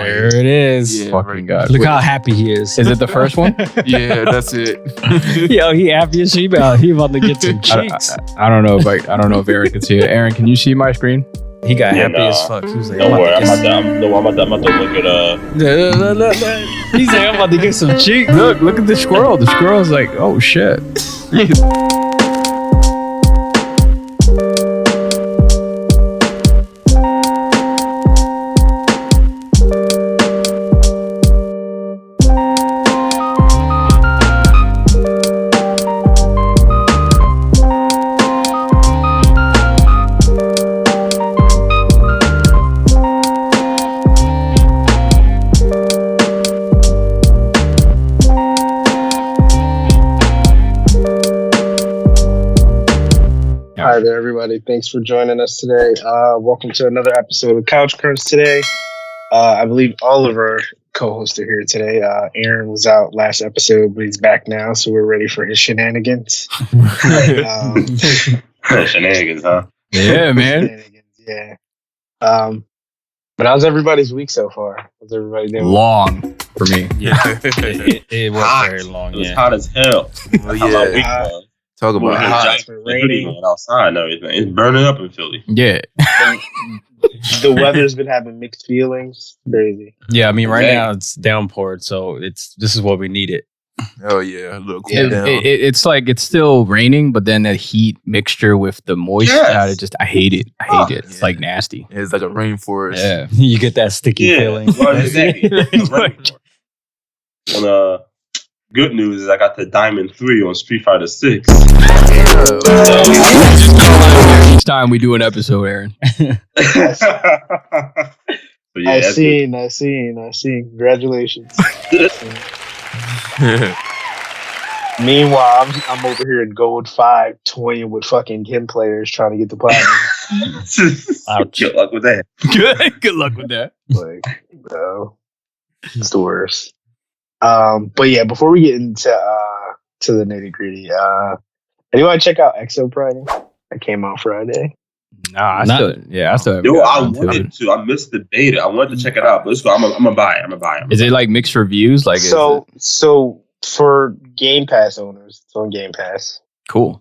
There it is. Yeah, Fucking God. Look how happy he is. Is it the first one? Yeah, that's it. Yo, he happy as she about. He about to get some cheeks. I don't know if Aaron can see it. Aaron, can you see my screen? He got happy nah. as fuck. He was like, Don't worry, I'm get about to look at He's like, I'm about to get some cheeks. Look at the squirrel. The squirrel's like, oh shit. Hi there, everybody. Thanks for joining us today. Welcome to another episode of Couch Crunch today. I believe all of our co-hosts are here today. Aaron was out last episode, but he's back now, so we're ready for his shenanigans. shenanigans, huh? Yeah, man. Shenanigans, yeah. But how's everybody's week so far? How's everybody doing? Long for me. Yeah. It was Hot. very long. It was Yeah. hot as hell. Well, How my yeah. week was. Talk about Hot. hot. It's been raining. Went outside and everything. It's burning up in Philly. Yeah. The weather's been having mixed feelings. Crazy. Yeah, I mean, right Dang. now it's downpoured, so this is what we needed. Oh yeah, a little cool Yeah. down. It's like it's still raining, but then the heat mixture with the moisture, Yes. I hate it. I hate it. It's Yeah. like nasty. It's like a rainforest. Yeah. You get that sticky Yeah, feeling. well, exactly. And good news is I got the Diamond 3 on Street Fighter 6. Each time we do an episode, Aaron. So yeah, I that's seen. Congratulations. Meanwhile, I'm over here in Gold 5 toying with fucking Kim players trying to get the platinum. it. Ouch. Good luck with that. Good luck with that. Like, bro, it's the worst. But yeah, before we get into to the nitty gritty, anyone check out Exo Prime? That came out Friday. Nah, I Not- still haven't Yo, I gotten to wanted it. to. I missed the beta. I wanted to check it out, but let's go. I'm gonna buy it. Is it like mixed reviews? Like, So for Game Pass owners, it's on Game Pass. cool.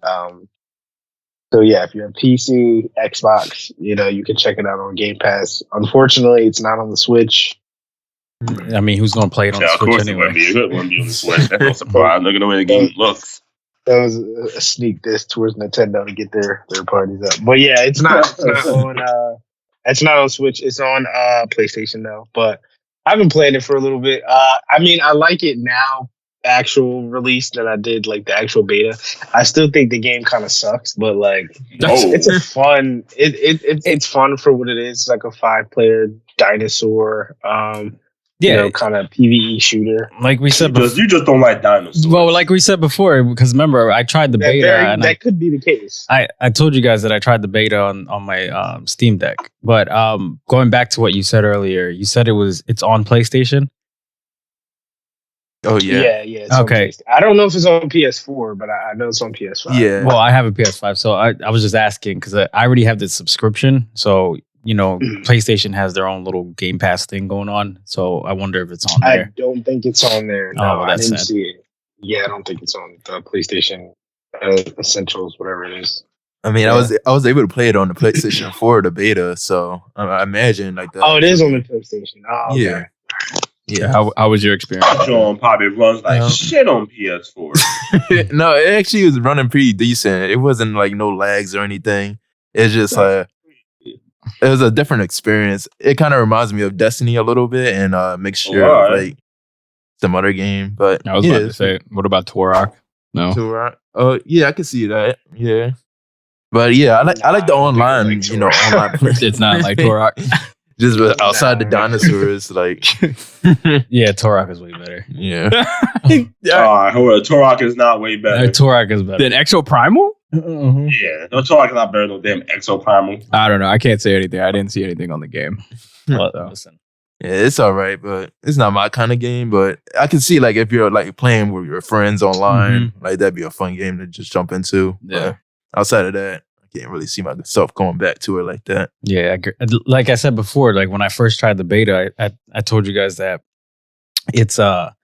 So yeah, if you have PC, Xbox, you can check it out on Game Pass. Unfortunately, it's not on the Switch. I mean, who's gonna play it on Yeah, the of Switch course it wouldn't anyway? be. It wouldn't be on the Switch. That's no surprise. Look at the way the game looks. That was a sneak diss towards Nintendo to get their parties up. But yeah, it's not on Switch. It's on PlayStation though. But I've been playing it for a little bit. I mean, I like it now, actual release than I did like the actual beta. I still think the game kind of sucks, but like it's a fun. It's fun for what it is. It's like a 5-player dinosaur. Yeah, Kind of PvE shooter. like we said Because before. you just don't like dinosaurs. Well, like we said before, because remember, I tried the beta. and That could be the case. I told you guys that I tried the beta on my Steam Deck. But going back to what you said earlier, you said it's on PlayStation. Oh yeah. Yeah. It's on Okay. PS4. I don't know if it's on PS4, but I know it's on PS5. Yeah. Well, I have a PS5, so I was just asking because I already have the subscription. So PlayStation has their own little Game Pass thing going on. So I wonder if it's on I there. don't think it's on there. No, Oh, I that's didn't sad. see it. Yeah, I don't think it's on the PlayStation Essentials, whatever it is. I mean, Yeah. I was able to play it on the PlayStation 4, the beta. So I imagine like that. Oh, it is on the PlayStation. Oh, okay. Yeah. Yeah. How was your experience? John probably runs like shit on PS4. No, it actually was running pretty decent. It wasn't like no lags or anything. It's just it was a different experience. It kind of reminds me of Destiny a little bit and a mixture of Alright. like some other game. But I was about to say, what about Turok? No. Turok. Oh yeah, I can see that. Yeah. But yeah, I like the online, like online play. It's not like Turok. Just outside the dinosaurs, like Yeah, Turok is way better. yeah. Hold on. Turok is not way better. Turok is better. Then Exo Primal? Yeah, no, Turok is not better than damn Exo Primal. I don't know. I can't say anything. I didn't see anything on the game. Well, So. listen. Yeah, it's all right, but it's not my kind of game. But I can see like if you're like playing with your friends online, like that'd be a fun game to just jump into. Yeah. But outside of that, I can't really see myself going back to it like that. Yeah, I agree. Like I said before, like when I first tried the beta, I told you guys that it's a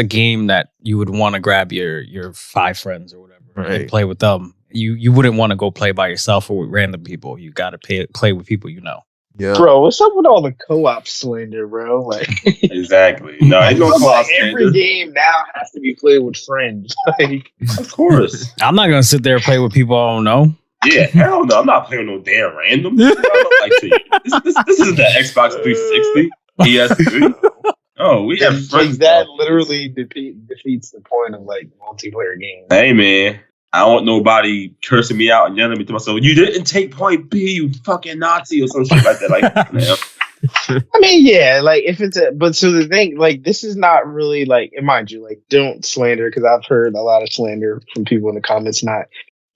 game that you would want to grab your 5 friends or whatever and play with them. You wouldn't want to go play by yourself or with random people. You got to play with people you know. Yeah, bro, what's up with all the co-op slander, bro? Like, Exactly. No, ain't no co-op every game now has to be played with friends. Like, Of course. I'm not gonna sit there and play with people I don't know. Yeah, hell no. I'm not playing no damn random. I don't like to. This is the Xbox 360, PS3. Oh, we have friends. That literally defeats the point of like multiplayer games. Hey man, I don't want nobody cursing me out and yelling at me to myself. You didn't take point B, you fucking Nazi, or some shit like that. Like, man. I mean, yeah, like if it's but so the thing, like this is not really like, and mind you, like don't slander because I've heard a lot of slander from people in the comments not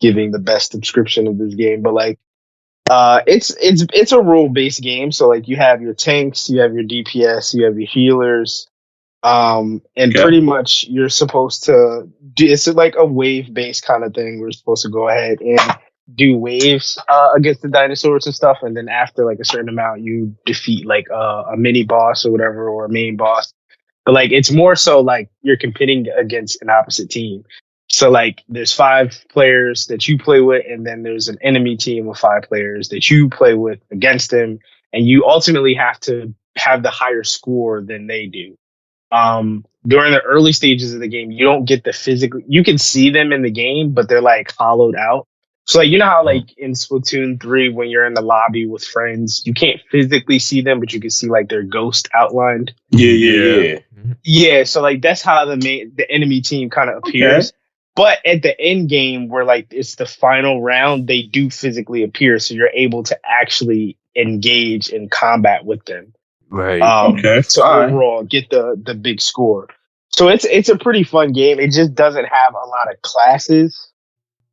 giving the best description of this game, but like, it's a role based game. So like you have your tanks, you have your DPS, you have your healers. And pretty much you're supposed to do, it's like a wave based kind of thing. We're supposed to go ahead and do waves against the dinosaurs and stuff, and then after like a certain amount you defeat like a mini boss or whatever, or a main boss. But like it's more so like you're competing against an opposite team. So like there's 5 players that you play with, and then there's an enemy team of 5 players that you play with against them, and you ultimately have to have the higher score than they do. During the early stages of the game, you don't get the physical. You can see them in the game, but they're like hollowed out. So like you know how like in Splatoon 3, when you're in the lobby with friends, you can't physically see them, but you can see like their ghost outlined. Yeah. So like that's how the enemy team kind of appears. Okay. But at the end game, where like it's the final round, they do physically appear, so you're able to actually engage in combat with them. Right. Okay. So overall, get the big score. So it's a pretty fun game. It just doesn't have a lot of classes.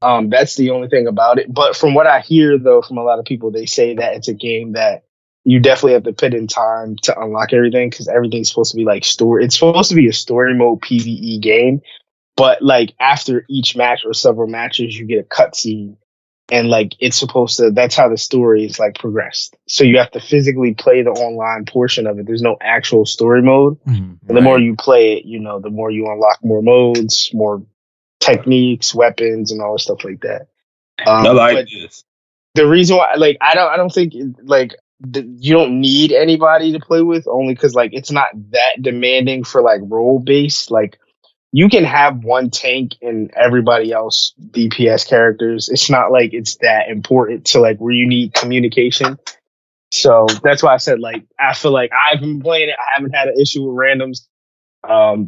That's the only thing about it. But from what I hear, though, from a lot of people, they say that it's a game that you definitely have to put in time to unlock everything, because everything's supposed to be like story. It's supposed to be a story mode PvE game, but like after each match or several matches, you get a cutscene. And like it's supposed to, that's how the story is like progressed. So you have to physically play the online portion of it. There's no actual story mode. And the more you play it, you know, the more you unlock more modes, more techniques, weapons, and all the stuff like that. I like this. The reason why, like, I don't think like you don't need anybody to play with, only because like it's not that demanding for like role based. Like you can have one tank and everybody else DPS characters. It's not like it's that important to like where you need communication. So that's why I said, like, I feel like I've been playing it. I haven't had an issue with randoms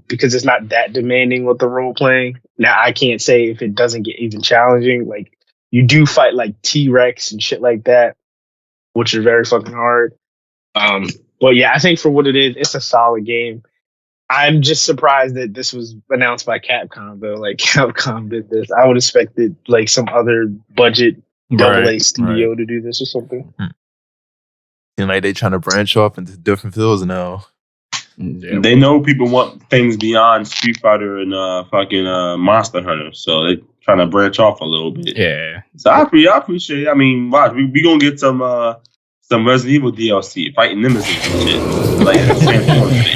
because it's not that demanding with the role playing. Now, I can't say if it doesn't get even challenging. Like, you do fight like T-Rex and shit like that, which are very fucking hard. But yeah, I think for what it is, it's a solid game. I'm just surprised that this was announced by Capcom, though. Like, Capcom did this. I would expect it like some other budget AA studio to do this or something. And like they trying to branch off into different fields now. Yeah. They know people want things beyond Street Fighter and fucking Monster Hunter, so they're trying to branch off a little bit. Yeah. So I appreciate it. I mean, watch, we gonna get some Resident Evil DLC, fighting Nemesis and shit. Like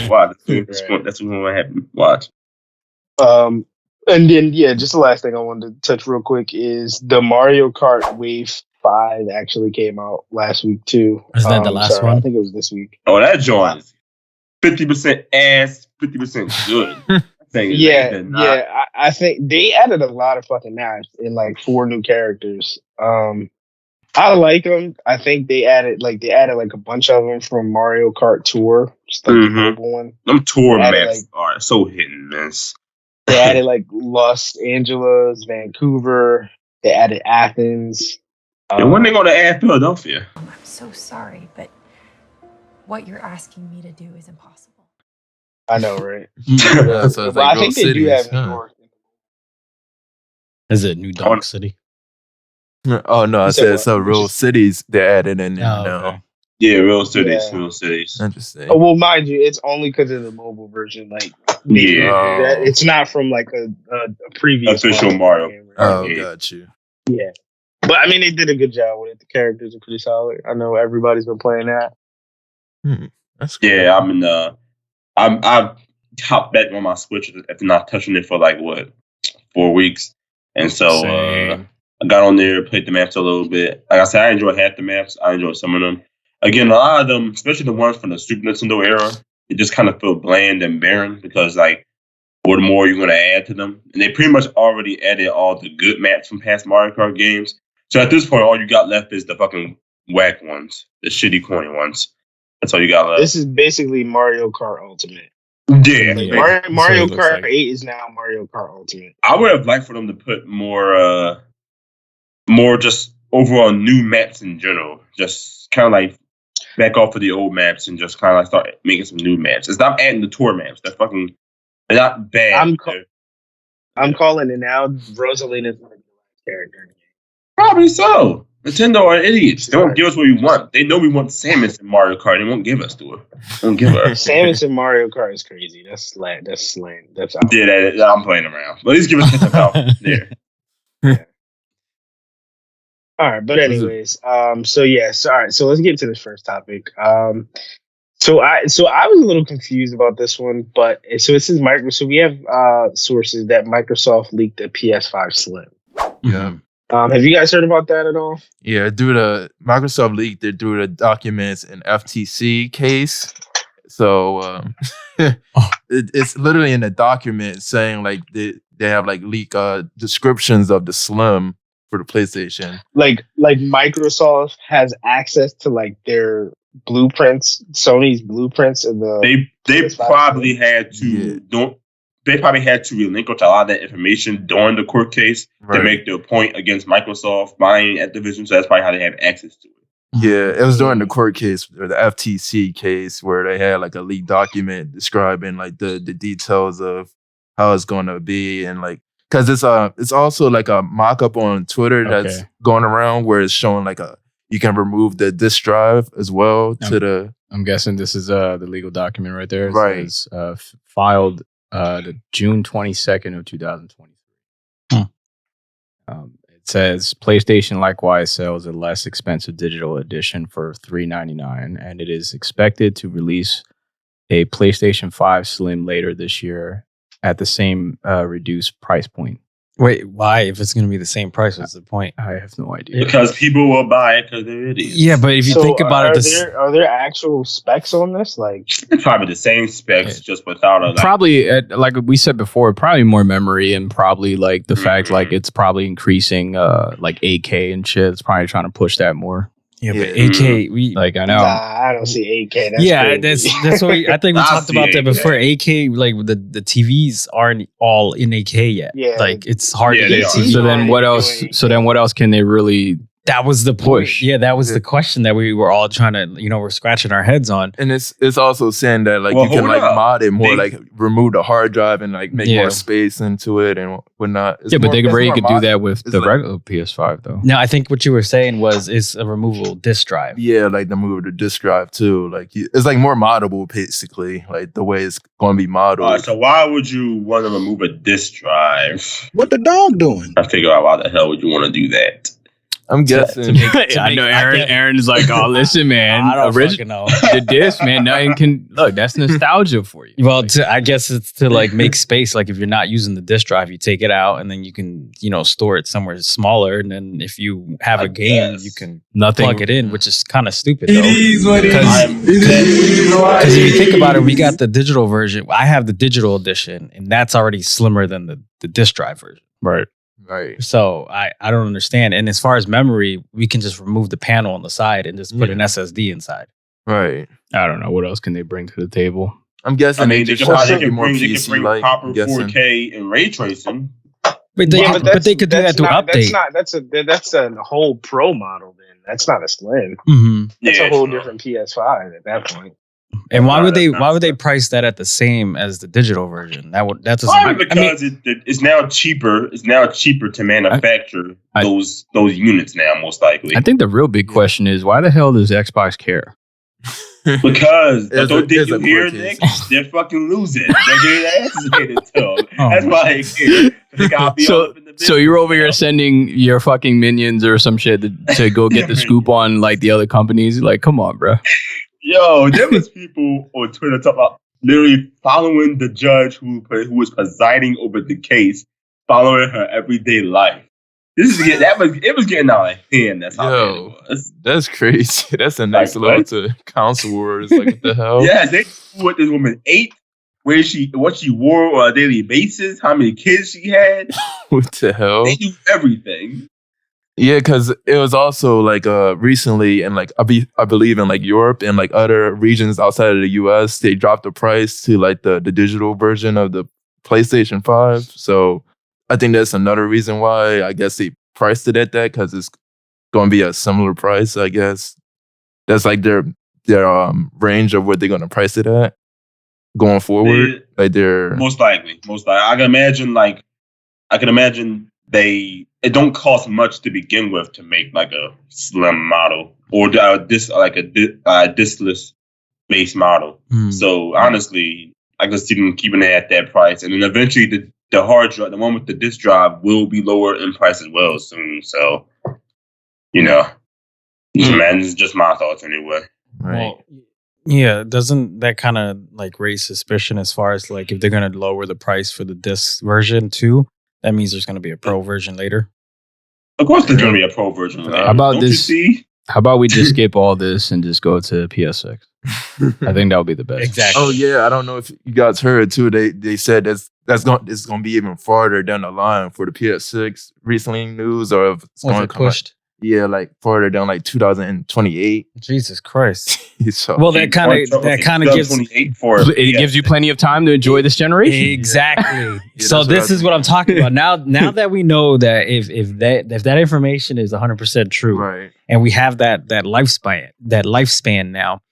wow, that's what's gonna happen. Watch. And then just the last thing I wanted to touch real quick is the Mario Kart Wave 5 actually came out last week too. Is that the last one? I think it was this week. Oh, that joint is 50% ass, 50% good. I think they added a lot of fucking maps and like 4 new characters. I like them. I think they added like a bunch of them from Mario Kart Tour, just like the mobile one. Them tour maps are so hit and miss. They added like Los Angeles, Vancouver. They added Athens. And when they going to add Philadelphia? I'm so sorry, but what you're asking me to do is impossible. I know, right? So it's like I think they do have New York. Is it New Dog City? Oh no, I said so. Real cities they added in there now. Okay. Yeah, real cities, real cities. Interesting. Oh, well, mind you, it's only because of the mobile version. Like, it's not from like a previous official Mario. Got you. Yeah, But I mean, they did a good job with it. The characters are pretty solid. I know everybody's been playing that. That's cool. Yeah, I've hopped back on my Switch after not touching it for 4 weeks, and so I got on there, played the maps a little bit. Like I said, I enjoy half the maps. I enjoy some of them. Again, a lot of them, especially the ones from the Super Nintendo era, it just kind of feel bland and barren because or the more you're going to add to them, and they pretty much already added all the good maps from past Mario Kart games. So at this point, all you got left is the fucking whack ones, the shitty, corny ones. That's all you got left. This is basically Mario Kart Ultimate. Yeah. Mario Kart 8 is now Mario Kart Ultimate. I would have liked for them to put more just overall new maps in general. Just kind of back off of the old maps and just kind of start making some new maps. And stop adding the tour maps. They're not bad. I'm calling it now. Rosalina's my character. Probably so. Nintendo are idiots. They won't give us what we want. They know we want Samus in Mario Kart. They won't give us to her. They won't give her. Samus in Mario Kart is crazy. That's slang. That's out. Yeah, I'm playing around. But at least give us something out there. All right, but anyways, all right, so let's get to this first topic. So I was a little confused about this one, but so it says so we have sources that Microsoft leaked a PS5 Slim. Yeah. Have you guys heard about that at all? Yeah, Microsoft leaked it through the documents and FTC case. So it's literally in the document saying they have leak descriptions of the Slim for the PlayStation. Like Microsoft has access to their blueprints, Sony's blueprints of the. They probably had to They probably had to relinquish a lot of that information during the court case to make their point against Microsoft buying Activision. So that's probably how they have access to it. Yeah, it was during the court case or the FTC case where they had a leaked document describing the details of how it's going to be and because it's also a mock-up on Twitter that's going around where it's showing you can remove the disk drive as well I'm guessing this is the legal document right there. Right. It says, filed the June 22nd of 2023. It says PlayStation likewise sells a less expensive digital edition for $399, and it is expected to release a PlayStation 5 Slim later this year at the same reduced price point. Wait, why? If it's going to be the same price, what's the point? I have no idea. Because people will buy it because they're idiots. Yeah, but if you think about it, are there actual specs on this? It's probably the same specs, just without probably like we said before, probably more memory and probably the fact it's probably increasing 8K and shit. It's probably trying to push that more. Yeah, but 8K, I know. Nah, I don't see 8K. That's what I think we talked about that before. 8K, the TVs aren't all in 8K yet. Yeah, it's hard to get. So then what else? So then what else can they really? That was the push. Yeah, that was the question that we were all trying to, we're scratching our heads on. And it's also saying that you can mod it more, remove the hard drive and make more space into it and whatnot. But they already could do that with the regular PS5 though. No, I think what you were saying was it's a removable disk drive. Yeah, the move the disk drive too. It's more moddable basically, the way it's going to be modeled. So why would you want to remove a disk drive? What the dog doing? I figure out why the hell would you want to do that? I'm guessing. I know Aaron's like, oh, listen, man. I don't fucking know. The disc, man. Nothing can look. That's nostalgia for you. Well, I guess it's to make space. If you're not using the disk drive, you take it out and then you can, store it somewhere smaller. And then if you have a game, you can plug it in, which is kind of stupid. It is what it is. Because if you think about it, we got the digital version. I have the digital edition, and that's already slimmer than the disk drive version. Right. Right. So I don't understand. And as far as memory, we can just remove the panel on the side and just put an SSD inside. Right. I don't know. What else can they bring to the table? I'm guessing they can bring proper 4K and ray tracing. But they could do that through update. That's a whole pro model then. That's not a Slim. Mm-hmm. That's a whole different PS5 at that point. And why would they price that at the same as the digital version? That's because it's now cheaper. It's now cheaper to manufacture those units now, most likely. I think the real big question is why the hell does Xbox care? Because did you hear, Nick? They're fucking losing. They're getting asses handed to them. That's why they care. They gotta be all up in the So you're over here sending your fucking minions or some shit to go get the scoop on like the other companies. Like, come on, bro. Yo, there was people on Twitter talking about literally following the judge who was presiding over the case, following her everyday life. It was getting out of hand. That's how bad it was. That's crazy. That's the next level to council wars. Like, what the hell? Yeah, they knew what this woman ate, what she wore on a daily basis, how many kids she had. What the hell? They knew everything. Yeah, because it was also like recently, and like I believe in like Europe and like other regions outside of the US, they dropped the price to like the digital version of the PlayStation 5. So I think that's another reason why I guess they priced it at that, because it's going to be a similar price. I guess that's like their range of what they're going to price it at going forward. Most likely. I can imagine it don't cost much to begin with to make like a slim model or diskless base model. So honestly, I can see them keeping it at that price, and then eventually the hard drive, the one with the disk drive, will be lower in price as well soon. So, it's just my thoughts anyway. Right. Well, yeah, doesn't that kind of like raise suspicion as far as like if they're going to lower the price for the disc version too? That means there's going to be a pro version later. Of course, there's going to be a pro version later. How about this? How about we just skip all this and just go to PS6? I think that would be the best. Exactly. Oh yeah, I don't know if you guys heard too. They said it's going to be even farther down the line for the PS6 recently news, or if it's going to come pushed. Yeah, like farther down, like 2028. Jesus Christ! So, well, that kind of gives it gives you plenty of time to enjoy this generation. Exactly. So this is what I'm talking about. Now that we know that if that information is 100% true, right, and we have that lifespan now,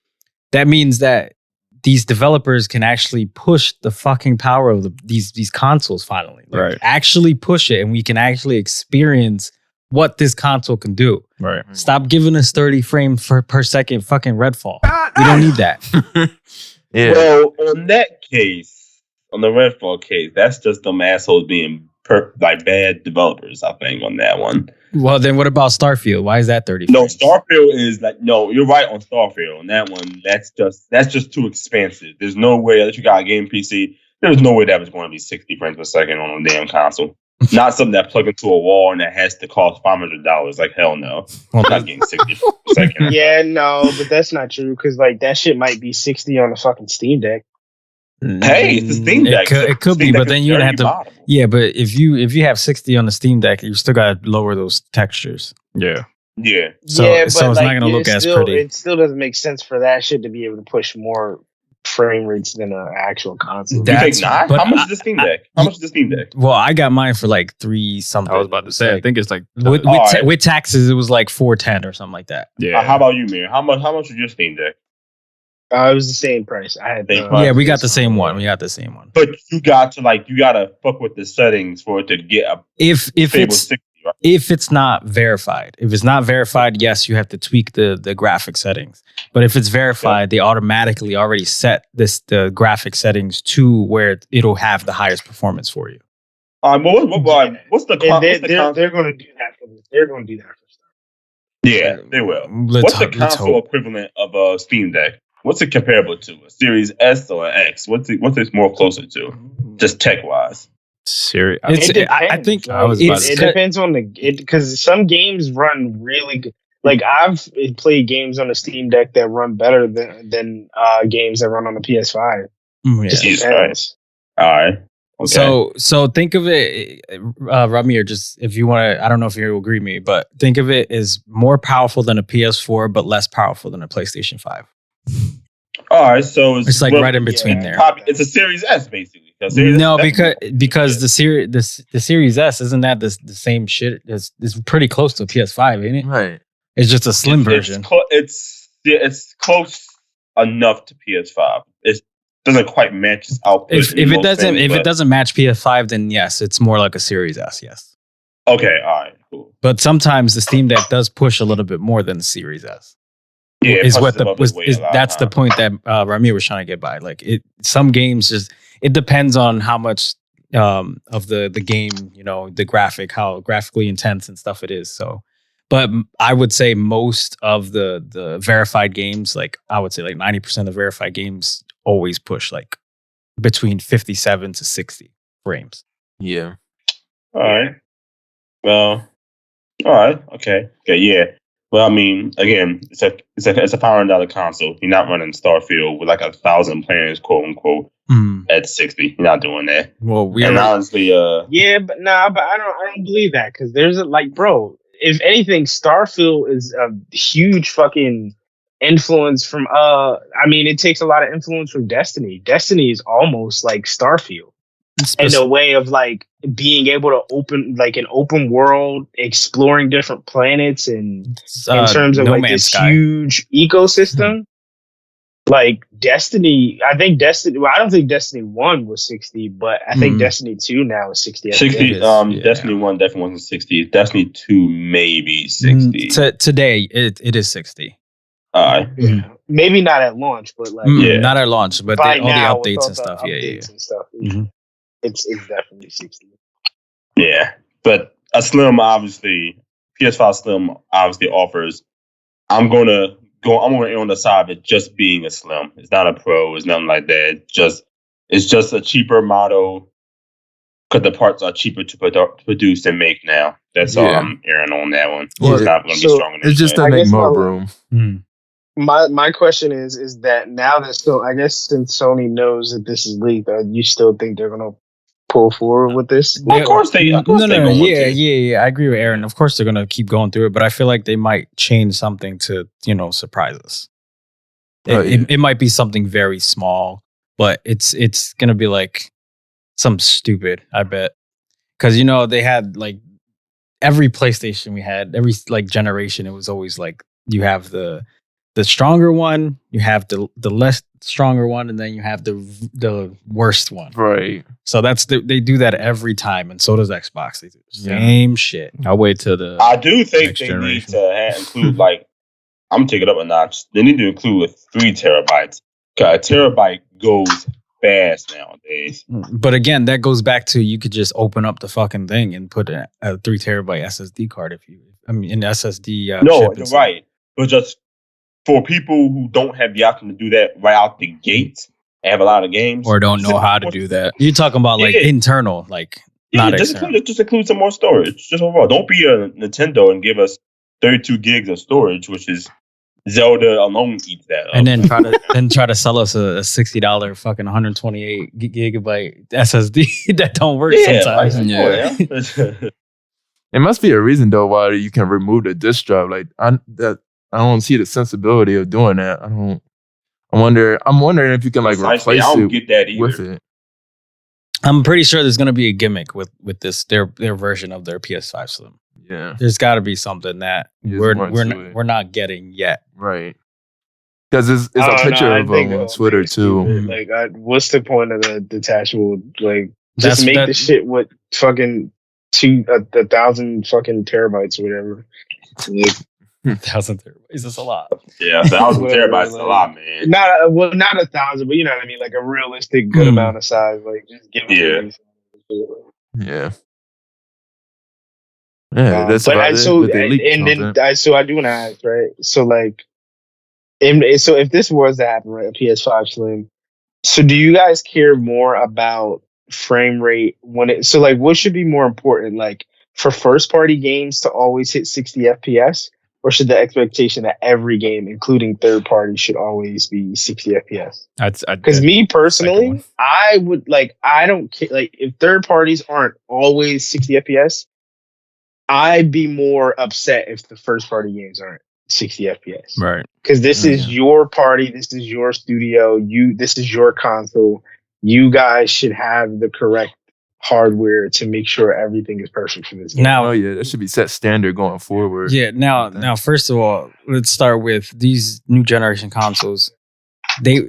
that means that these developers can actually push the fucking power of these consoles finally. Like, right. Actually push it, and we can actually experience what this console can do. Right. Stop giving us 30 frames per second fucking Redfall. We don't need that. Yeah. Well, on that case, on the Redfall case, that's just them assholes being bad developers, I think, on that one. Well, then what about Starfield? Why is that 30 frames? No, Starfield is you're right on Starfield. On that one, that's just too expensive. There's no way that you got a game PC. There's no way that was going to be 60 frames per second on a damn console. Not something that plug into a wall and that has to cost $500. Like, hell no. I'm not getting 60 per second. Yeah, no, but that's not true, because like that shit might be 60 on a fucking Steam Deck. Hey, it's the Steam Deck. It could be, but then you're gonna have to. Bottom. Yeah, but if you have 60 on the Steam Deck, you still gotta lower those textures. Yeah. Yeah. So it's not gonna look as pretty. It still doesn't make sense for that shit to be able to push more frame rates than an actual console. You think not? How much is the Steam Deck? Well, I got mine for like 3 something. I was about to say, I think it's like with taxes, it was like 410 or something like that. Yeah. How about you, Mir? How much was your Steam Deck? It was the same price. I had. We got the same one. We got the same one. But you gotta fuck with the settings for it to get a if it's 60, right? If it's not verified. If it's not verified, yes, you have to tweak the graphic settings. But if it's verified, they automatically already set the graphic settings to where it'll have the highest performance for you. What's the they're going to do that for this. They're going to do that for stuff. Yeah, they will. What's the console equivalent of a Steam Deck? What's it comparable to? A Series S or an X? What's it more closer to? Just tech wise. Serious. I think it depends on because some games run really good. Like I've played games on the Steam Deck that run better than games that run on the PS5. Jesus Christ. All right. Okay. So think of it, Ramir, just if you want to, I don't know if you agree with me, but think of it as more powerful than a PS4, but less powerful than a PlayStation 5. All right, so it's like right in between there. It's a Series S, basically. Because the Series S, isn't that the same shit? It's pretty close to a PS5, ain't it? Right. It's just a slim version. It's close enough to PS5. It doesn't quite match its output. If it doesn't match PS5, then yes, it's more like a Series S. Yes. Okay. All right. Cool. But sometimes the Steam Deck does push a little bit more than the Series S. Yeah, that's the point that Ramir was trying to get by. Like some games it depends on how much of the game, the graphic, how graphically intense and stuff it is. So, but I would say most of the verified games, like I would say like 90% of verified games always push like between 57 to 60 frames. Yeah. All right. Well, all right. Okay. Yeah. Well, I mean, again, it's a $500 console. You're not running Starfield with like 1,000 players, quote unquote, at 60. You're not doing that. Well, honestly, yeah, but I don't believe that, because there's bro, if anything, Starfield is a huge fucking influence from it takes a lot of influence from Destiny. Destiny is almost like Starfield in a way of like being able to open like an open world, exploring different planets, and in terms of like this huge ecosystem. Like Destiny, I think Destiny. Well, I don't think Destiny 1 was 60, but I think Destiny 2 now is 60. 60. Destiny 1 definitely wasn't 60. Destiny 2 maybe 60. Today it is 60. Yeah. Maybe not at launch, but like not at launch, but all now, the updates and stuff. And stuff. It's definitely 60. Yeah, but a Slim obviously, PS5 Slim obviously offers. I'm gonna err on the side of it just being a Slim. It's not a Pro. It's nothing like that. It's just a cheaper model because the parts are cheaper to produce and make now. That's all I'm erring on that one. Well, it's not going to be strong enough. It's just to make more room. My question is that now that I guess since Sony knows that this is leaked, you still think they're gonna pull forward with this? Well, of course they. Yeah. I agree with Aaron. Of course they're gonna keep going through it, but I feel like they might change something to surprise us. It might be something very small, but it's gonna be like something stupid. I bet, because they had like every PlayStation we had, every like generation, it was always like you have the stronger one, you have the less stronger one, and then you have the worst one. Right. So they do that every time, and so does Xbox. They do the same shit. I'll wait till the. I do think they need to include like I'm taking it up a notch. They need to include 3 terabytes. Cause a terabyte goes fast nowadays. But again, that goes back to you could just open up the fucking thing and put a 3 terabyte SSD card an SSD. No, you're right. But just for people who don't have the option to do that right out the gate and have a lot of games. Or don't know how to do that. You're talking about like internal, like not external. Just include some more storage. Just overall. Don't be a Nintendo and give us 32 gigs of storage, which is Zelda alone eats that up. And then try to sell us a $60 fucking 128 gigabyte SSD that don't work sometimes. It must be a reason though why you can remove the disk drive. Like I don't see the sensibility of doing that. I'm wondering if you can like replace it with it. I'm pretty sure there's gonna be a gimmick with this their version of their PS5 Slim. Yeah, there's got to be something that we're not getting yet. Right. Because it's a picture of them on Twitter too. Like, what's the point of the detachable? Like, just make the shit with fucking 1,000 fucking terabytes or whatever. 1,000 terabytes. That's a lot. Yeah, 1,000 terabytes is a lot, man. Not 1,000, but you know what I mean. Like a realistic good amount of size. Like just give it. Yeah. Yeah, that's but about so it. So I do want to ask, right? So like, so if this was to happen, right, a PS5 Slim. So do you guys care more about frame rate so like what should be more important, like for first party games to always hit 60 FPS, or should the expectation that every game, including third party, should always be 60 FPS? Because me personally, I don't care. Like if third parties aren't always 60 FPS, I'd be more upset if the first party games aren't 60 FPS. Right. Because this is your party, this is your studio, this is your console. You guys should have the correct hardware to make sure everything is perfect for this game. Now, that should be set standard going forward. Yeah. Now, first of all, let's start with these new generation consoles. They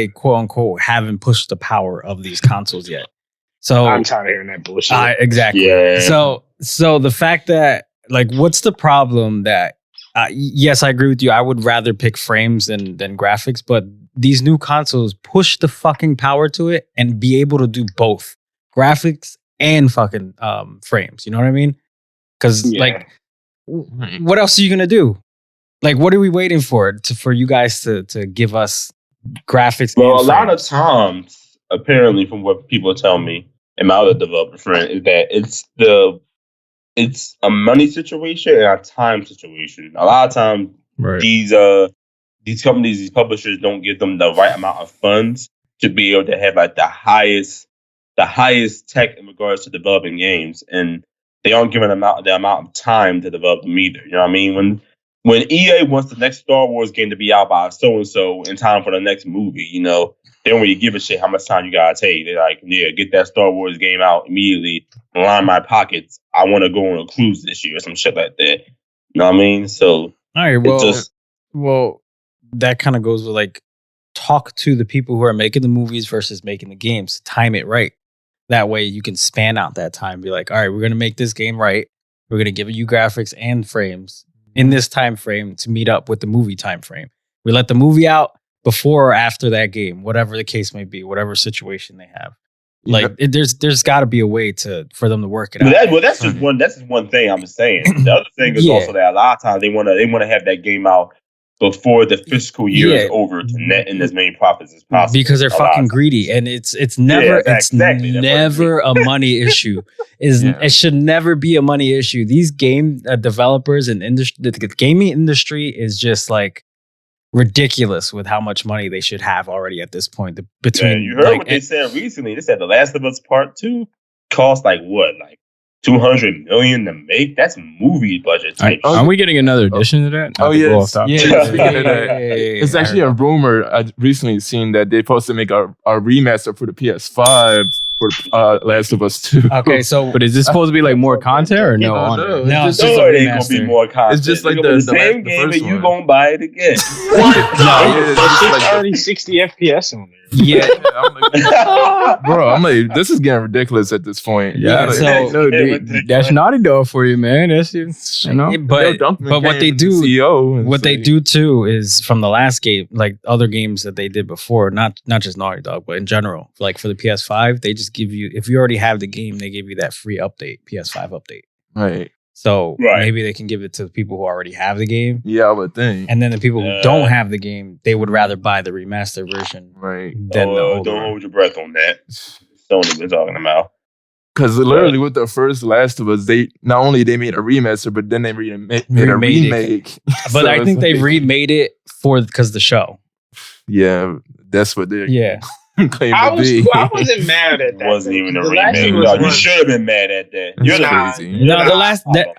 quote unquote haven't pushed the power of these consoles yet. So I'm tired of hearing that bullshit. Exactly. Yeah. So the fact that like, what's the problem that? Yes, I agree with you. I would rather pick frames than graphics, but these new consoles push the fucking power to it and be able to do both. graphics and fucking frames. You know what I mean? Because like, what else are you gonna do? Like, what are we waiting for you guys to give us graphics? Well, a lot of times, apparently, from what people tell me and my other developer friend, is that it's a money situation and a time situation. A lot of times, these companies, these publishers, don't give them the right amount of funds to be able to have like the highest tech in regards to developing games, and they aren't given the amount of time to develop them either. You know what I mean? When EA wants the next Star Wars game to be out by so and so in time for the next movie, you know, they don't really give a shit how much time you gotta take. They're like, yeah, get that Star Wars game out immediately, line my pockets. I want to go on a cruise this year or some shit like that. You know what I mean? So, all right, well, that kind of goes with like, talk to the people who are making the movies versus making the games. Time it right. That way you can span out that time. Be like, all right, we're gonna make this game right. We're gonna give you graphics and frames in this time frame to meet up with the movie time frame. We let the movie out before or after that game, whatever the case may be, whatever situation they have. Like, there's got to be a way for them to work it out. That's just one thing I'm saying. The other thing is also that a lot of times they want to have that game out before the fiscal year is over to net in as many profits as possible. Because they're fucking greedy, and it's never never a money issue. It should never be a money issue. These game developers and the gaming industry is just like ridiculous with how much money they should have already at this point. You heard what they said recently. They said The Last of Us Part 2 cost like $200 million to make. That's movie budget type. Are we getting another edition of that? It's actually a rumor. I recently seen that they're supposed to make a remaster for the PS5 for Last of Us 2. Okay, so but is this supposed to be like more content or no? No, it's ain't gonna be more content. It's just like the same game, and you gonna buy it again. It's already 60 FPS on there. Yeah, I'm like, this is getting ridiculous at this point. Yeah, that's Naughty Dog for you, man. That's but what they do, they do too, is from the last game, like other games that they did before, not just Naughty Dog, but in general, like for the PS5, they just give you, if you already have the game, they give you that free update, PS5 update. Right. So maybe they can give it to the people who already have the game. Yeah, I would think. And then the people who don't have the game, they would rather buy the remaster version. Right. Than the older. Don't hold your breath on that. Sony been talking about. Because literally with the first Last of Us, they not only they made a remaster, but then they made a remake. But so I think they remade it because the show. Yeah, that's what they're claiming I to wasn't mad at that. It wasn't even a remake. No, you should have been mad at that. You're crazy. No,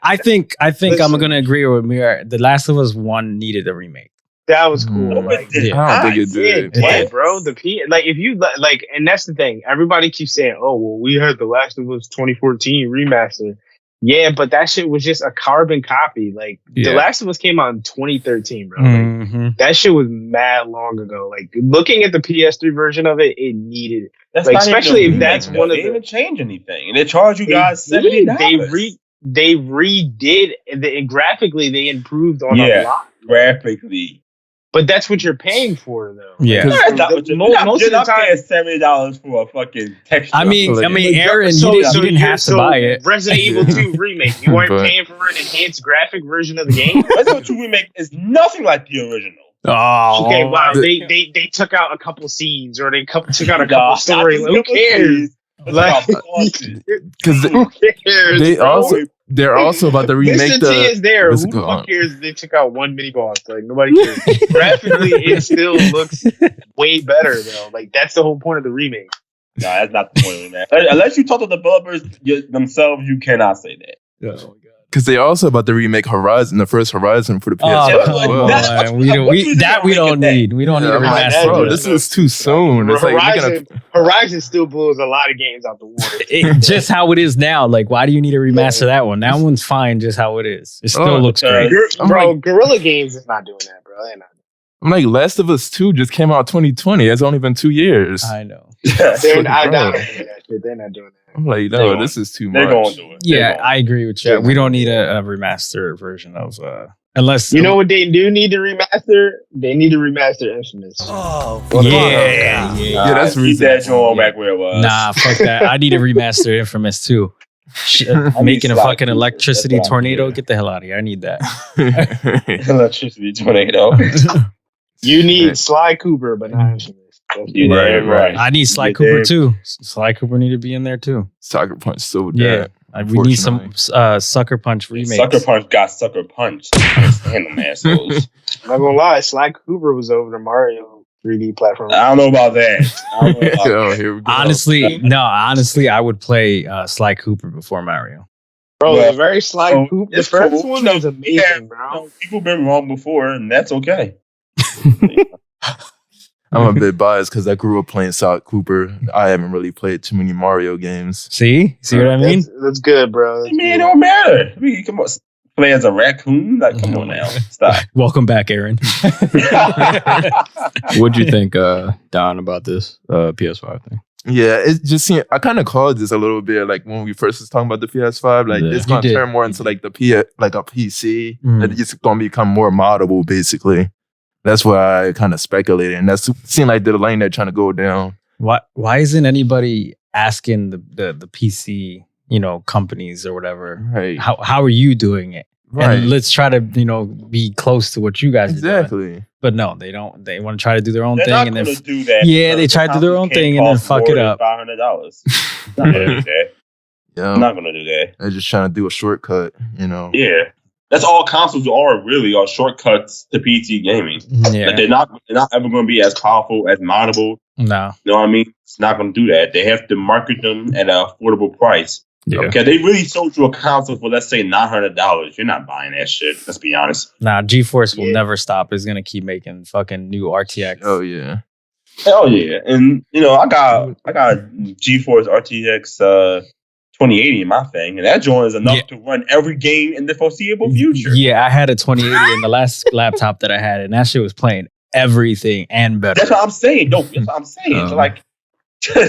I think I'm gonna agree with Mir. The Last of Us 1 needed a remake. That was cool. I don't think it did. Yeah, bro. If you like, and that's the thing. Everybody keeps saying, "Oh, well, we heard the Last of Us 2014 remaster." Yeah, but that shit was just a carbon copy. Like The Last of Us came out in 2013, bro. Like, that shit was mad long ago. Like looking at the PS3 version of it, it needed it. Like especially if that's one of they didn't change anything, and they charge you guys $70. They redid and graphically they improved on a lot. Graphically. But that's what you're paying for, though. Yeah, most of the time, $70 for a fucking texture. I mean, Aaron, you didn't have to buy it. Resident Evil 2 remake. You weren't paying for an enhanced graphic version of the game. Resident Evil 2 remake is nothing like the original. Oh, okay. Wow, they took out a couple scenes, or they took out a couple stories. Who cares? Like, because who cares? They're also about to remake Mr. T is there. Who the fuck cares? They took out one mini boss. Like nobody cares. Graphically, it still looks way better though. Like that's the whole point of the remake. No, that's not the point of that. Unless you talk to the developers themselves, you cannot say that. Yeah. Because they also about to remake Horizon, the first Horizon for the PS5. We don't need. We don't need a remaster. Bro, this is too soon. It's Horizon still blows a lot of games out the water. Just how it is now. Like, why do you need to remaster that one? That one's fine, just how it is. It still looks great. Bro, Guerrilla Games is not doing that, bro. They're not. I'm like, Last of Us 2 just came out 2020. It's only been 2 years. I know. They're not doing that shit. They're not doing that. I'm like, this is too much. They're going to do it. Yeah, I agree with you. We don't need a remastered version of Unless you know what they do need to remaster? They need to remaster Infamous. Oh, yeah, that's keep that joint back where it was. Nah, fuck that. I need to remaster Infamous too. Making a fucking electricity tornado. Get the hell out of here. I need that. Electricity tornado. You need Sly Cooper, but not Infamous. Right. I need Sly Cooper too. Sly Cooper need to be in there too. Sucker Punch so dead. We need some Sucker Punch remakes. Sucker Punch got Sucker Punch. I can't stand them assholes. I'm not gonna lie, Sly Cooper was over the Mario 3D platform. I don't know about that. Here we go. Honestly, I would play Sly Cooper before Mario. Bro, the very Sly Cooper. The first one was amazing, bro. People been wrong before, and that's okay. I'm a bit biased because I grew up playing Sly Cooper. I haven't really played too many Mario games. See what I mean? That's good, bro. It don't matter. I mean, come on, play as a raccoon. Like, come on now, stop. Welcome back, Aaron. What'd you think, Don, about this PS5 thing? Yeah, it just seemed, I kind of called this a little bit like when we first was talking about the PS5. Like it's gonna turn more into like a PC. And it's gonna become more moddable, basically. That's why I kind of speculated, and that seemed like the lane they're trying to go down. Why isn't anybody asking the PC, companies or whatever? Right. How are you doing it? Right. And let's try to, be close to what you guys are doing. But no, they don't. They want to try to do their own thing, and then do that. Yeah, they try to do their own thing and then fuck it up. $500. Not gonna do that. Yeah, I'm not gonna do that. They're just trying to do a shortcut, Yeah. That's all consoles are shortcuts to PC gaming. Yeah. Like they're not ever going to be as powerful, as moddable. No. You know what I mean? It's not going to do that. They have to market them at an affordable price. Yeah. Okay, they really sold you a console for, let's say, $900. You're not buying that shit. Let's be honest. Nah, GeForce will never stop. It's going to keep making fucking new RTX. Oh, yeah. Hell yeah. And, I got GeForce RTX 2080 in my thing, and that joint is enough to run every game in the foreseeable future. Yeah, I had a 2080 in the last laptop that I had, and that shit was playing everything and better. That's what I'm saying. That's what I'm saying. So like, you're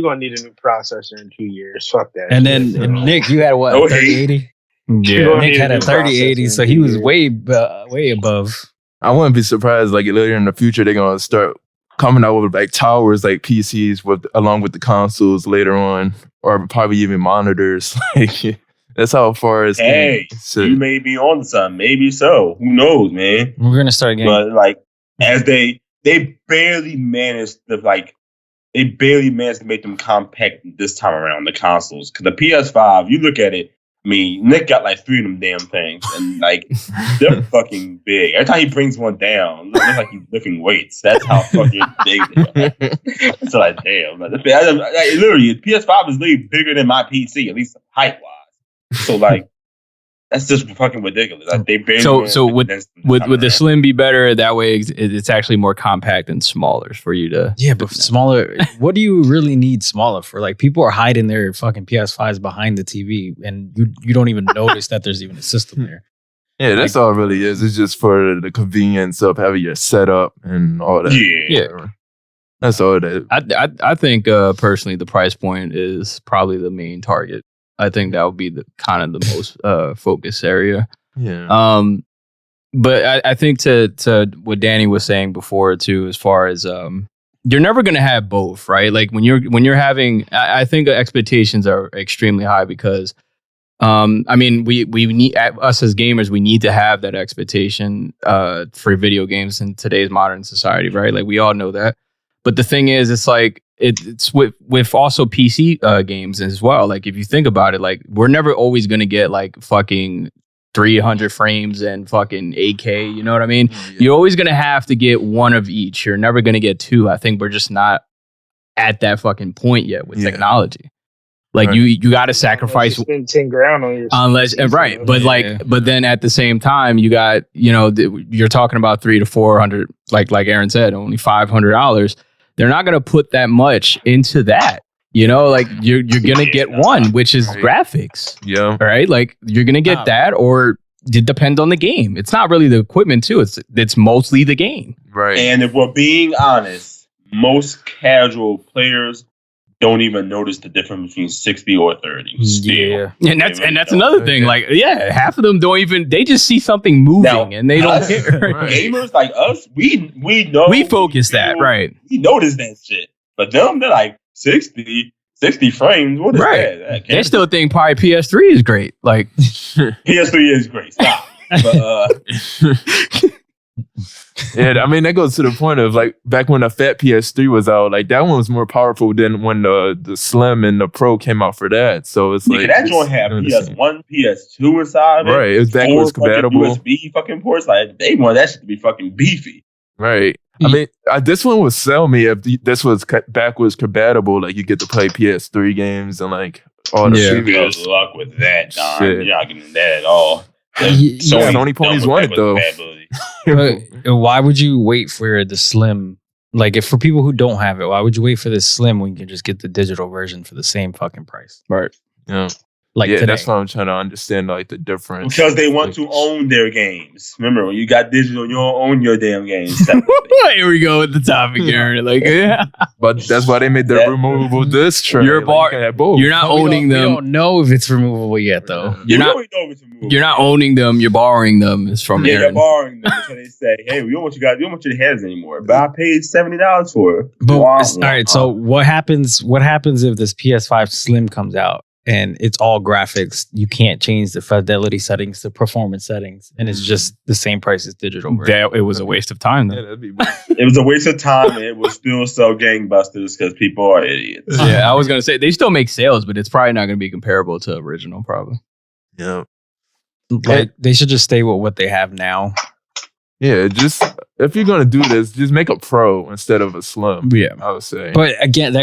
gonna need a new processor in 2 years. Fuck that. And then Nick, you had what? 3080. Yeah, Nick had a 3080, so he was way above. I wouldn't be surprised like later in the future they're gonna start coming out with like towers like PCs along with the consoles later on, or probably even monitors. Like that's how far it's. Hey, you may be on something, maybe so. Who knows, man? We're gonna start getting, but like as they barely managed to make them compact this time around, the consoles. Because the PS5, you look at it. I mean, Nick got like 3 of them damn things, and like they're fucking big. Every time he brings one down, it looks like he's lifting weights. That's how fucking big they are. It's like, damn. Literally, PS5 is literally bigger than my PC, at least height wise. So like, that's just fucking ridiculous. Like, they barely so would the Slim be better? That way, it's actually more compact and smaller for you to. Yeah, but smaller. What do you really need smaller for? Like, people are hiding their fucking PS5s behind the TV, and you don't even notice that there's even a system there. Yeah, that's all it really is. It's just for the convenience of having your setup and all that. Yeah. That's all it is. I think personally, the price point is probably the main target. I think that would be the kind of the most focus area. Yeah. But I think to what Danny was saying before too, as far as you're never going to have both, right? Like when you're having, I think expectations are extremely high because, I mean, we need, us as gamers, we need to have that expectation for video games in today's modern society, right? Like we all know that. But the thing is, it's like, it's with also PC games as well. Like if you think about it, like we're never always going to get like fucking 300 frames and fucking 8K. You know what I mean? Yeah. You're always going to have to get one of each. You're never going to get two. I think we're just not at that fucking point yet with technology. Like right. you got to sacrifice. You spend 10 grand on your right. But but then at the same time, you got, you're talking about 300 to 400, like Aaron said, only $500. They're not going to put that much into that. Like you're going to get one, which is graphics. Yeah. Right. Like you're going to get that, or it depends on the game. It's not really the equipment too. It's mostly the game. Right. And if we're being honest, most casual players don't even notice the difference between 60 or 30. Still. Yeah, and that's another thing. Like, half of them don't even. They just see something moving now, and they don't care. Gamers like us, we know we focus that right. We notice that shit, but them they're like 60 frames. What is that? They still think probably PS3 is great. Like PS3 is great. Stop. But, yeah, I mean that goes to the point of like back when the fat PS3 was out, like that one was more powerful than when the Slim and the Pro came out for that. So it's like that joint had PS1, PS2 inside of it. Right, it was backwards compatible. USB fucking ports. Like they want that shit to be fucking beefy. Right. I mean, this one would sell me if this was backwards compatible. Like you get to play PS3 games and like all the previous. Good luck with that, Don. You're not getting that at all. Sony ponies want it though. Why would you wait for the Slim? Like, if for people who don't have it, why would you wait for the Slim when you can just get the digital version for the same fucking price? Right. Yeah. Like today. That's what I'm trying to understand, like the difference. Because they want to own their games. Remember, when you got digital, you don't own your damn games. Here we go with the topic, Aaron. Like, but that's why they made the removable disc tray. You're not owning them. We don't know if it's removable yet, though. You're not owning them. You're borrowing them. It's from Aaron. You're borrowing them. So they say, "Hey, we don't want you guys. We don't want your heads anymore." But I paid $70 for it. But all right. So what happens? What happens if this PS5 Slim comes out? And it's all graphics. You can't change the fidelity settings, the performance settings, and it's just the same price as digital. It was a waste of time. Though. It was a waste of time, and it was still so gangbusters because people are idiots. Yeah, I was gonna say they still make sales, but it's probably not gonna be comparable to original. Probably. Yeah, like they should just stay with what they have now. Yeah, just if you're gonna do this, just make a Pro instead of a Slim. Yeah, I would say. But again,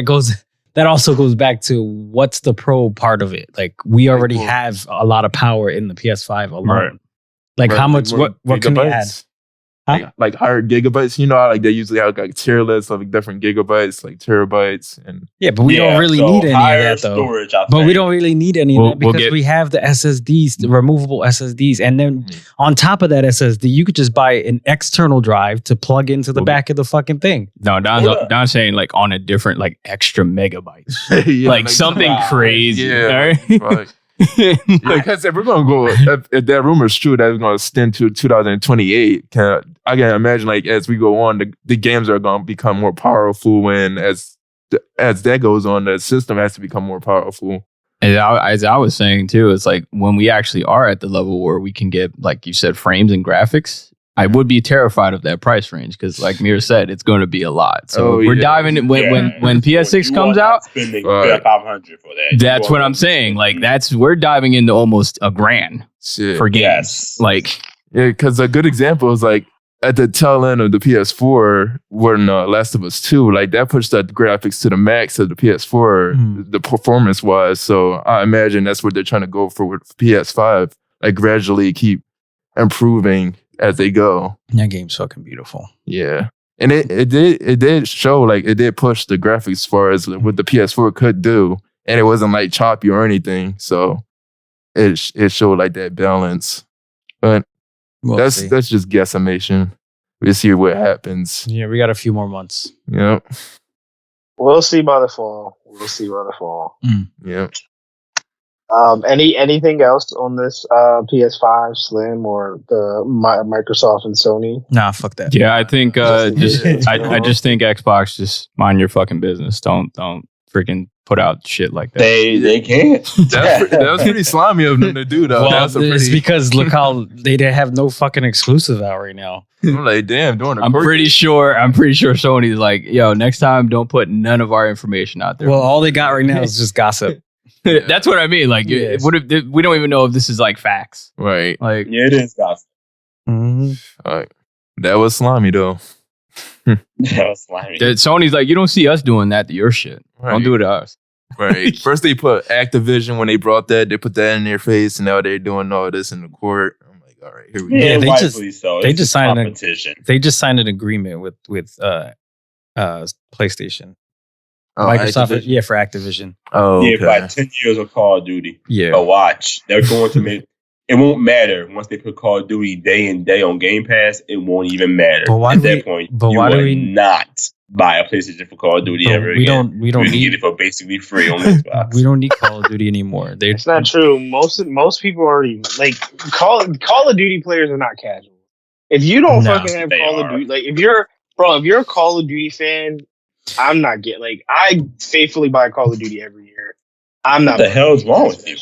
that also goes back to what's the Pro part of it. Like we already have a lot of power in the PS5 alone. Right. Like how much? What can they add? Huh? Like higher gigabytes. You know, like they usually have like tier lists of like different gigabytes, like terabytes, and but we don't really need any of that though. Storage, but we don't really need any of that because we have the SSDs, the removable SSDs, and then on top of that SSD, you could just buy an external drive to plug into the back of the fucking thing. No, Don's saying like on a different like extra megabytes, like something crazy. Yeah, right. Because if we're gonna go, if that rumor is true, that it's gonna extend to 2028. I can imagine, like as we go on, the games are gonna become more powerful, and as that goes on, the system has to become more powerful. As I was saying too, it's like when we actually are at the level where we can get, like you said, frames and graphics. I would be terrified of that price range because, like Mir said, it's going to be a lot. So we're diving in when PS6 comes out. Spending $500 for that. That's what I'm saying. Like we're diving into almost $1,000 for games. Like because a good example is like at the tail end of the PS4 when Last of Us 2, like that pushed the graphics to the max of the PS4, the performance wise. So I imagine that's what they're trying to go for with PS5, like gradually keep improving as they go. That game's fucking beautiful. Yeah. And it did show, like it did push the graphics as far as what the PS4 could do. And it wasn't like choppy or anything. So it showed like that balance. But that's just guesstimation. We'll see what happens. Yeah, we got a few more months. Yep. We'll see by the fall. Yep. Anything else on this PS5 Slim or the Microsoft and Sony? Nah, fuck that. Yeah, I think I just think Xbox, just mind your fucking business. Don't freaking put out shit like that. They can't. That was pretty slimy of them to do, though. Well, it's because look how they have no fucking exclusive out right now. I'm like, damn, I'm pretty sure Sony's like, yo, next time don't put none of our information out there. Well, all they got right now is just gossip. Yeah. That's what I mean. Like, what if we don't even know if this is like facts, right? Like, it is gossip. Mm-hmm. All right, that was slimy though. That was slimy. Sony's like, you don't see us doing that to your shit. Right. Don't do it to us. Right. First they put Activision when they brought that. They put that in their face, and now they're doing all this in the court. I'm like, all right, here we go. Yeah, they just signed an agreement with PlayStation. Microsoft, Activision? For Activision. Oh, okay. By 10 years of Call of Duty. Yeah. But watch, they're going to make it won't matter once they put Call of Duty day and day on Game Pass. It won't even matter at that point. But why do we not buy a PlayStation for Call of Duty ever again. We don't need get it for basically free on Xbox. We don't need Call of Duty anymore. It's not true. Most people already like Call of Duty players are not casual. If you don't fucking have Call of Duty, like if you're a Call of Duty fan, I'm not getting like I faithfully buy Call of Duty every year. I'm not. What the hell's wrong with you?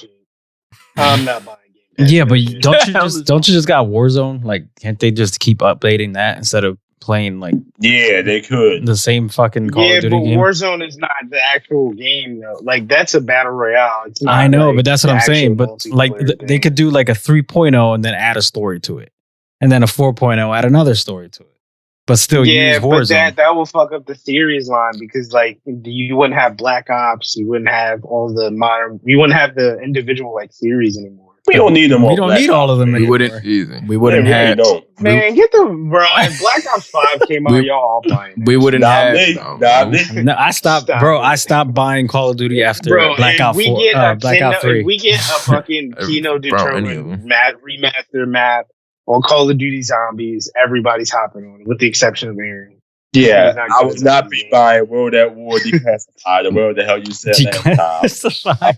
I'm not buying games. Yeah, but don't you just got Warzone? Like, can't they just keep updating that instead of playing like? Yeah, they could. The same fucking Call of Duty game. Yeah, but Warzone is not the actual game though. Like that's a battle royale. It's not I know, like but that's what I'm saying. But like they could do like a 3.0 and then add a story to it, and then a 4.0 add another story to it. But still, use Warzone. But that will fuck up the series line because like you wouldn't have Black Ops, you wouldn't have all the modern, you wouldn't have the individual like series anymore. We don't need them all. We don't need all of them anymore. We wouldn't have. Man, get the bro. If Black Ops 5 came out, y'all all buying. We wouldn't have. No, I stopped, bro. I stopped buying Call of Duty after Black Ops 4, Black Ops 3. If we get a fucking Kino determined remaster map on Call of Duty Zombies, everybody's hopping on it, with the exception of Aaron. Yeah, I would not be buying World at War Declassified, or whatever the hell you said that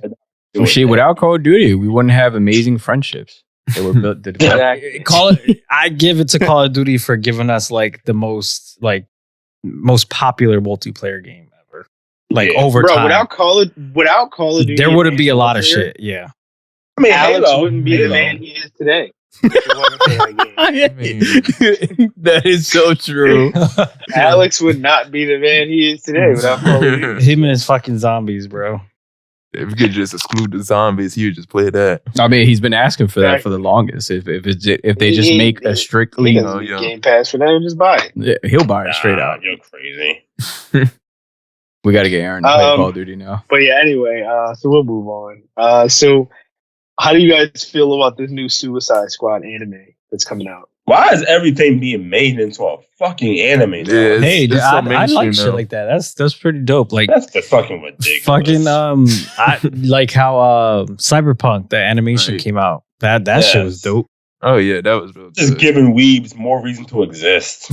time. Well, shit, without Call of Duty, we wouldn't have amazing friendships. They were built. I give it to Call of Duty for giving us like the most popular multiplayer game ever. Like over time, without Call of Duty, there wouldn't be a lot of shit. Yeah, I mean, Alex wouldn't be the man he is today. That is so true. Alex would not be the man he is today without Call of Duty. Him and his fucking zombies, bro. If you could just exclude the zombies, he would just play that. I mean, he's been asking for that for the longest. If they just make a strictly Game Pass for that, just buy it. He'll buy it straight out. You're crazy. We got to get Aaron to play Call of Duty now. But yeah, anyway, so we'll move on. So how do you guys feel about this new Suicide Squad anime that's coming out? Why is everything being made into a fucking anime? Yeah, hey, I like shit like that. That's pretty dope. Like that's the fucking ridiculous. Fucking I like how Cyberpunk the animation came out. That shit was dope. Oh yeah, that was real just giving weebs more reason to exist.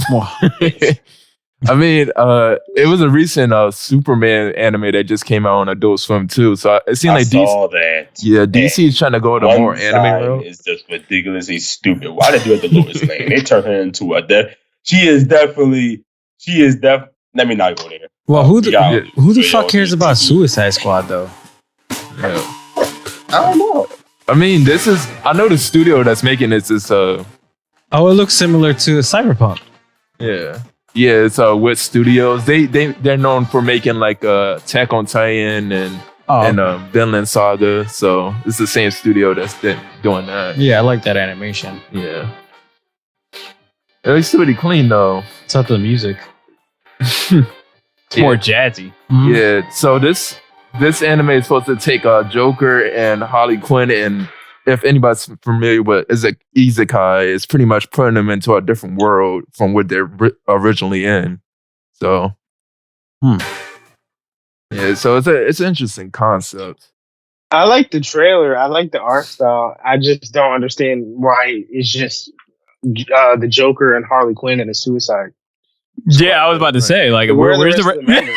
I mean, it was a recent Superman anime that just came out on Adult Swim too. So it seemed like saw that. Yeah, DC is trying to go to more anime route. It's just ridiculously stupid. Why did they do it to Lois Lane? They turned her into a She is definitely. Let me not go there. Well, who the fuck cares about Suicide Squad though? Yeah. I don't know. I mean, I know the studio that's making this is it looks similar to Cyberpunk. Yeah. Yeah, it's Wit Studios. They're known for making like Attack on Titan and Vinland Saga. So it's the same studio that's doing that. Yeah, I like that animation. Yeah, it looks pretty clean though. It's not the music. It's more jazzy. Mm-hmm. Yeah. So this anime is supposed to take Joker and Harley Quinn, and if anybody's familiar with Isekai, it's pretty much putting them into a different world from what they're originally in. So, yeah, so it's an interesting concept. I like the trailer. I like the art style. I just don't understand why it's just the Joker and Harley Quinn and a Suicide. Yeah, I was about to say, like, where's the members?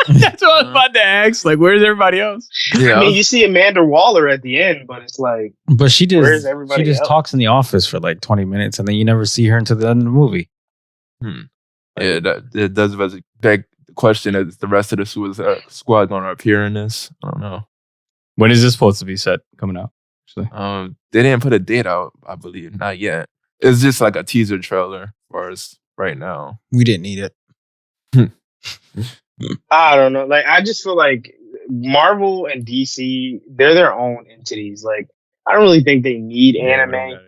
Like, that's what I was about to ask. Like, where's everybody else? Yeah, I mean, you see Amanda Waller at the end, but it's like, but she just talks in the office for like 20 minutes, and then you never see her until the end of the movie. Yeah, that does beg the question: is the rest of the Suicide Squad going to appear in this? I don't know. When is this supposed to be set coming out? Actually, they didn't put a date out. I believe not yet. It's just like a teaser trailer as far as right now. We didn't need it. I don't know. Like, I just feel like Marvel and DC, they're their own entities. Like, I don't really think they need anime.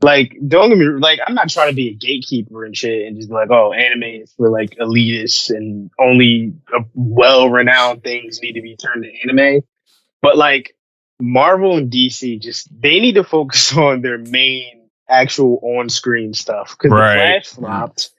Like, don't get me like, I'm not trying to be a gatekeeper and shit and just be like, oh, anime is for like elitists and only well-renowned things need to be turned to anime. But like, Marvel and DC they need to focus on their main actual on-screen stuff because the Flash flopped.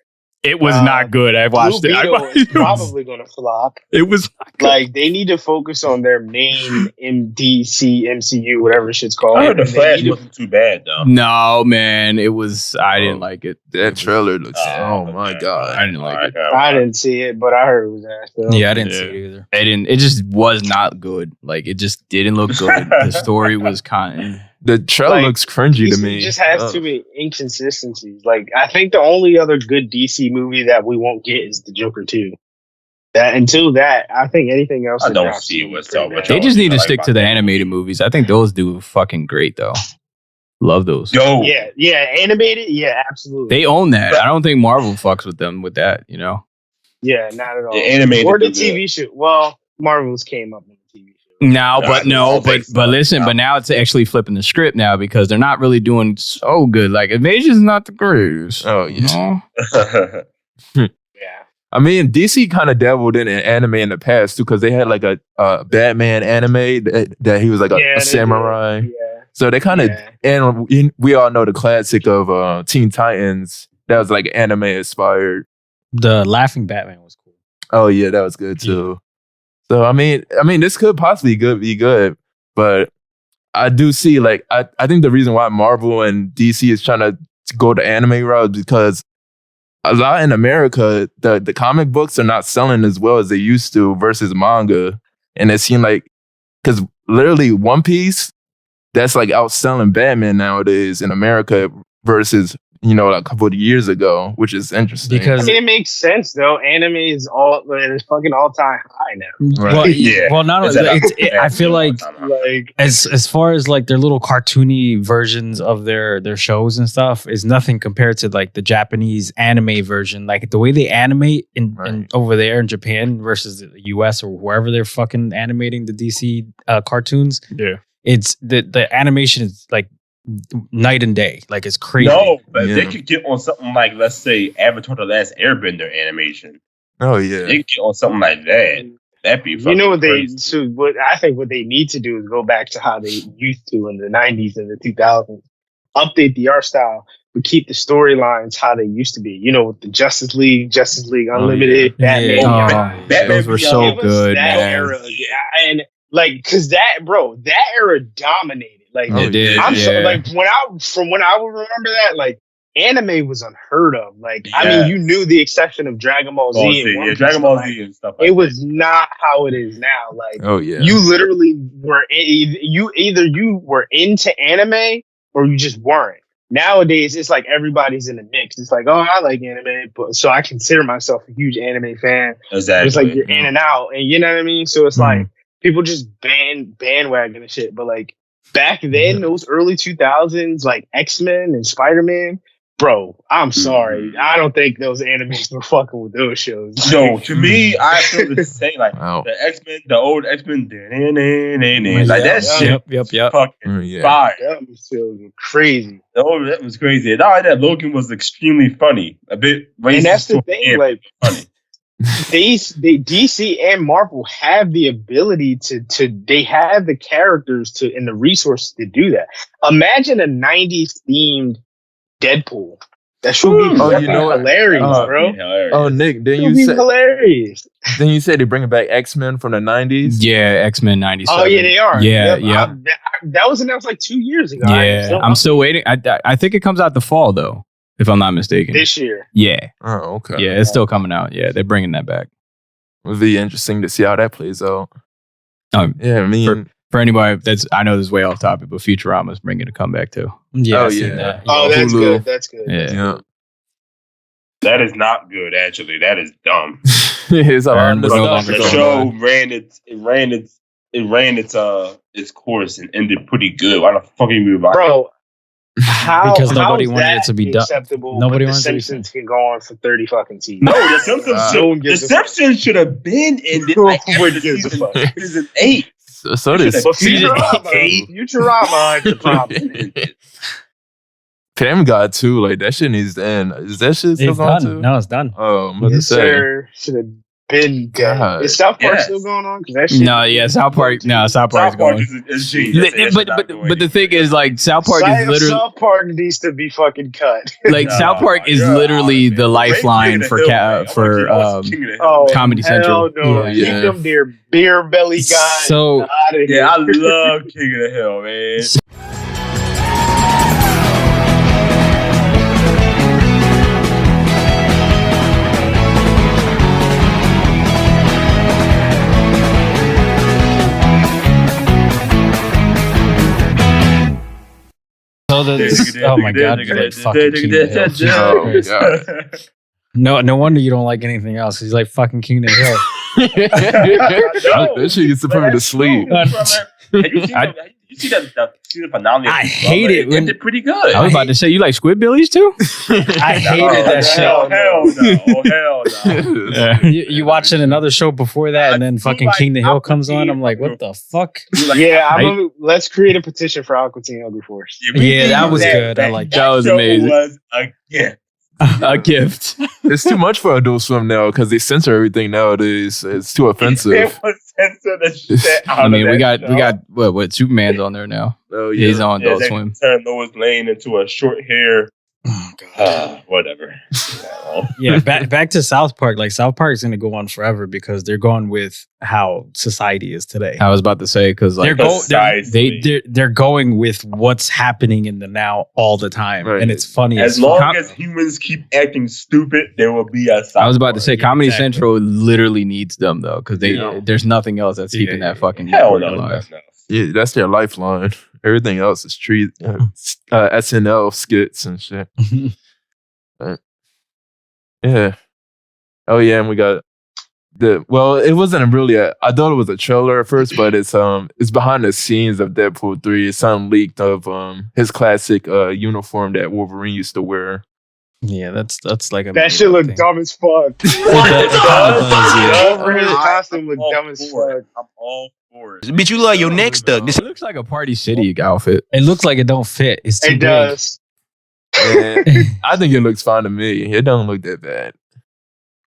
It was not good. I watched Blue it. Beetle is probably going to flop. It was not good. Like, they need to focus on their main MCU, whatever shit's called. I heard the Flash wasn't too bad though. No, man, it was. I didn't like it. That trailer looks. Oh my god! I didn't like it. I didn't see it, but I heard it was ass. Yeah, I didn't see it either. It just was not good. Like, it just didn't look good. The story was kind of. The trailer looks cringy to me. It just has too many inconsistencies. Like, I think the only other good DC movie that we won't get is the Joker 2. Until that, I think anything else. I don't see what's up. They just need to stick to the animated movies. I think those do fucking great though. Love those. Yo, yeah, animated, yeah, absolutely. They own that. I don't think Marvel fucks with them with that. You know. Yeah, not at all. The animated or the TV show. Well, Marvel's came up with the TV show. But listen, but now it's actually flipping the script now because they're not really doing so good. Like, Invasion's not the greatest. Oh yeah. Yeah. I mean, DC kind of dabbled in an anime in the past too, because they had like a Batman anime that he was like a samurai. Yeah. So they kind of, and we all know the classic of Teen Titans. That was like anime inspired. The Laughing Batman was cool. Oh yeah, that was good too. So I mean, this could possibly be good, but I do see like I think the reason why Marvel and DC is trying to go the anime route is because a lot in America, the comic books are not selling as well as they used to versus manga, and it seemed like because literally One Piece that's like outselling Batman nowadays in America versus like a couple of years ago, which is interesting. Because I mean, it makes sense though. Anime is it's fucking all time high now. Right. Well, yeah. Well, not only I feel like as far as like their little cartoony versions of their shows and stuff is nothing compared to like the Japanese anime version. Like the way they animate in over there in Japan versus the US or wherever they're fucking animating the DC cartoons. Yeah, it's the animation is like night and day. Like it's crazy. No, but they could get on something like, let's say, Avatar: The Last Airbender animation. Oh yeah, they could get on something like that. That'd be fucking what crazy. I think what they need to do is go back to how they used to in the 90s and the 2000s. Update the art style, but keep the storylines how they used to be. With the Justice League Unlimited, Batman. Those were so good, man. Era, and like, because that era dominated. Like, it did. Like when I would remember that, like anime was unheard of. Like, I mean, you knew the exception of Dragon Ball Z. Dragon Ball Z and stuff. It was not how it is now. Like, you literally were either you were into anime or you just weren't. Nowadays, it's like everybody's in the mix. It's like, oh, I like anime, but so I consider myself a huge anime fan. Exactly. It's like you're in and out, and you know what I mean. So it's like people just bandwagon and shit, but like. Back then, those early 2000s, like X-Men and Spider-Man, bro, I'm sorry. I don't think those animes were fucking with those shows. No, to me, I feel the same. Like the X-Men, the old X-Men, like that shit. Yep. Fucking fire. That was crazy. That was crazy. And all that, Logan was extremely funny. A bit racist. And that's the thing, like funny. DC and Marvel have the ability to they have the characters and the resources to do that. Imagine a 90s themed Deadpool. That should be hilarious, bro. Oh, Nick, hilarious. Then you said they bring back X-Men from the 90s? Yeah, X-Men 97. Oh, yeah, they are. Yeah. That was announced like 2 years ago. Yeah, I'm still waiting. I think it comes out the fall, though, if I'm not mistaken. This year. Yeah. Oh, okay. Yeah, it's still coming out. Yeah, they're bringing that back. It'll be interesting to see how that plays out. Yeah, I mean... For anybody I know this is way off topic, but Futurama's bringing a comeback too. Yeah. That. Oh, that's good. That's good. Yeah. That is not good, actually. That is dumb. It's a lot of the show ran its course and ended pretty good. Why the fuck are you moving? Bro, because nobody wanted it to be done. Nobody wanted The Simpsons can go on for 30 fucking seasons. No, The Simpsons should have been ended like season 8. So does Futurama is the problem. Family Guy too. Like that shit needs to end. Is that shit still going too? No, it's done. Oh, I'm about to say. Should have been dead. Is South Park still going on? That shit South Park. No, South Park is going. But the thing is, like, South Park is literally. South Park needs to be fucking cut. Like, South Park is literally the lifeline for Comedy Central. No. Keep them their beer belly guys. So I love King of the Hill, man. Oh my god, you like fucking King of the Hill. No wonder you don't like anything else. He's like fucking King of the Hill. That shit gets to put me to sleep. You see that season finale? I hate it. It did pretty good. I was about to say, you like Squidbillies too? I hated that shit. Hell no. You watching another show before that, and then fucking King of the Hill comes on. I'm like, what the fuck? Yeah, let's create a petition for Aqua Teen Hunger Force. Yeah, that was good. I like that. That was amazing. Was a gift. A gift. It's too much for Adult Swim now because they censor everything nowadays. It's too offensive. It was censor the shit out I mean, of we that got what Superman's on there now. Oh yeah, he's on Adult Swim. Turn Lois Lane into a short hair. Oh god. Whatever. Yeah, back to South Park. Like, South Park is going to go on forever because they're going with how society is today. I was about to say, because like they're going with what's happening in the now all the time, right. And it's funny. As long as humans keep acting stupid, there will be a South I was about to say, Park. Comedy Central literally needs them though, because there's nothing else that's keeping that fucking network alive. Yeah, that's their lifeline. Everything else is SNL skits and shit. Yeah. Oh yeah, and we got it wasn't really I thought it was a trailer at first, but it's behind the scenes of Deadpool 3. It's some leaked of his classic uniform that Wolverine used to wear. Yeah, that's like that shit look dumb as fuck. Wolverine's costume look dumb as fuck. I'm all for it. Bitch, you love your neck stuck. It looks like a Party City outfit. It looks like it don't fit. It's too big. Does. I think it looks fine to me. It don't look that bad.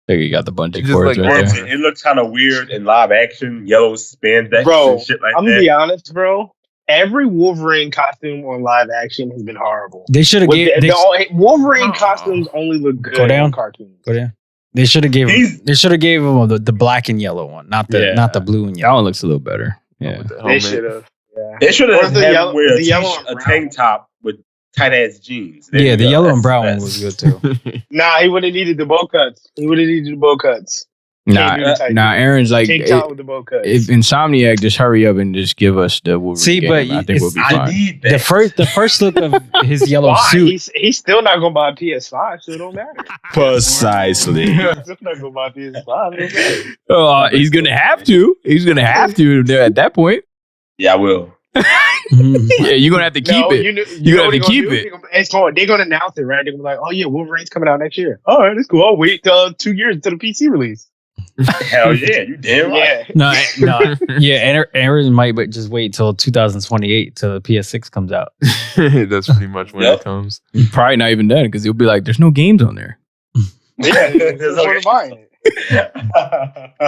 There you got the bungee cords right there. It looks kind of weird in live action, yellow spandex and shit like that. I'm gonna be honest, bro. Every Wolverine costume on live action has been horrible. They should have gave Wolverine costumes only look good on cartoons. Go down. They should have gave him the black and yellow one, not the blue and yellow. That one looks a little better. Yeah, they should have. Yeah. They should have had wear a tank top with tight ass jeans. The yellow and brown one was good too. Nah, he would have needed the bow cuts. Nah, Aaron's like, tank top with the bow cuts. If Insomniac, just hurry up and just give us the Wolverine. See, game. but I think we'll be fine. The first look of his yellow suit. He's still not gonna buy a PS5, so it don't matter. Precisely. He's still not gonna buy a PS5. He's gonna have to. He's gonna have to at that point. Yeah, I will. Yeah, you're gonna have to keep it. You're gonna have to keep it. They're gonna announce it, right? They're gonna be like, "Oh yeah, Wolverine's coming out next year." All right, that's cool. I'll wait 2 years until the PC release. Hell yeah, you damn right. Yeah. Aaron might just wait till 2028 till the PS6 comes out. That's pretty much when it comes. Probably not even then, because he'll be like, "There's no games on there." Yeah, there's no point buying it.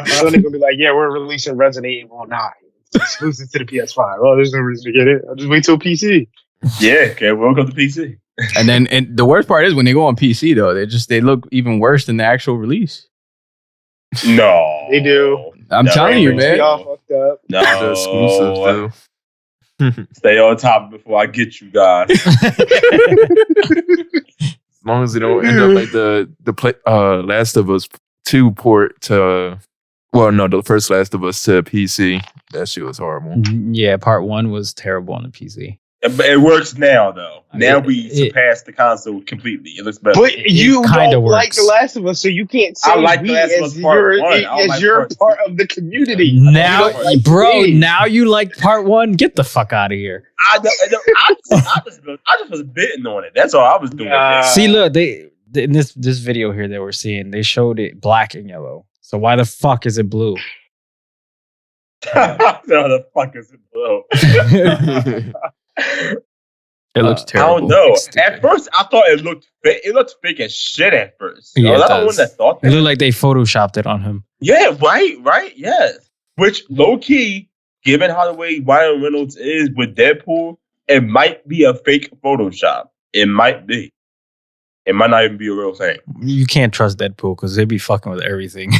So they're gonna be like, "Yeah, we're releasing Resident Evil 9. It's exclusive to the PS5. Oh, there's no reason to get it. I'll just wait till PC." Yeah, okay, welcome to PC. And the worst part is when they go on PC though, they look even worse than the actual release. No, they do. I'm telling you, man. Y'all fucked up. No, the exclusives too. Stay on top before I get you guys. As long as they don't end up like the Last of Us 2 port to, the first Last of Us to PC. That shit was horrible. Yeah, part 1 was terrible on the PC. It works now, though. Now we surpassed the console completely. It looks better. But you don't like The Last of Us, so you can't say I like The Last of Us Part 1. As you're part of the community. Now, now you like part 1? Get the fuck out of here. I just was bitten on it. That's all I was doing. See, look, in this video here that we're seeing, they showed it black and yellow. So why the fuck is it blue? No, the fuck is it blue? It looks I terrible. don't know. At first, I thought it looked fake. It looked fake as shit at first. Yeah, I was it the one does. that thought that. It looked like they photoshopped it on him. Yeah, right, yes. Which, low key, given how the way Ryan Reynolds is with Deadpool, it might be a fake Photoshop. It might be. It might not even be a real thing. You can't trust Deadpool because they be fucking with everything.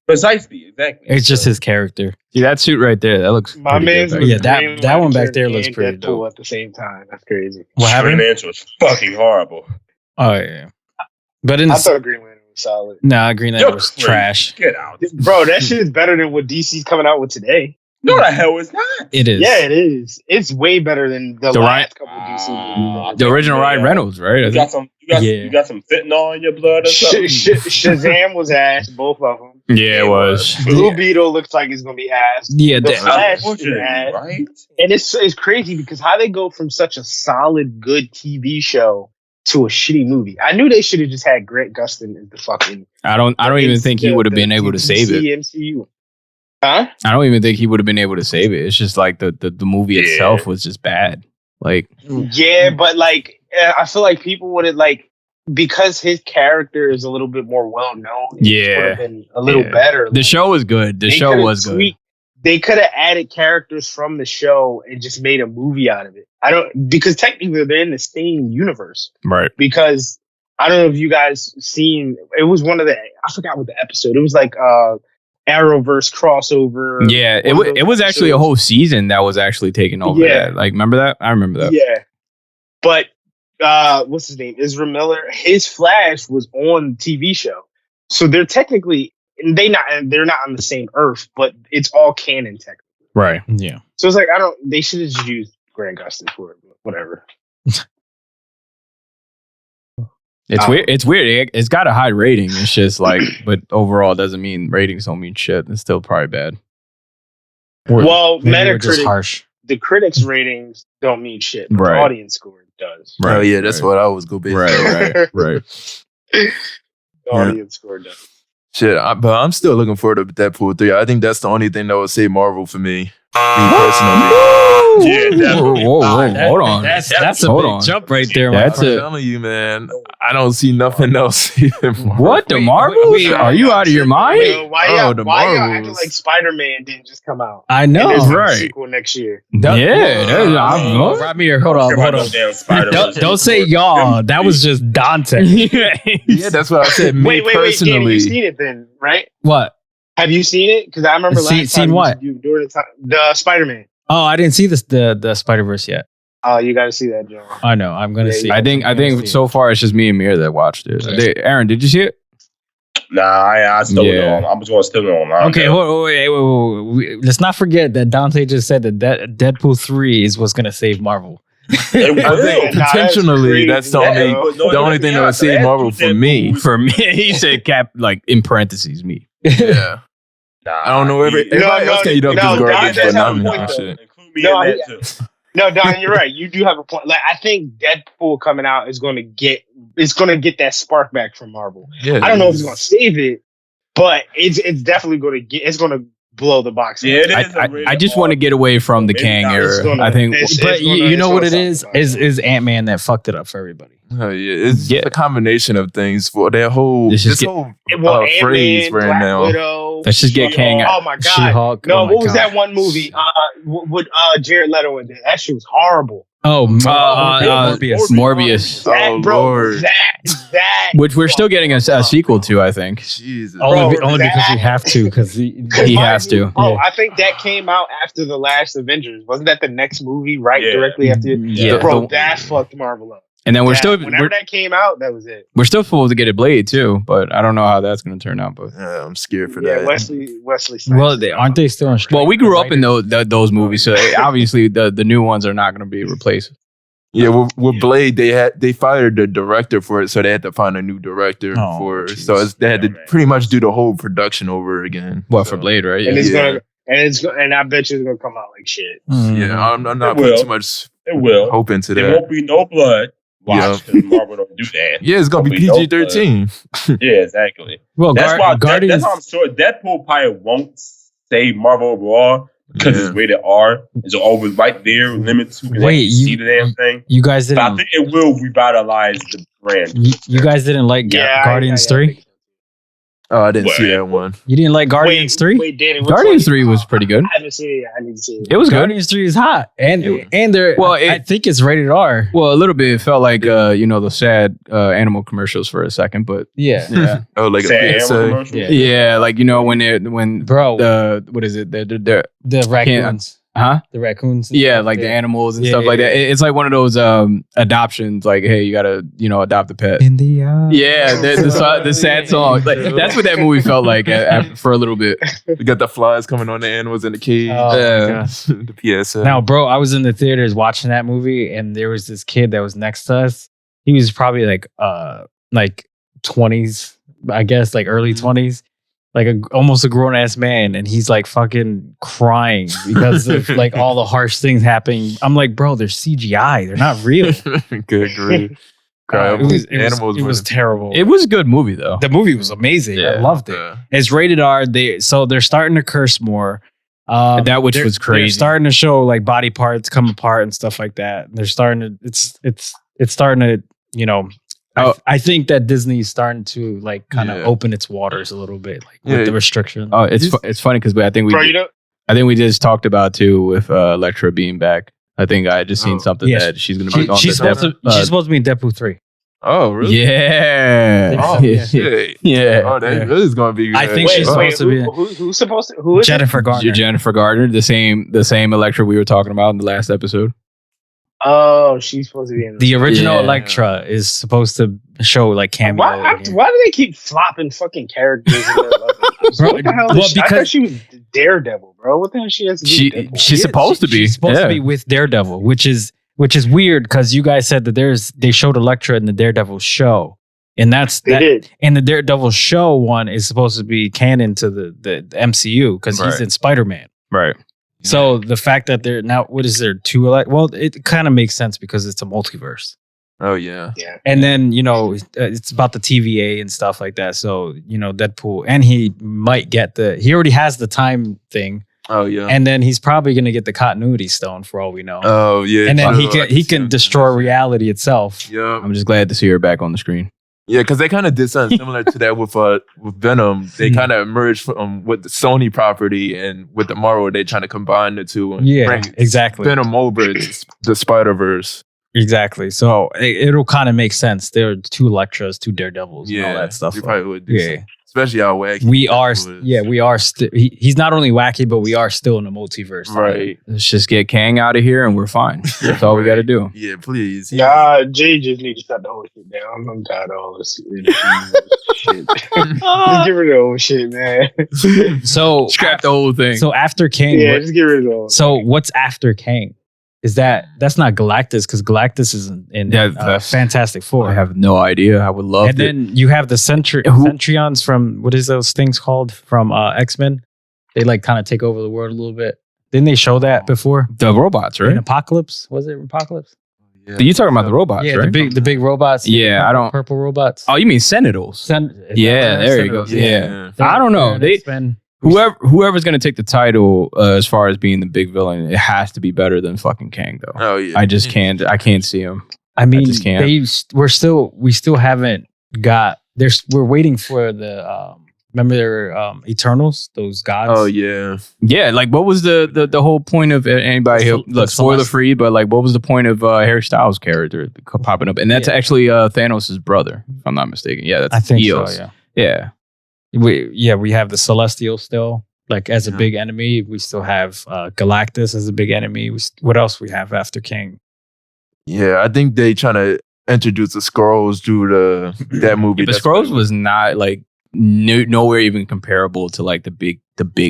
Precisely, exactly. It's just his character. See that suit right there? That looks My man's good. with Yeah, that- Green that one back Lantern there looks and pretty Deadpool dope. at the same time. That's crazy. What happened? Green Lantern was fucking horrible. Oh yeah. But in I the thought Green Lantern was solid. Green Lantern You're was crazy. trash. Get out. Bro, that shit is better than what DC's coming out with today. No, the hell it's not. It is. Yeah, it is. It's way better than the The last couple DC movies. The original Ryan Reynolds, right? I You think. got some. Yeah. You got some fentanyl in your blood or something. Shazam was ass, both of them. Yeah, it was. Blue Beetle looks like it's gonna be ass. Yeah, The that- Flash is Unfortunately, ass. right? And it's crazy because how they go from such a solid, good TV show to a shitty movie. I knew they should have just had Grant Gustin as the fucking. I don't even think he would have been able to save it. MCU. Huh? I don't even think he would have been able to save it. It's just like the movie itself was just bad. Like, Yeah, but like I feel like people would have like because his character is a little bit more well known. Yeah. would have been a little better. the show was good. The They show coulda was good. They could have added characters from the show and just made a movie out of it. Because technically they're in the same universe. Right. Because I don't know if you guys seen. It was one of I forgot what the episode. It was like Arrowverse crossover. Yeah, it was actually a whole season that was actually taking over. Yeah. That. Like, remember that? I remember that. Yeah, but what's his name? Ezra Miller. His Flash was on the TV show, so they're technically they're not on the same Earth, but it's all canon technically. Right. yeah. So it's like they should have just used Grant Gustin for it, but whatever. It's weird. It's weird. It's got a high rating. It's just like, but overall, it doesn't mean ratings don't mean shit. It's still probably bad. Well, Maybe we're just Metacritic, harsh. the critics' ratings don't mean shit. But Right. The audience score does. Oh yeah, that's what I was going to be. Right. The audience score does. Shit, but I'm still looking forward to Deadpool 3. I think that's the only thing that will save Marvel for me. Me personally. Yeah, definitely. Whoa, hold on. That's a Hold big on. jump right there. my That's friend. I'm telling you, man. I don't see nothing else. What the Marvels? Are you out of your mind? Well, why Oh, y'all the acting Marvels. like Spider-Man didn't just come out? I know. And there's a right. sequel next year. Ramir, hold on. Damn Spider-Verse. Don't say y'all. That was just Dante. Yeah, that's what I said. Me Wait, Danny, personally. you've seen it then, right? What? Have you seen it? Because I remember last Seen time what? you during the time the Spider-Man. Oh, I didn't see the Spider-Verse yet. Oh, you got to see that, John. I know. I'm gonna see. I think so far it's just me and Mir that watched it. Aaron, did you see it? Nah, I still Yeah. don't. I'm just going to still online. Okay, wait. Let's not forget that Dante just said that Deadpool 3 is what's gonna save Marvel. It I will. think Nah, intentionally, that's that's crazy. the only thing that would save Marvel for me. For me, he said cap like in parentheses me. Yeah. Nah, I don't know. Everybody else can eat up this garbage, but not me. and shit. Include me No, in that too. No, Don, you're right. You do have a point. Like, I think Deadpool coming out is going to get that spark back from Marvel. Yeah. I don't know if it's going to save it, but it's definitely going to blow the box. Yeah, it is. I just want to get away from the Maybe Kang not. era. I think But you know what it is Ant-Man that fucked it up for everybody. Oh, yeah. It's a combination of things for their whole Let's just whole Ant-Man, phrase right Black now. Widow, let's just get Kang out. Oh my god! She-Hulk. No, oh my what was God. that one movie? With Jared Leto in it. That shit was horrible. Oh, Morbius. Morbius. That, Oh, bro, Lord. that. Which we're still getting a sequel to, I think. Jesus. Only Bro, because we have to, because He has to. Oh, Yeah. I think that came out after the last Avengers. Wasn't that the next movie Yeah. directly after? Yeah. Bro, that fucked Marvel up. And then Whenever that came out, that was it. we're still supposed to get a Blade too, but I don't know how that's going to turn out. But Yeah, I'm scared for Yeah, that. Wesley. Snipes. Well, aren't they still on strike? well, we grew up in those movies, so obviously the new ones are not going to be replaced. Yeah, with Blade, they fired the director for it, so they had to find a new director Oh, for it. jeez. So they had to pretty much do the whole production over again. What So, for Blade, right? and Yeah. it's gonna, and I bet you it's gonna come out like shit. Yeah, I'm not It putting will. too much It will. hope into There that. won't be no blood. Watch, because Marvel don't do that. Yeah, it's gonna be Won't no PG-13. Yeah, exactly. Well, That's why. Guardians. That's why I'm sure Deadpool probably won't save Marvel overall, because it's rated R. It's always right there, limit to see the damn thing. You guys didn't. But I think it will revitalize the brand. You guys didn't like Guardians 3? Oh, I didn't see that one. You didn't like Guardians 3? Wait, Danny, Guardians 3 was pretty good. I haven't seen it. I need to see it. It was good. Guardians 3 is hot, and they're. Well, I think it's rated R. Well, a little bit. It felt like the sad animal commercials for a second, but yeah. Oh, like sad a PSA. animal commercial? Yeah, like when bro, what is it? The raccoons. Huh? The raccoons. Yeah, like the animals and stuff like that. It's like one of those adoptions. Like, hey, you gotta adopt a pet. In the Yeah, the sad song. Like that's what that movie felt like for a little bit. You got the flies coming on the animals in the cage. The PSA. Now, bro, I was in the theaters watching that movie, and there was this kid that was next to us. He was probably like 20s, I guess, like early 20s. Like almost a grown ass man, and he's like fucking crying because of like all the harsh things happening. I'm like, bro, they're CGI. They're not real. Good grief. It was terrible. It was a good movie though. The movie was amazing. I loved it. It's rated R. They're starting to curse more. That which was crazy. They're starting to show like body parts come apart and stuff like that. They're starting to. It's starting to I think that Disney is starting to like kind of open its waters a little bit, like with the restrictions. Oh, it's funny because I think we just talked about too with Elektra being back. I think I just seen something that she's going to be on. She's supposed to be in Deadpool 3. Oh, really? Yeah. Oh, shit. Yeah. Oh, that really is going to be good. I think she's supposed to be. Who's supposed to? Who is Jennifer Garner. Jennifer Garner, the same Elektra we were talking about in the last episode. Oh, she's supposed to be in the original Elektra is supposed to show like cameo. Why do they keep flopping fucking characters in their bro, what the hell? I thought she was Daredevil, bro. What the hell she has to do? She's supposed to be. She's supposed to be with Daredevil, which is weird because you guys said that they showed Elektra in the Daredevil show, and did. And the Daredevil show one is supposed to be canon to the MCU because he's in Spider-Man, right? So the fact that they're now, what is there, two? Well, it kind of makes sense because it's a multiverse. Oh, yeah. And then, it's about the TVA and stuff like that. So, Deadpool, and he might get he already has the time thing. Oh, yeah. And then he's probably going to get the continuity stone for all we know. Oh, yeah. And then he can destroy reality itself. Yeah. I'm just glad to see her back on the screen. Yeah, because they kind of did something similar to that with Venom. They kind of merged with the Sony property and with the Marvel. They're trying to combine the two and bring exactly Venom over the Spider-Verse. Exactly. So it'll kind of make sense. There are two Elektras, two Daredevils, and all that stuff. You probably would do something. Especially how wacky. We are still. He's not only wacky, but we are still in the multiverse. Right. Let's just get Kang out of here and we're fine. That's all we got to do. Yeah, please. Jay just need to shut the whole shit down. I'm tired of all this shit. Just get rid of the whole shit, man. So scrap the whole thing. So after Kang, just get rid of it all. So what's after Kang? Is that's not Galactus because Galactus is in Fantastic Four. I have no idea. I would love. And then you have the Centurions from what is those things called from X-Men? They like kind of take over the world a little bit. Didn't they show that before? The robots, right? In Apocalypse, was it Apocalypse? Yeah. You talking about the robots, right? the big robots. Yeah, I don't purple robots. Oh, you mean Sentinels? There you go. Yeah. I don't know. Whoever's going to take the title as far as being the big villain, it has to be better than fucking Kang, though. Oh yeah, I just can't. I can't see him. I mean, we still haven't got. We're waiting for the. Remember their Eternals, those gods. Oh yeah, yeah. Like, what was the whole point of anybody? Look, spoiler free, but like, what was the point of Harry Styles' character popping up? And that's actually Thanos' brother, if I'm not mistaken. Yeah, that's I think Eos. so. Yeah. We have the Celestial still, like as a big enemy. We still have Galactus as a big enemy. What else we have after King? Yeah, I think they trying to introduce the Skrulls through that movie. Yeah, but Skrulls was not like nowhere even comparable to like the big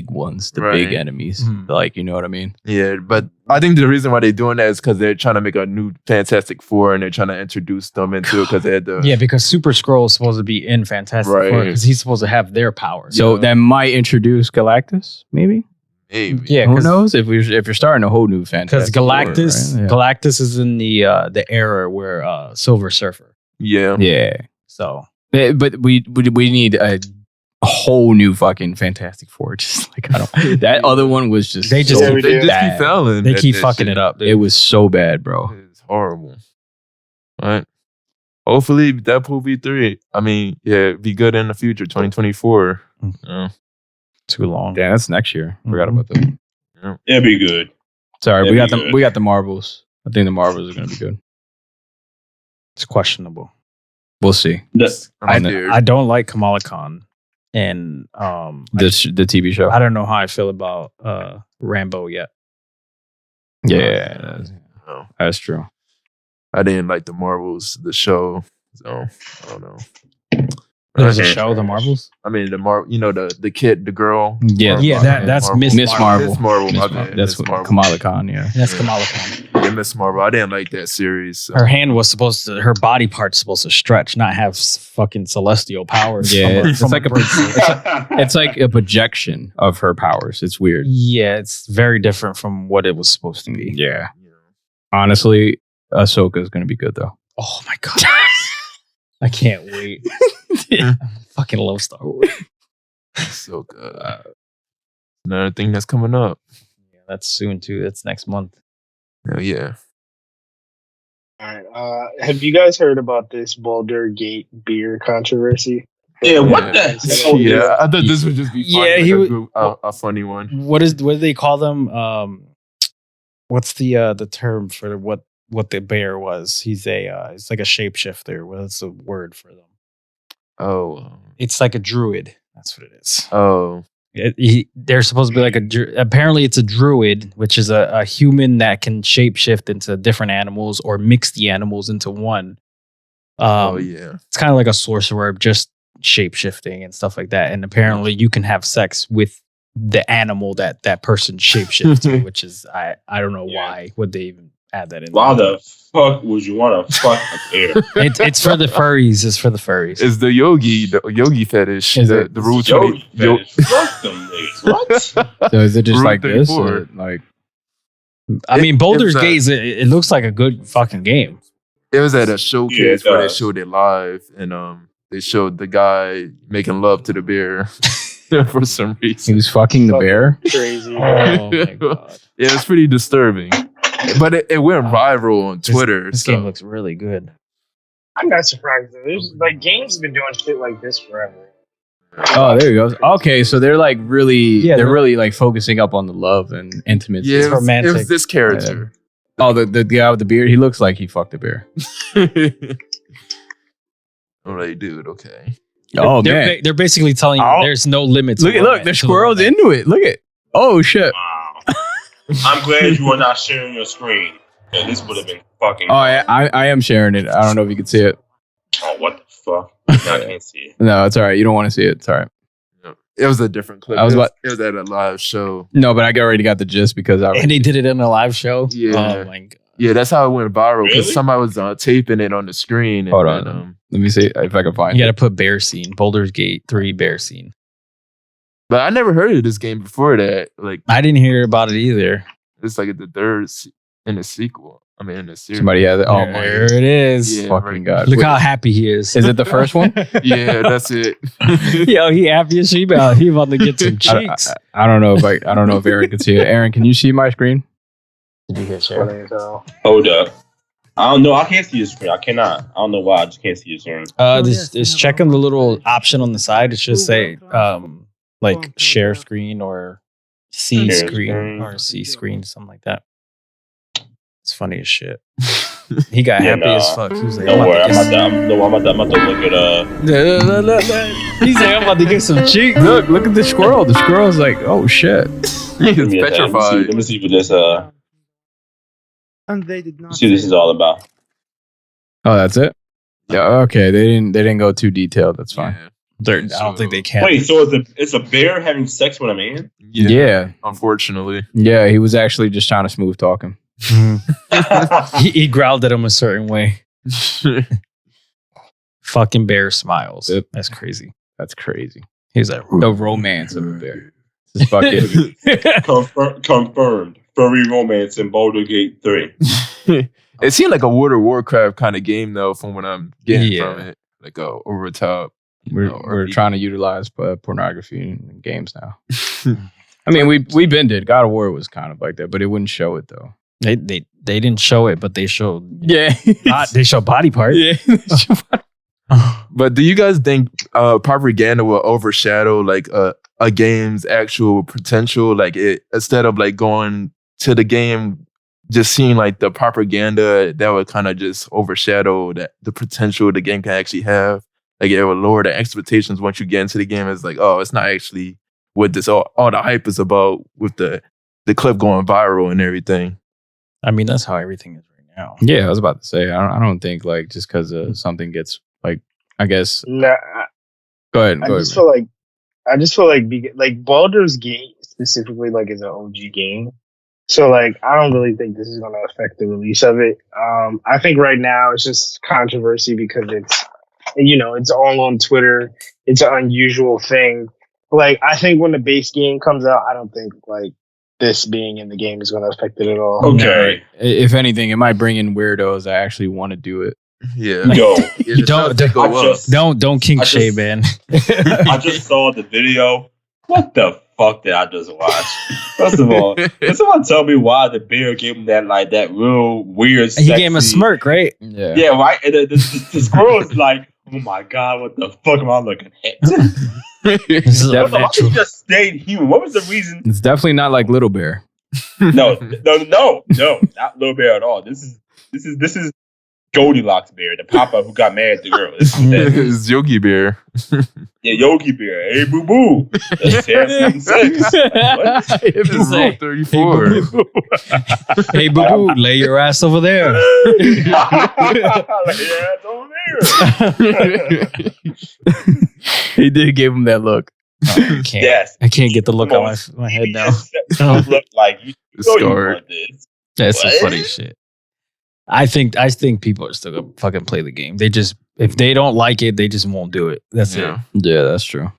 ones, the big enemies. Like, you know what I mean? Yeah, but I think the reason why they're doing that is because they're trying to make a new Fantastic Four and they're trying to introduce them into it because they had the because Super Skrull is supposed to be in Fantastic Four because he's supposed to have their power. So that might introduce Galactus, maybe. Maybe. Yeah, who knows if you're starting a whole new Fantastic Four, because Galactus is in the era where Silver Surfer. Yeah. Yeah. So. But we need a whole new fucking Fantastic Four. Just like that other one was just they just keep failing. They keep fucking it up. Dude. It was so bad, bro. It's horrible. Right. Hopefully Deadpool V3. I mean, yeah, be good in the future, 2024. Too long. Yeah, that's next year. Forgot about that. Yeah. It'll be good. Sorry, we got the Marvels. I think the Marvels are gonna be good. It's questionable. We'll see. I don't like Kamala Khan, and the TV show. I don't know how I feel about Rambo yet. Yeah, that's true. I didn't like the Marvels, the show, so I don't know. There's a show, The Marvels. I mean, the kid, the girl. Yeah, that's Miss Marvel. Miss Marvel. That's what Kamala Khan. Yeah, that's Kamala Khan. Yeah, Miss Marvel. I didn't like that series. So. Her body part's supposed to stretch, not have fucking celestial powers. Yeah, it's like a projection of her powers. It's weird. Yeah, it's very different from what it was supposed to be. Yeah. Honestly, Ahsoka is going to be good though. Oh my god. I can't wait. I fucking love Star Wars. So good. Another thing that's coming up. Yeah, that's soon too. That's next month. Oh yeah. All right. Have you guys heard about this Baldur Gate beer controversy? Yeah, what the hell? Yeah, I thought this would just be fun, yeah, a funny one. What do they call them? What's the term for what the bear was? He's it's like a shapeshifter. What's the word for them? Oh, it's like a druid. That's what it is. Oh, they're supposed to be like apparently it's a druid, which is a human that can shapeshift into different animals or mix the animals into one. It's kind of like a sorcerer, just shapeshifting and stuff like that. And apparently you can have sex with the animal that person shapeshifts to, which is I don't know why would they even add that in. Why the fuck would you want to fuck a bear? It's for the furries. It's for the furries. It's the yogi fetish. The rule yogi fetish. Fuck them niggas. What? So is it just like this? Or like, I mean, Baldur's Gate. It looks like a good fucking game. It was at a showcase where they showed it live, and they showed the guy making love to the bear for some reason. He was fucking the bear. Crazy. Oh my god. Yeah, it's pretty disturbing. But it went viral on Twitter. This game looks really good. I'm not surprised though. There's games have been doing shit like this forever. Oh, there you go. Okay, so they're like really, they're really like focusing up on the love and intimacy. Yeah, romantic. It was this character. Oh, the guy with the beard. He looks like he fucked a bear. All right, dude. Okay. Oh man, they're basically telling you there's no limits. Look, the squirrel's into it. Look at. Oh shit. Wow. I'm glad you are not sharing your screen. Yeah, this would have been fucking. Oh, I am sharing it. I don't know if you can see it. Oh, what the fuck? I can't see it. No, it's all right. You don't want to see it. It's all right. It was a different clip. It was at a live show. No, but I already got the gist because and they did it in a live show. Yeah. Oh my god. Yeah, that's how it went viral because Really? somebody was taping it on the screen. Hold on. Let me see if I can find it. You got to put bear scene. Baldur's Gate 3 bear scene. But I never heard of this game before that. Like I didn't hear about it either. it's like the third in the sequel. I mean, in the series. Somebody has it. Oh my there it is. Yeah, fucking god! Look how happy he is. Is it the first one? Yeah, that's it. Yo, he happy as she about. He about to get some cheeks. I don't know if Aaron can see it. Aaron, can you see my screen? Did you hear Sharon? Hold up. I don't know. I can't see your screen. I cannot. I don't know why. I just can't see your screen. Just checking the little option on the side. It should say like share screen or see Share screen screen. or see screen, something like that. It's funny as shit. He got happy as fuck. He was like, Don't worry. I'm about to look at He's like, I'm about to get some cheeks. Look at the squirrel. The squirrel's like, oh shit. It's Let me petrified. see what this And they did not. see what this is all about. Oh, that's it. Yeah. Okay. They didn't go too detailed. That's fine. I don't think they can. Wait, so it's a bear having sex with a man? Yeah. Unfortunately. Yeah. He was actually just trying to smooth talk him. he growled at him a certain way. Fucking bear smiles. Yep. That's crazy. That's crazy. He's like, The romance of a bear. This fucking Confirmed. Furry romance in Baldur's Gate 3. It seemed like a World of Warcraft kind of game though, from what I'm getting from it. Like over the top. We're trying to utilize pornography in games now. I mean, we been did. God of War was kind of like that, but it wouldn't show it though. They didn't show it, but they showed. Yeah, They show body parts. Yeah. But do you guys think propaganda will overshadow like a game's actual potential? Like it, instead of like going to the game, just seeing like the propaganda, that would kind of just overshadow the potential the game can actually have. Like it would lower the expectations once you get into the game. It's like, oh, it's not actually what this all the hype is about with the clip going viral and everything. I mean, that's how everything is right now. Yeah, I was about to say. I don't think like just because something gets like, I guess. Nah, Go ahead. I just feel like Baldur's Gate specifically like is an OG game. So like I don't really think this is gonna affect the release of it. I think right now it's just controversy because it's all on Twitter. It's an unusual thing. Like I think when the base game comes out, I don't think like this being in the game is gonna affect it at all. Okay. If anything, it might bring in weirdos that actually want to do it. Yeah. Yo, You don't kink shame, man. I just saw the video. What the fuck did I just watch? First of all, can someone tell me why the bear gave him that real weird? He gave him a smirk, right? Yeah. Yeah, right. And the squirrel is like, "Oh my god, what the fuck am I looking at?" This is Definitely Why he just stayed human? What was the reason? It's definitely not like Little Bear. No, not little bear at all. This is Goldilocks bear, the papa who got mad at the girl. This is that. It's Yogi Bear. Yeah, Yogi bear. Hey, boo boo. That's having sex. What? It's Rule 34. Hey, boo boo, lay your ass over there. Yeah, it's over there. He did give him that look. I can't. Yes. I can't get the look on my head now. Look like you know you Scarred. want this. That's some What? funny shit. I think people are still gonna fucking play the game. They just, if they don't like it, they just won't do it. That's it. Yeah, that's true.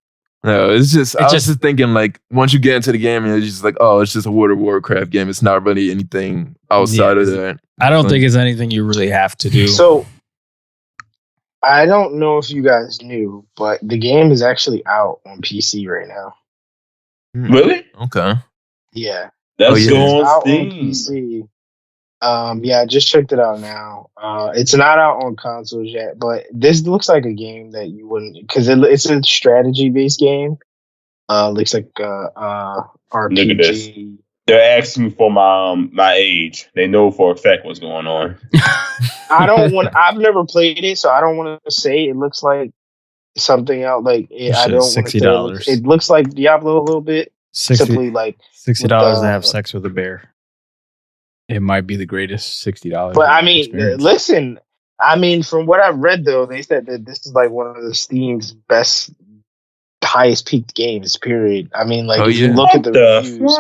No, I was just thinking like once you get into the game, it's just like, oh, it's just a World of Warcraft game. It's not really anything outside of that. I don't think it's anything you really have to do. So I don't know if you guys knew, but the game is actually out on PC right now. Really? Okay. Yeah. That's yeah. going It's on out on Steam. PC. Yeah, I just checked it out now. It's not out on consoles yet, but this looks like a game that you wouldn't, because it's a strategy-based game. Looks like RPG. Look at this. They're asking for my age. They know for a fact what's going on. I've never played it, so I don't want to say it looks like something else. Like I don't want to say $60. it looks like Diablo a little bit. Simply like $60 to have sex with a bear. It might be the greatest $60. But I mean, listen. I mean, from what I've read, though, they said that this is like one of the Steam's best, highest peaked games. Period. I mean, like if you look at the reviews,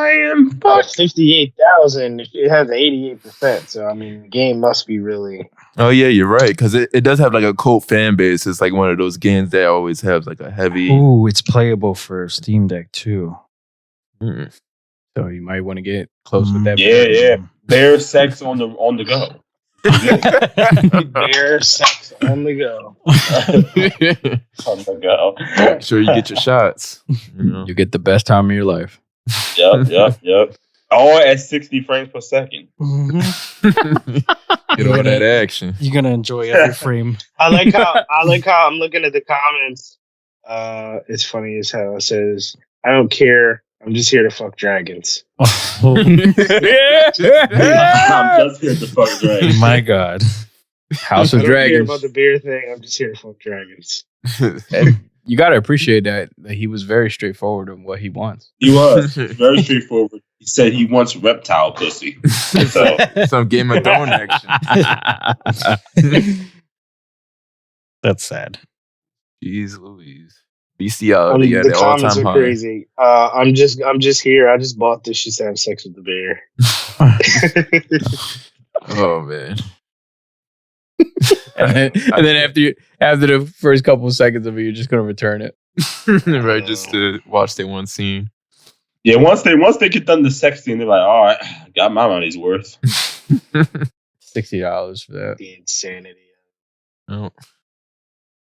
58,000. It has 88%. So I mean, the game must be really. Oh yeah, you're right, because it does have like a cult fan base. It's like one of those games that always have like a heavy. Ooh, it's playable for Steam Deck too. So you might want to get close with that. Yeah. Bear sex on the go. Bear sex on the go. On the go. Make sure you get your shots. You get the best time of your life. Yep. All at 60 frames per second. Get all that action. You're gonna enjoy every frame. I like how I'm looking at the comments. It's funny as hell. It says, "I don't care. I'm just here to fuck dragons." I'm just here to fuck dragons. My God. House of I don't care Dragons. about the beer thing. I'm just here to fuck dragons. You got to appreciate that he was very straightforward on what he wants. He was very straightforward. He said he wants reptile pussy. So Some Game of Thrones action. That's sad. Jeez Louise. Bestiality The at an comments all-time are high. crazy. I'm just here. I just bought this just to have sex with the bear. Oh man. and then after the first couple of seconds of it, you're just gonna return it. Right, just to watch that one scene. yeah, once they get done the sex scene, they're like, all right, got my money's worth. $60 for that. The insanity. Oh.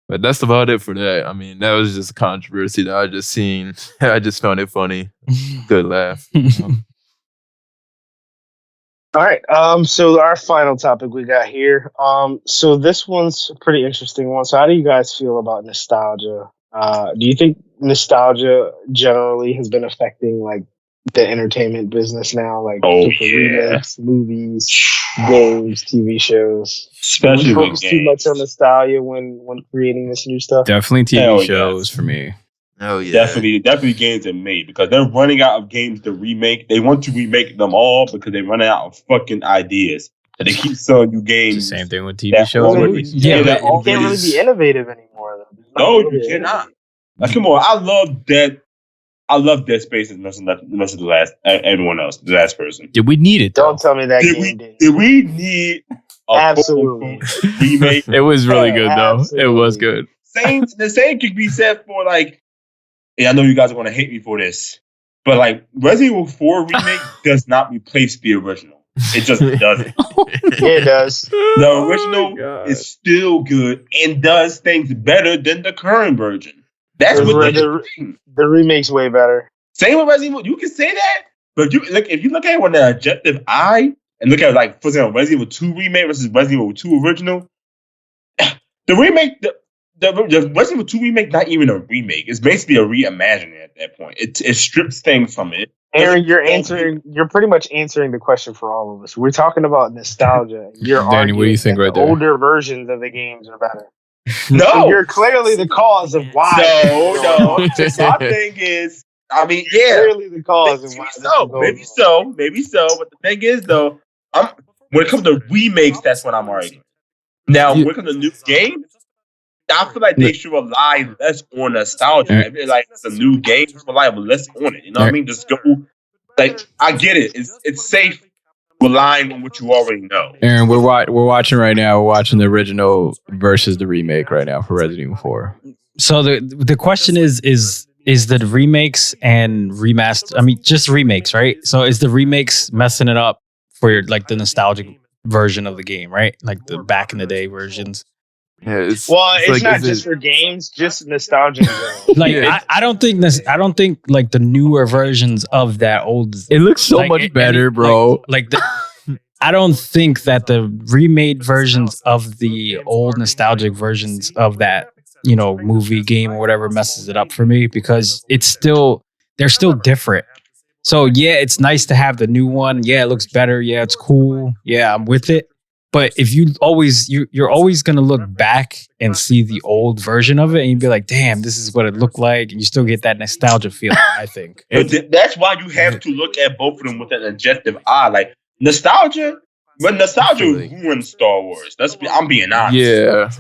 But that's about it for that. I mean, that was just a controversy that I just seen. I just found it funny. Good laugh. All right. So our final topic we got here. So this one's a pretty interesting one. So how do you guys feel about nostalgia? Do you think nostalgia generally has been affecting like the entertainment business now? Like remakes, movies, games, TV shows. Especially we focus too much on nostalgia when creating this new stuff. Definitely TV shows for me. Oh yeah, definitely games are made because they're running out of games to remake. They want to remake them all because they're running out of fucking ideas. And they keep selling you games. It's the same thing with TV shows. You can't really be innovative anymore. No, you cannot. Like, come on, I love Dead Space as much as everyone else, the last person. Did we need it? Though? Don't tell me that game did. Did we need absolutely remake? It was really good though. It was good. The same could be said for like. Yeah, I know you guys are going to hate me for this, but like Resident Evil 4 remake does not replace the original. It just doesn't. Yeah, it does. The original is still good and does things better than the current version. That's what the remake's way better. Same with Resident Evil. You can say that, but if you look at it with an objective eye and look at it like, for example, Resident Evil 2 remake versus Resident Evil 2 original, the remake. The Resident Evil 2 remake, not even a remake. It's basically a reimagining at that point. It strips things from it. Aaron, you're pretty much answering the question for all of us. We're talking about nostalgia. You're Danny, what do you think right there? Older versions of the games are better. No. So you're clearly the cause of why. No. My thing is, I mean, yeah. Clearly the cause of why. Maybe so. But the thing is, though, when it comes to remakes, that's what I'm arguing. Now, when it comes to new games, I feel like they should rely less on nostalgia. I feel like the new games rely less on it. You know what I mean? Just go. Like, I get it. It's safe relying on what you already know. Aaron, we're watching right now. We're watching the original versus the remake right now for Resident Evil 4. So the question is the remakes and remaster? I mean, just remakes, right? So is the remakes messing it up for your like the nostalgic version of the game, right? Like the back in the day versions. Yeah, it's like, not just for games, just nostalgia. Like I don't think like the newer versions of that old. It looks so much better, bro. I don't think that the remade versions of the old nostalgic versions of that movie, game, or whatever messes it up for me because they're still different. So yeah, it's nice to have the new one. Yeah, it looks better. Yeah, it's cool. Yeah, I'm with it. But if you're always gonna look back and see the old version of it, and you'd be like, "Damn, this is what it looked like," and you still get that nostalgia feeling. I think. But that's why you have to look at both of them with an objective eye. Like nostalgia, ruined Star Wars. I'm being honest. Yeah,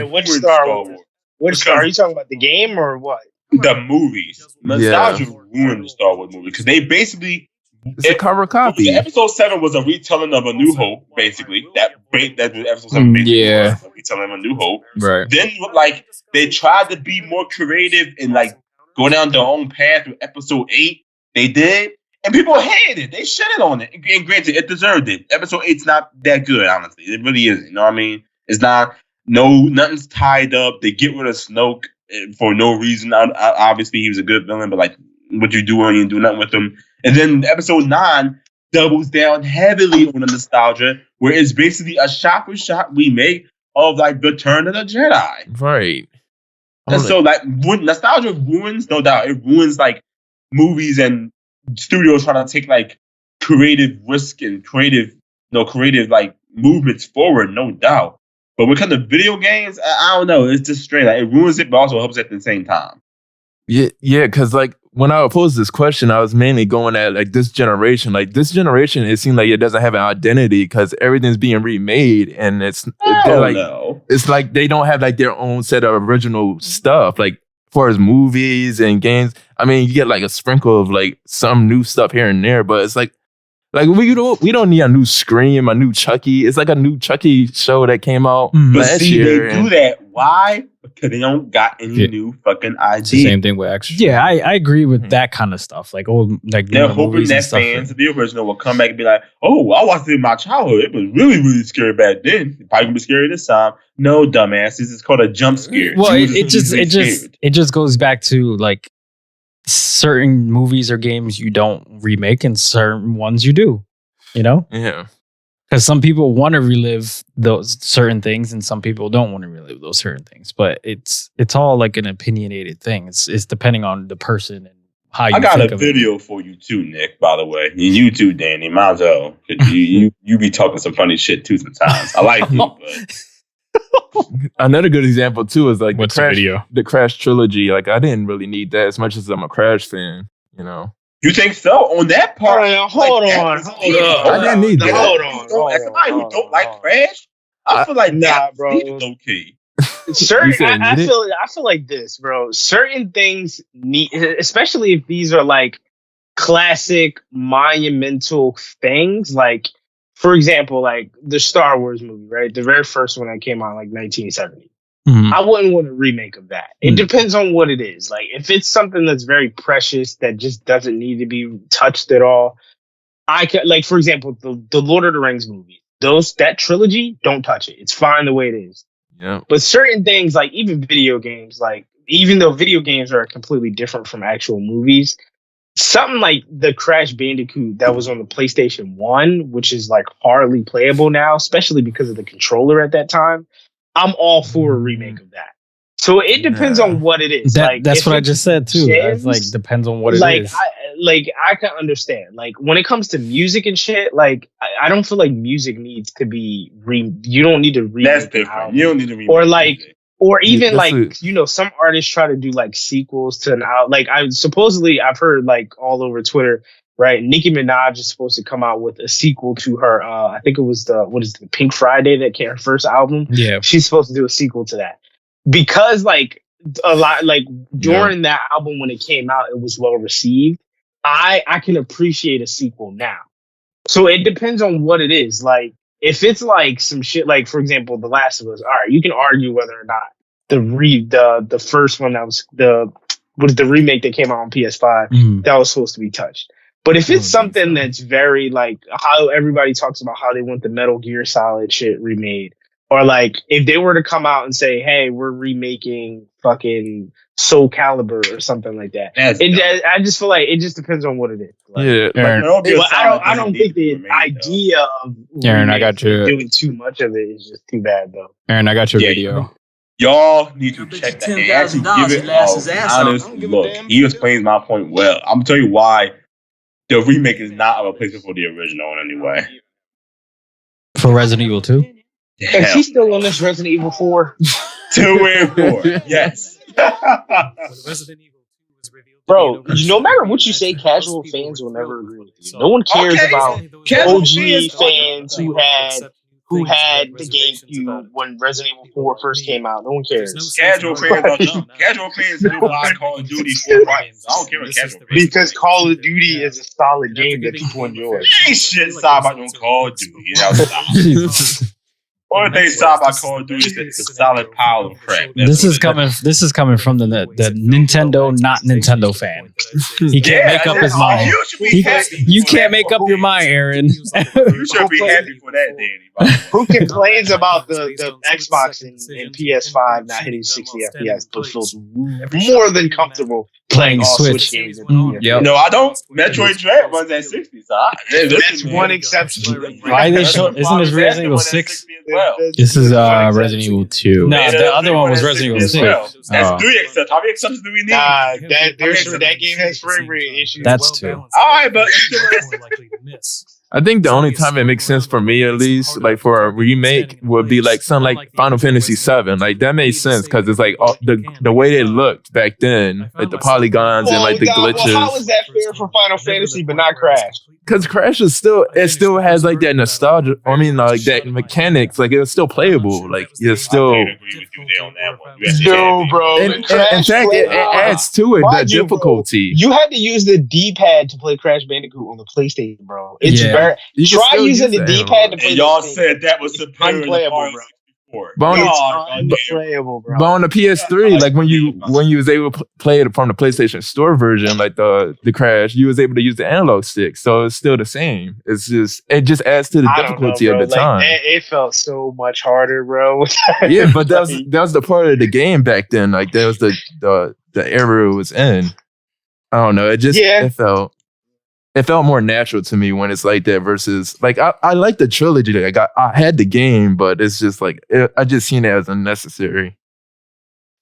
which Star Wars? Which Star? Are you talking about the game or what? The movies. Nostalgia ruined the Star Wars movie because they basically. It's a cover copy. Episode 7 was a retelling of A New Hope, basically. That was episode 7. Yeah, was a retelling of A New Hope. Right. Then, like, they tried to be more creative and like go down their own path with episode 8. They did, and people hated it. They shitted on it. And granted, it deserved it. Episode 8's not that good, honestly. It really isn't. You know what I mean? It's not. Nothing's tied up. They get rid of Snoke for no reason. Obviously, he was a good villain, but like, what you do when you do nothing with him. And then episode 9 doubles down heavily on the nostalgia, where it's basically a shot-for-shot remake of like the Return of the Jedi. Right. And so like nostalgia ruins, no doubt. It ruins like movies and studios trying to take like creative risk and creative like movements forward, no doubt. But when it comes to video games, I don't know. It's just straight. Like, it ruins it, but also helps at the same time. Yeah, because like when I posed this question, I was mainly going at like this generation. Like this generation, it seems like it doesn't have an identity because everything's being remade, and it's like they don't have like their own set of original stuff. Like as far as movies and games, I mean, you get like a sprinkle of like some new stuff here and there, but it's like we don't need a new Scream, a new Chucky. It's like a new Chucky show that came out last year. They do that. Why? because they don't got any new fucking ideas. It's the same thing with extra. Yeah, I agree with that kind of stuff. Like old, like they're hoping that fans of the original will come back and be like, "Oh, I watched it in my childhood. It was really, really scary back then. It probably gonna be scary this time." No, dumbass. This is called a jump scare. Well, it just goes back to like certain movies or games you don't remake, and certain ones you do. You know? Yeah. Because some people want to relive those certain things, and some people don't want to relive those certain things. But it's all like an opinionated thing. It's depending on the person and how you. I got a video for you too, Nick. By the way, and you too, Danny. Might as well. You be talking some funny shit too sometimes. I like you. But. Another good example too is like the Crash trilogy. Like I didn't really need that as much as I'm a Crash fan. You know. You think so? On that part, hold on. I didn't need that. Hold on. As somebody who don't like Crash, I feel like bro. Low key. Certain, I feel like this, bro. Certain things need, especially if these are like classic, monumental things. Like, for example, like the Star Wars movie, right? The very first one that came out, like 1970. I wouldn't want a remake of that. It depends on what it is. Like, if it's something that's very precious that just doesn't need to be touched at all, I could, like, for example, the Lord of the Rings movie. That trilogy, don't touch it. It's fine the way it is. Yeah. But certain things, like even video games, like even though video games are completely different from actual movies, something like the Crash Bandicoot that was on the PlayStation 1, which is like hardly playable now, especially because of the controller at that time. I'm all for a remake of that. So it depends on what it is. That's what I just said too. It's like depends on what it is. I can understand. Like when it comes to music and shit, like I don't feel like music needs to be you don't need to remake. That's different. You don't need to remake. Or even some artists try to do like sequels to an out. Like I've heard like all over Twitter. Right, Nicki Minaj is supposed to come out with a sequel to her. I think it was the Pink Friday that came her first album. Yeah, she's supposed to do a sequel to that because like a lot like during that album when it came out, it was well received. I can appreciate a sequel now. So it depends on what it is. Like if it's like some shit, like for example, The Last of Us. All right, you can argue whether or not the first one that was the remake that came out on PS5 that was supposed to be touched. But if it's something that's very like how everybody talks about how they want the Metal Gear Solid shit remade, or like if they were to come out and say, "Hey, we're remaking fucking Soul Calibur" or something like that, I just feel like it just depends on what it is. Like, Aaron, I don't think the idea of Aaron, I got you doing too much of it is just too bad though. Aaron, I got your video. Y'all need to check that and actually give it an honest look. He explains my point well. I'm gonna tell you why. The remake is not a replacement for the original in any way. For Resident Evil 2? Is he still on this Resident Evil 4? 2 and 4, yes. Resident Evil 2 was revealed. Bro, no matter what you say, casual fans will never agree with you. No one cares about OG fans who had the GameCube when Resident Evil 4 first came out. No one cares. Casual fans do buy Call of Duty for price. I don't care what casual fans. Because Call of Duty is a solid game that people enjoy. Ain't shit stop about no Call of Duty. Only thing stop about Call of Duty is it's a solid pile of crap. This is coming from the Nintendo, not Nintendo fan. He can't make up his mind. You can't make up your mind, Aaron. You should be happy for that, Danny. Who complains about the Xbox and PS5 not hitting 60 FPS, but feels more than comfortable playing Switch games? Yep. No, I don't. Metroid Dread runs at 60. So that's one exception. Why they show? Isn't this Resident Evil 6? This is Resident Evil 2. No, the other one was Resident Evil 6. Well. That's 3 exceptions. How many exceptions do we need? That game has frame rate issues. That's 2. All right, but I think the only time it makes sense for me, at least, like for a remake, would be like something like Final Fantasy VII. Like that made sense because it's like the way they looked back then, like the polygons and like the glitches. Well, how is that fair for Final Fantasy but not Crash? Because Crash is still has like that nostalgia. I mean, like that mechanics. Like it's still playable. Like it's still. I can't agree with you there on that one. No, bro. In fact, it adds to it the difficulty. You had to use the D-pad to play Crash Bandicoot on the PlayStation, bro. It's very. Try using the D-pad to play. And y'all said that was superior. Unplayable, bro. But on the PS3, like when you was able to play it from the PlayStation Store version, like the Crash, you was able to use the analog stick, so it's still the same. It just adds to the difficulty of the time. It felt so much harder, bro. Yeah, but that was the part of the game back then. Like that was the era it was in. I don't know. It felt more natural to me when it's like that versus like I like the trilogy. Like I had the game, but it's just like I just seen it as unnecessary.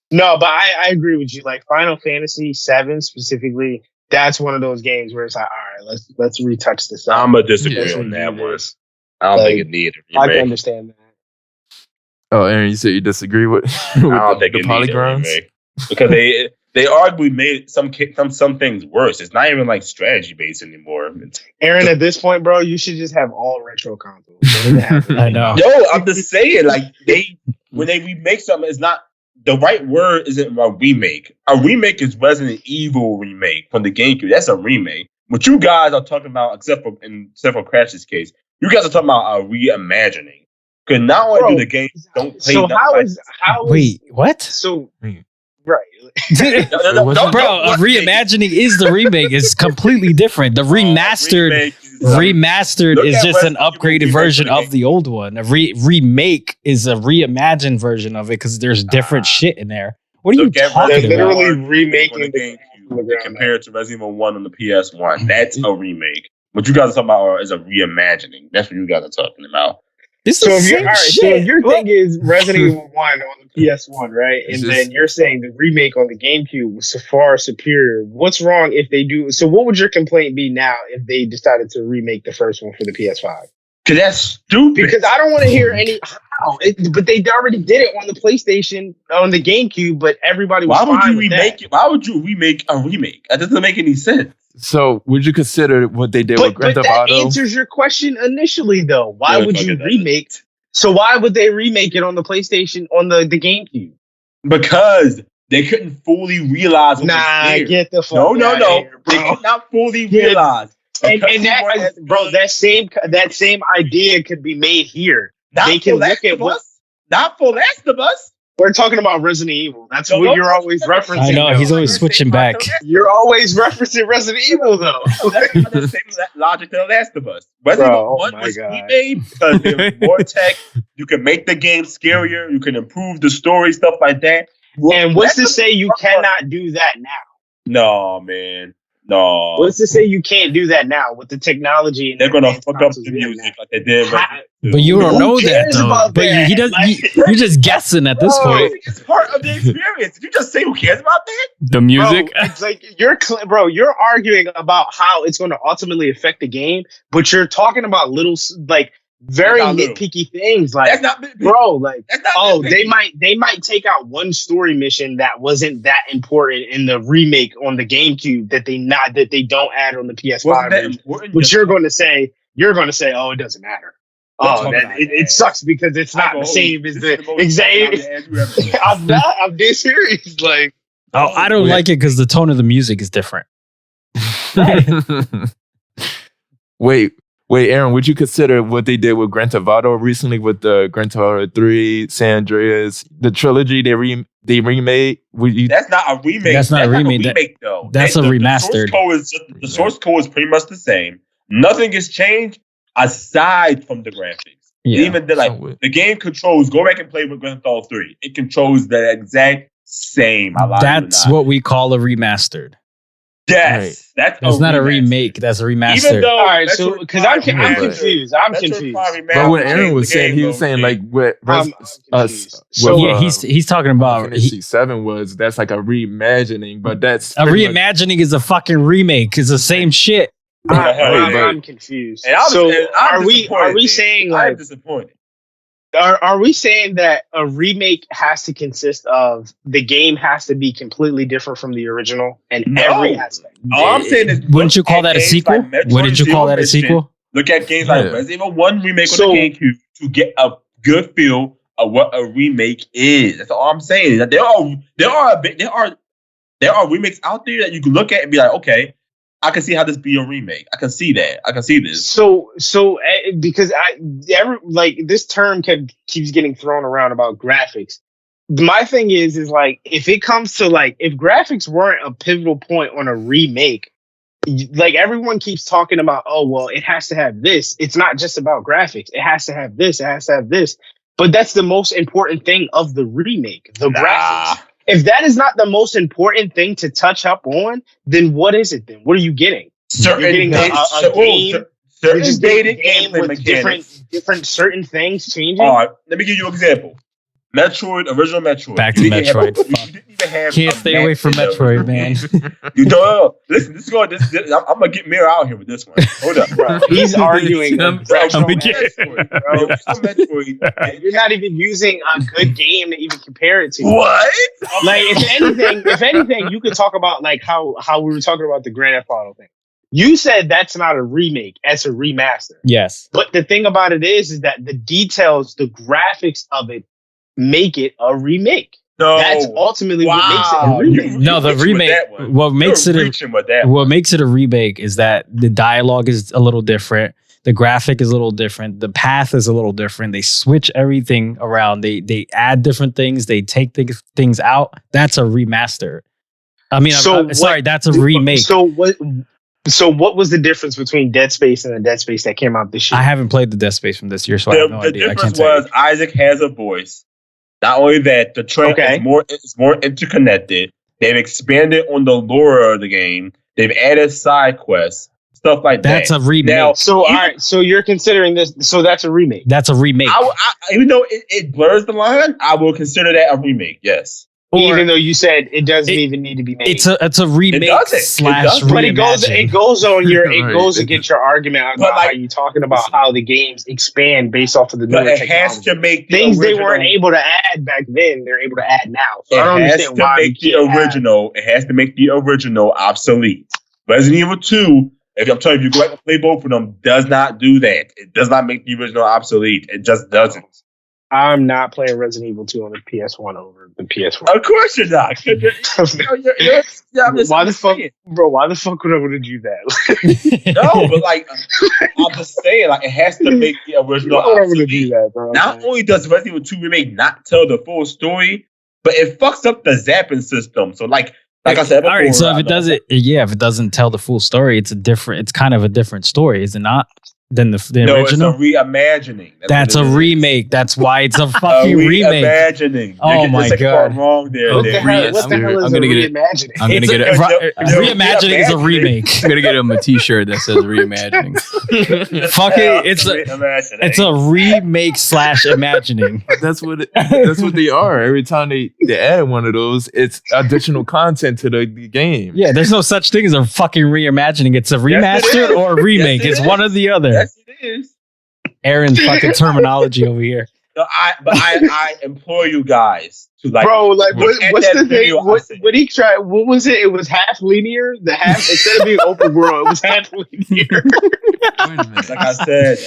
No, but I agree with you. Like Final Fantasy VII specifically, that's one of those games where it's like, all right, let's retouch this. I'm gonna disagree on that one. I don't think it needed a remake. I can understand that. Oh, Aaron, you said you disagree with I don't think the it polygons needed a remake because they arguably made some things worse. It's not even like strategy based anymore. Aaron, at this point, bro, you should just have all retro consoles. I know. Yo, I'm just saying, like when they remake something, it's not the right word. Isn't a remake. A remake is Resident Evil remake from the GameCube. That's a remake. What you guys are talking about, except for Crash's case, you guys are talking about a reimagining. Because not only do the games don't play. So how is wait, what? So. Right. Bro, a reimagining is the remake. It's completely different. The remastered is just an upgraded version of the old one. A remake is a reimagined version of it because there's different shit in there. What are you talking about? They're literally remaking the GameCube compared to Resident Evil 1 on the PS1. That's a remake. What you guys are talking about is a reimagining. That's what you guys are talking about. So if your thing is Resident Evil 1 on the PS1, right? And then you're saying the remake on the GameCube was far superior. What's wrong if they do? So what would your complaint be now if they decided to remake the first one for the PS5? Because that's stupid. Because I don't want to hear any how. But they already did it on the PlayStation, on the GameCube, but everybody was fine with that. Why would you remake a remake? That doesn't make any sense. So, would you consider what they did with Grand Theft Auto? That answers your question initially, though. Why would you remake? So, why would they remake it on the PlayStation, on the GameCube? Because they couldn't fully realize what was there. Get the fuck No. Here, they could not fully realize. And that, bro, that same idea could be made here. They can look at what. Not for Last of Us. We're talking about Resident Evil. That's what you're always referencing. I know, he's always switching back. You're always referencing Resident Evil, though. That's not the same logic to The Last of Us. Resident Evil 1 was remade because there's more tech. You can make the game scarier. You can improve the story, stuff like that. And what's to say you cannot do that now? No, man. No. What's to say you can't do that now with the technology? They're going to fuck up the music like they did. But you don't know that, though. But he does. You're just guessing at this point. It's part of the experience. You just say, who cares about that? The music? Bro, it's like you're arguing about how it's going to ultimately affect the game, but you're talking about little, like, very nitpicky things. Like, that's not bro, like, they might take out one story mission that wasn't that important in the remake on the GameCube that they don't add on the PS5. But you're going to say, oh, it doesn't matter. Oh, it sucks because it's not the same as the exact. I'm dead serious. Like, I don't like it because the tone of the music is different. Wait, Aaron, would you consider what they did with Grand Theft Auto recently with the Grand Theft Auto 3, San Andreas, the trilogy they remade? That's not a remake. That's not a remake, though. That's a remastered. The source code is pretty much the same. Nothing has changed aside from the graphics. Yeah. Even the game controls. Go back and play with Grand Theft Auto 3. It controls the exact same. That's what we call a remastered. Yes, right. That's not a remake. That's a remaster. Even though, all right, so because I'm confused. I'm confused. But what Aaron was saying, he was saying like he's talking about C7 was that's like a reimagining, but that's a reimagining is a fucking remake. It's the same shit. I'm confused. Are we saying like? I'm disappointed. Are we saying that a remake has to consist of the game has to be completely different from the original in every aspect? All I'm saying is, wouldn't you call that a sequel? Wouldn't you call that a sequel? Look at games like Resident Evil 1 remake on the GameCube to get a good feel of what a remake is. That's all I'm saying. There are remakes out there that you can look at and be like, okay, I can see how this be a remake. I can see that. I can see this. So because this term keeps getting thrown around about graphics. My thing is like, if it comes to like, if graphics weren't a pivotal point on a remake, like everyone keeps talking about, oh, well, it has to have this. It's not just about graphics. It has to have this. It has to have this. But that's the most important thing of the remake, the graphics. If that is not the most important thing to touch up on, then what is it then? What are you getting? You're getting a game. You're just getting a game with different certain things changing. All right, let me give you an example. Original Metroid. Back to Metroid. Can't stay away from Metroid, man. You don't listen. I'm gonna get Mirror out here with this one. Hold up, bro. He's arguing. Metroid. You're not even using a good game to even compare it to. What? Like, if anything, you could talk about like how we were talking about the Grand Theft Auto thing. You said that's not a remake, that's a remaster. Yes. But the thing about it is that the details, the graphics of it make it a remake. No. That's ultimately what makes it a remake. No, the remake. What makes it a remake is that the dialogue is a little different. The graphic is a little different. The path is a little different. They switch everything around. They add different things. They take things out. That's a remaster. I mean, that's a remake. So what was the difference between Dead Space and the Dead Space that came out this year? I haven't played the Dead Space from this year, so I have no idea. The difference was Isaac has a voice. Not only that, the trend is more interconnected. They've expanded on the lore of the game. They've added side quests, stuff like that. That's a remake. Now, all right. So you're considering this. So that's a remake. That's a remake. Even though it blurs the line, I will consider that a remake. Yes. Even though you said it doesn't even need to be made. It's a remake slash but it goes against your argument about how you talking about how the games expand based off of the newer technology. Has to make things they weren't able to add back then, they're able to add now. So I don't understand why it has to make the original obsolete. Resident Evil 2, if I'm telling you, you go back and play both of them, does not do that. It does not make the original obsolete. It just doesn't. I'm not playing Resident Evil 2 on the PS1 over the PS4. Of course you're not. Why the fuck, bro? Why the fuck would I want to do that? No, but like, I'm just saying, like, it has to make the original obsolete. Do that, bro. Not only does Resident Evil 2 remake not tell the full story, but it fucks up the zapping system. So, like I said before, all right. So if it doesn't tell the full story, it's kind of a different story, is it not? Than the original? It's a reimagining. That's a remake. That's why it's a fucking remake. Reimagining. Oh my god! Wrong there. What the hell is reimagining? I'm gonna get it. Reimagining is a remake. I'm gonna get him a T-shirt that says reimagining. Fuck it! It's a remake slash imagining. That's what they are. Every time they add one of those, it's additional content to the game. Yeah, there's no such thing as a fucking reimagining. It's a remastered or a remake. It's one or the other. Yes, it is. Aaron's fucking terminology over here. No, I implore you guys to like, bro. Like, what's the thing? What he tried? What was it? It was half linear. The half instead of being open world, it was half linear. Like I said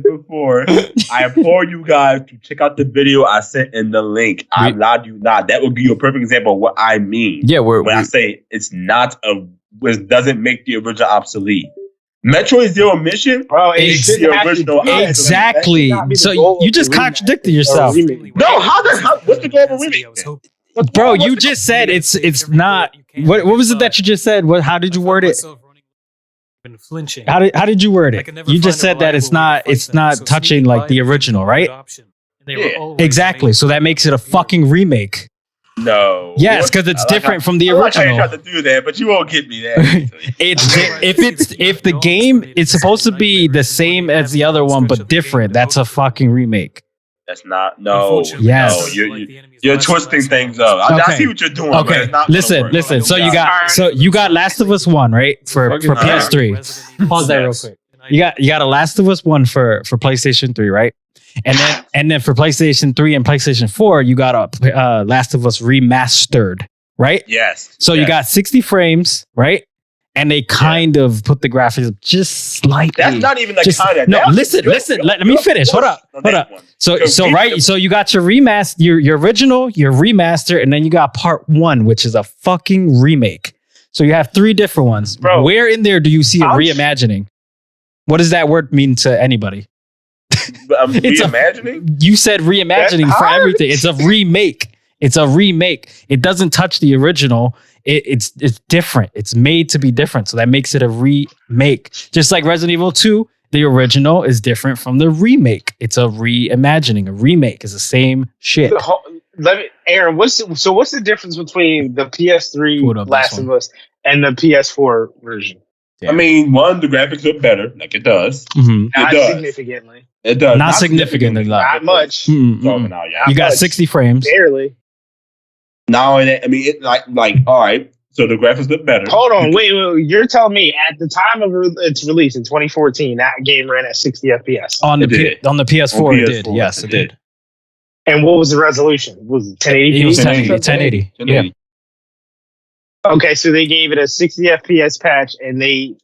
before, I implore you guys to check out the video I sent in the link. I lied you not. That would give you a perfect example of what I mean. Yeah, when I say it doesn't make the original obsolete. Metroid Zero Mission, bro, it's the original. Exactly. So you just contradicted yourself. No, what's the goal of a remake? Bro, you just said it's not. What was it that you just said? How did you word it? Flinching. How did you word it? You just said that it's not touching like the original, right? Yeah. Exactly. So that makes it a fucking remake. No. Yes, because it's different from the original. I tried to do that, but you won't get me there. If the game is supposed to be the same as the other one but different, that's a fucking remake. That's not. No. Yes. No, you're twisting things up. Okay. I see what you're doing. Okay. Listen. So you got Last of Us 1, right? For PS3. Pause that real quick. You got a Last of Us 1 for PlayStation 3, right? And then for PlayStation 3 and PlayStation 4, you got a Last of Us Remastered, right? Yes. So you got 60 frames, right? And they kind of put the graphics up just slightly. That's not even the kind of. No, listen. Let me finish. Hold up. So you got your remaster, your original, your remaster, and then you got part 1, which is a fucking remake. So you have 3 different ones. Bro, where in there do you see a reimagining? What does that word mean to anybody? Reimagining? You said reimagining for everything. It's a remake. It's a remake. It doesn't touch the original. It's different. It's made to be different. So that makes it a remake. Just like Resident Evil 2, the original is different from the remake. It's a reimagining. A remake is the same shit. Aaron, what's the difference between the PS3 Last of Us and the PS4 version? Damn. I mean, the graphics look better, like it does. Mm-hmm. Not significantly. It does. Not significantly. Not much. You got 60 frames. Barely. Now, I mean, it like all right. So the graphics look better. Hold on, wait. You're telling me at the time of its release in 2014, that game ran at 60 FPS on the PS4. It did. Yes, it did. And what was the resolution? Was it 1080p? It was 1080. Yeah. Okay, so they gave it a 60 FPS patch, and they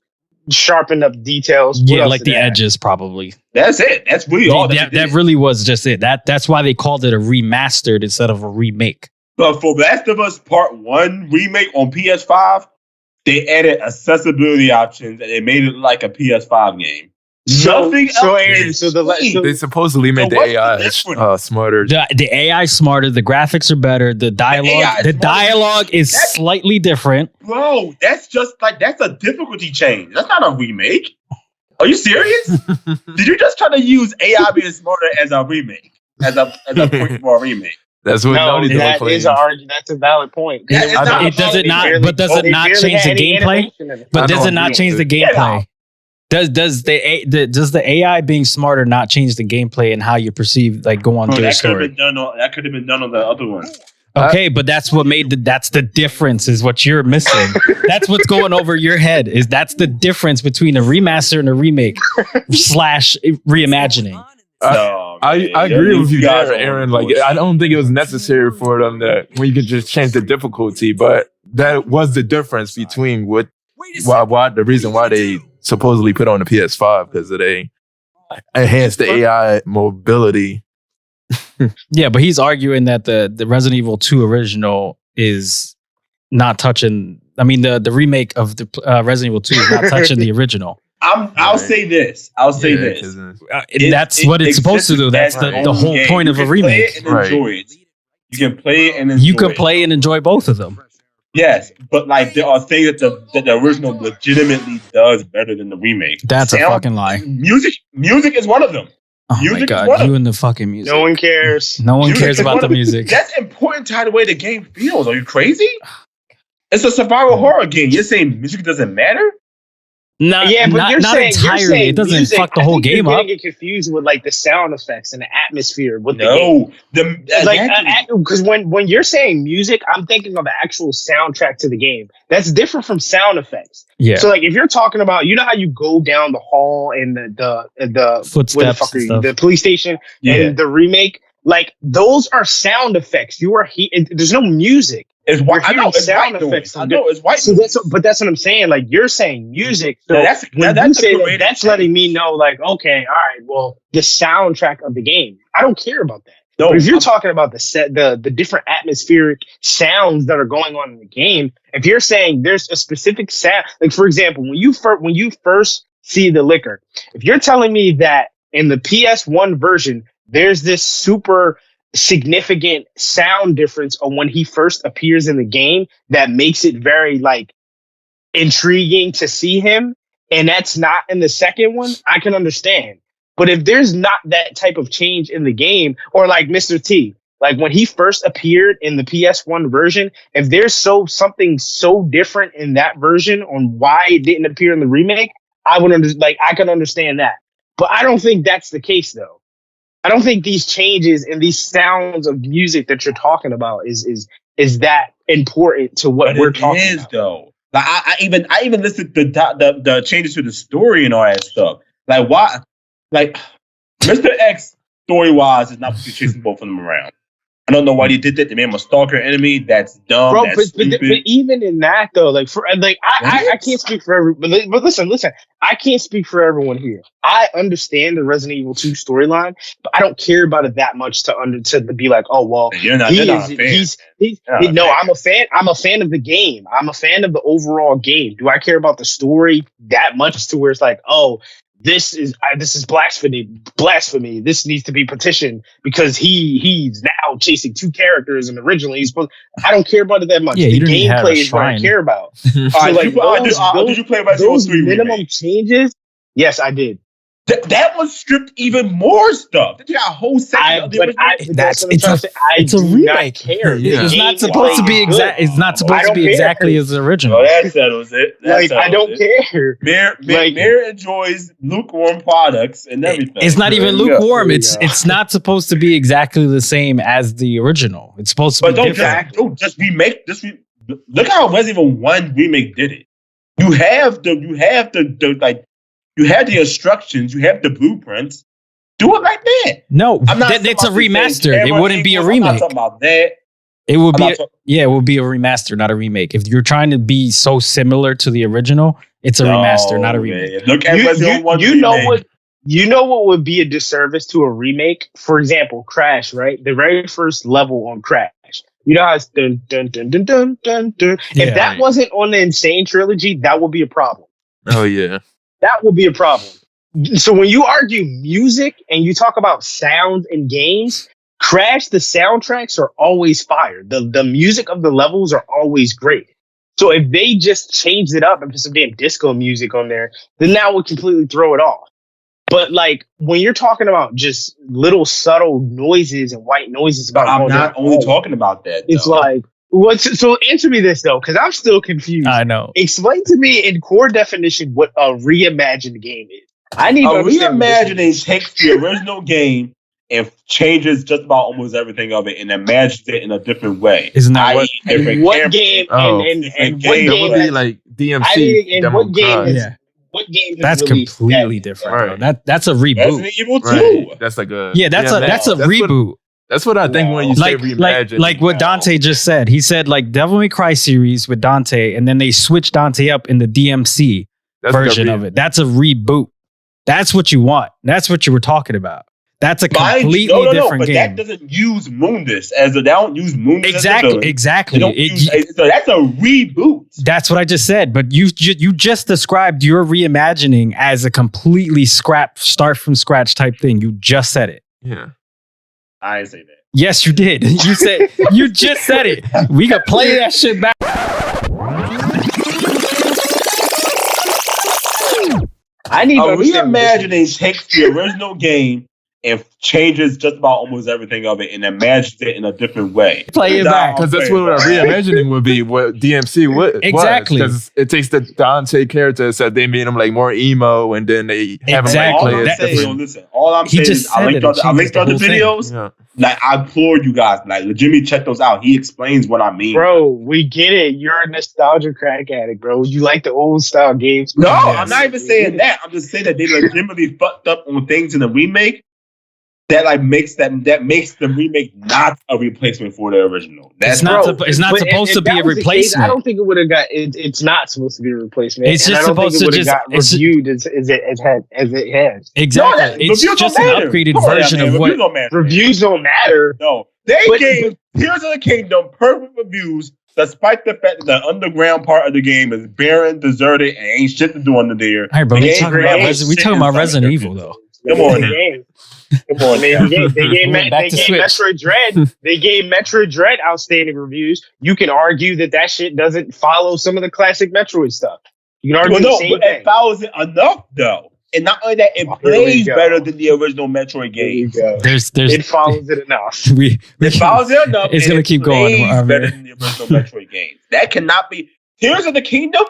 sharpened up details. Yeah, like the edges, probably. That's it. That's really all. That really was just it. That's why they called it a remastered instead of a remake. But for Last of Us Part 1 remake on PS5, they added accessibility options and they made it like a PS5 game. Nothing else. They supposedly made the AI smarter. The AI smarter. The graphics are better. The dialogue is slightly different. Bro, that's a difficulty change. That's not a remake. Are you serious? Did you just try to use AI being smarter as a remake? As a point for a remake? That's what that's a valid point. Does it not change the gameplay? But does it not change the gameplay? Does the AI being smarter not change the gameplay and how you perceive go on through the story? That could have been done on the other one. Okay, but that's what that's the difference is what you're missing. That's what's going over your head that's the difference between a remaster and a remake / reimagining. I agree with you there, Aaron. I don't think it was necessary for them when you could just change the difficulty, but that was the difference between the reason why they supposedly put on the PS5 because they enhanced the AI mobility. Yeah, but he's arguing that the Resident Evil 2 original is not touching. I mean, the remake of the Resident Evil 2 is not touching the original. I'll say this. That's what it's supposed to do. That's the whole point of a remake. You can play and enjoy You can play and enjoy both of them. Yes, but there are things that the original legitimately does better than the remake. That's a fucking lie. Music is one of them. Oh my god, you and the fucking music. No one cares. No one cares about the music. That's important to how the way the game feels. Are you crazy? It's a survival horror game. You're saying music doesn't matter? Not entirely. It doesn't fuck the whole game up. You're getting confused with the sound effects and the atmosphere. Because when you're saying music, I'm thinking of the actual soundtrack to the game. That's different from sound effects. Yeah. So if you're talking about, how you go down the hall and the footsteps, the police station and the remake, those are sound effects. There's no music. It's white. I know it's sound white effects. I know it's white. So but that's what I'm saying. You're saying music. So that's letting me know. Okay, all right. Well, the soundtrack of the game. I don't care about that. No, but if you're talking about the different atmospheric sounds that are going on in the game, if you're saying there's a specific sound, for example, when you first see the liquor, if you're telling me that in the PS1 version there's this super significant sound difference on when he first appears in the game that makes it very intriguing to see him, and that's not in the second one, I can understand. But if there's not that type of change in the game, or Mr. T, when he first appeared in the PS1 version, if there's something so different in that version on why it didn't appear in the remake, I can understand that. But I don't think that's the case though. I don't think these changes and these sounds of music that you're talking about is that important to what we're talking about. Though. I even listed the changes to the story and all that stuff. Why? Mr. X story wise is not chasing both of them around. I don't know why they did that. They made him a stalker enemy. That's dumb. Bro, that's but even in that though, I can't speak for everyone. But listen, I can't speak for everyone here. I understand the Resident Evil 2 storyline, but I don't care about it that much to be oh well. You're not a fan. I'm a fan. I'm a fan of the game. I'm a fan of the overall game. Do I care about the story that much to where it's this is blasphemy. This needs to be petitioned because he's now chasing two characters, and originally he's supposed. I don't care about it that much. Yeah, the gameplay is what I care about. So like, did you play Resident Evil 3 minimum remake? changes? Yes, I did. That was stripped even more stuff. You got a whole section of the original. It's a remake. Care. Yeah. It's not supposed to be exact. It's not supposed to be exactly as the original. Well, that settles it. I don't care. Mir enjoys lukewarm products and everything. It's not even lukewarm. It's not supposed to be exactly the same as the original. It's supposed to be different. Don't just remake this. Look how Resident Evil 1 remake did it. You have the instructions, you have the blueprints. Do it like that. No, it's a remaster. It wouldn't be a remake. I'm not talking about that. It would be it would be a remaster, not a remake. If you're trying to be so similar to the original, it's a remaster, not a remake. Man. Look at Resident Evil 1 You know what would be a disservice to a remake? For example, Crash, right? The very first level on Crash. You know how it's dun dun dun dun dun dun dun. If that wasn't on the Insane trilogy, that would be a problem. Oh yeah. That will be a problem. So when you argue music and you talk about sound in games, Crash, the soundtracks are always fire. The music of the levels are always great. So if they just changed it up and put some damn disco music on there, then that would completely throw it off. But like when you're talking about just little subtle noises and white noises about, I'm not only talking about that. It's like. So answer me this though, because I'm still confused. I know. Explain to me in core definition what a reimagined game is. I need to understand. Reimagining takes the original game and changes just about almost everything of it and imagines it in a different way. Isn't that what game? And what game would be like DMC? What game is? Yeah. What game? That's completely different. Right. That's a reboot. Resident Evil 2. Right. That's like a that's a reboot. That's what I think when you say reimagine. Like what Dante just said. He said like Devil May Cry series with Dante, and then they switched Dante up in the DMC version of it. That's a reboot. That's what you want. That's what you were talking about. That's a completely different game. That doesn't use Mundus they don't use Mundus exactly. So that's a reboot. That's what I just said. But you just described your reimagining as a completely start from scratch type thing. You just said it. Yeah. I didn't say that. Yes, you did. You said you just said it. We could play that shit back. I need to reimagining takes the original game and changes just about almost everything of it and imagines it in a different way. Play it back. Because that's what a reimagining would be, what DMC would. Exactly. Because it takes the Dante character, so they made him like more emo, and then they have him like play listen, all I'm saying is I linked all the videos. Yeah. Like, I implore you guys, like, legitimately check those out. He explains what I mean. Bro, we get it. You're a nostalgia crack addict, bro. You like the old style games. No, I'm not even saying that. I'm just saying that they legitimately fucked up on things in the remake that like makes the remake not a replacement for the original. It's not supposed to be a replacement. I don't think it would have got. It's not supposed to be a replacement. It's just supposed to just got reviewed as it has. Exactly. It's just an upgraded version of what reviews don't matter. No, they gave Tears of the Kingdom perfect reviews, despite the fact that the underground part of the game is barren, deserted, and ain't shit to do under there. All right, bro. We talking about Resident Evil though. Come on. Come on, man. They gave Metroid Dread. They gave Metroid Dread outstanding reviews. You can argue that shit doesn't follow some of the classic Metroid stuff. You can argue the same thing. It follows it enough, though. And not only that, it plays better than the original Metroid game. It follows it enough. It follows it enough. It's going to keep going. Better than the original Metroid game. That cannot be. Tears of the Kingdom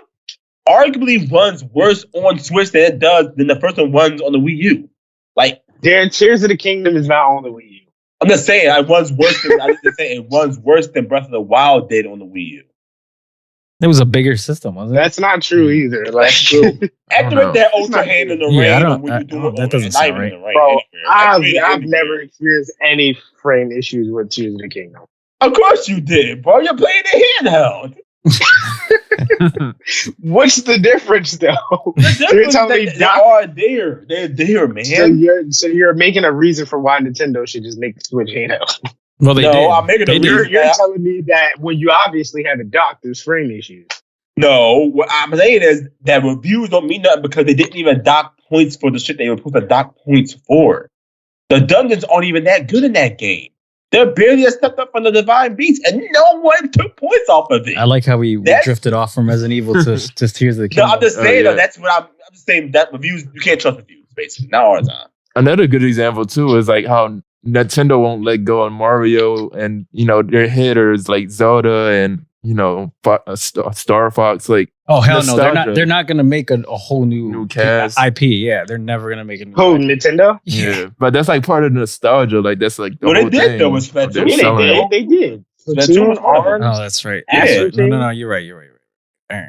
arguably runs worse on Switch than the first one runs on the Wii U. Like, Tears of the Kingdom is not on the Wii U. I'm just saying, it runs worse than Breath of the Wild did on the Wii U. It was a bigger system, wasn't it? That's not true either. Like, activate that ultra hand in the rain. That doesn't sound right. Bro, I've never experienced any frame issues with Tears of the Kingdom. Of course you did, bro. You're playing it handheld. What's the difference, though? You're telling me they're there, man. So you're making a reason for why Nintendo should just make the Switch handheld. Well, they did. I'm making a reason. You're telling me that when you obviously have a dock, there's frame issues. No, what I'm saying is that reviews don't mean nothing because they didn't even dock points for the shit they were supposed to dock points for. The dungeons aren't even that good in that game. They're barely a step up from the Divine Beast, and no one took points off of it. I like how we drifted off from Resident Evil to Tears of the Kingdom. No, I'm just saying though. That's what I'm just saying. That reviews, you can't trust reviews, basically. Not all the time. Another good example too is like how Nintendo won't let go on Mario, and their hitters like Zelda and Star Fox. Like, oh hell no, they're not gonna make a whole new cast IP. Yeah, they're never gonna make a new. Oh, Nintendo. Yeah, but that's like part of the nostalgia. Like that's like the well, whole they did thing. though with Splatoon. Yeah, they did. Splatoon, oh, that's right. Yeah. No, you're right.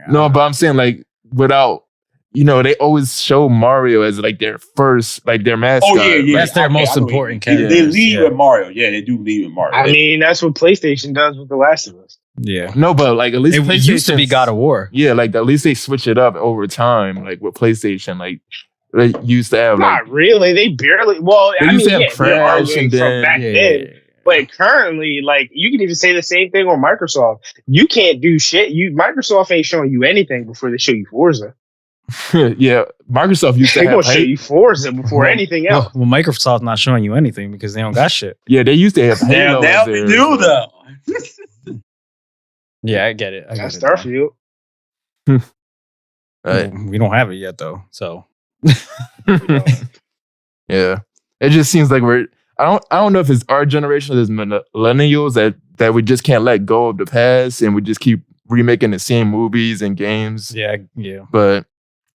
No, but I'm saying like without. They always show Mario as like their first, like their mascot. Oh yeah. That's their most important character. They lead with Mario. Yeah, they do lead with Mario. I mean, that's what PlayStation does with The Last of Us. Yeah. No, but like at least it used to be God of War. Yeah, like at least they switch it up over time. Like with PlayStation, like they used to have. Not really. They barely. Well, they used to have Crash and then back then. But currently, like you can even say the same thing on Microsoft. You can't do shit. Microsoft ain't showing you anything before they show you Forza. Yeah, Microsoft used to have. They're gonna show you Forza before anything else. Well, Microsoft's not showing you anything because they don't got shit. Yeah, they used to have Halo. Now they do though. Yeah, I get it. That's Starfield. Right. We don't have it yet though, so. Yeah, it just seems like I don't know if it's our generation as millennials that we just can't let go of the past and we just keep remaking the same movies and games. Yeah. But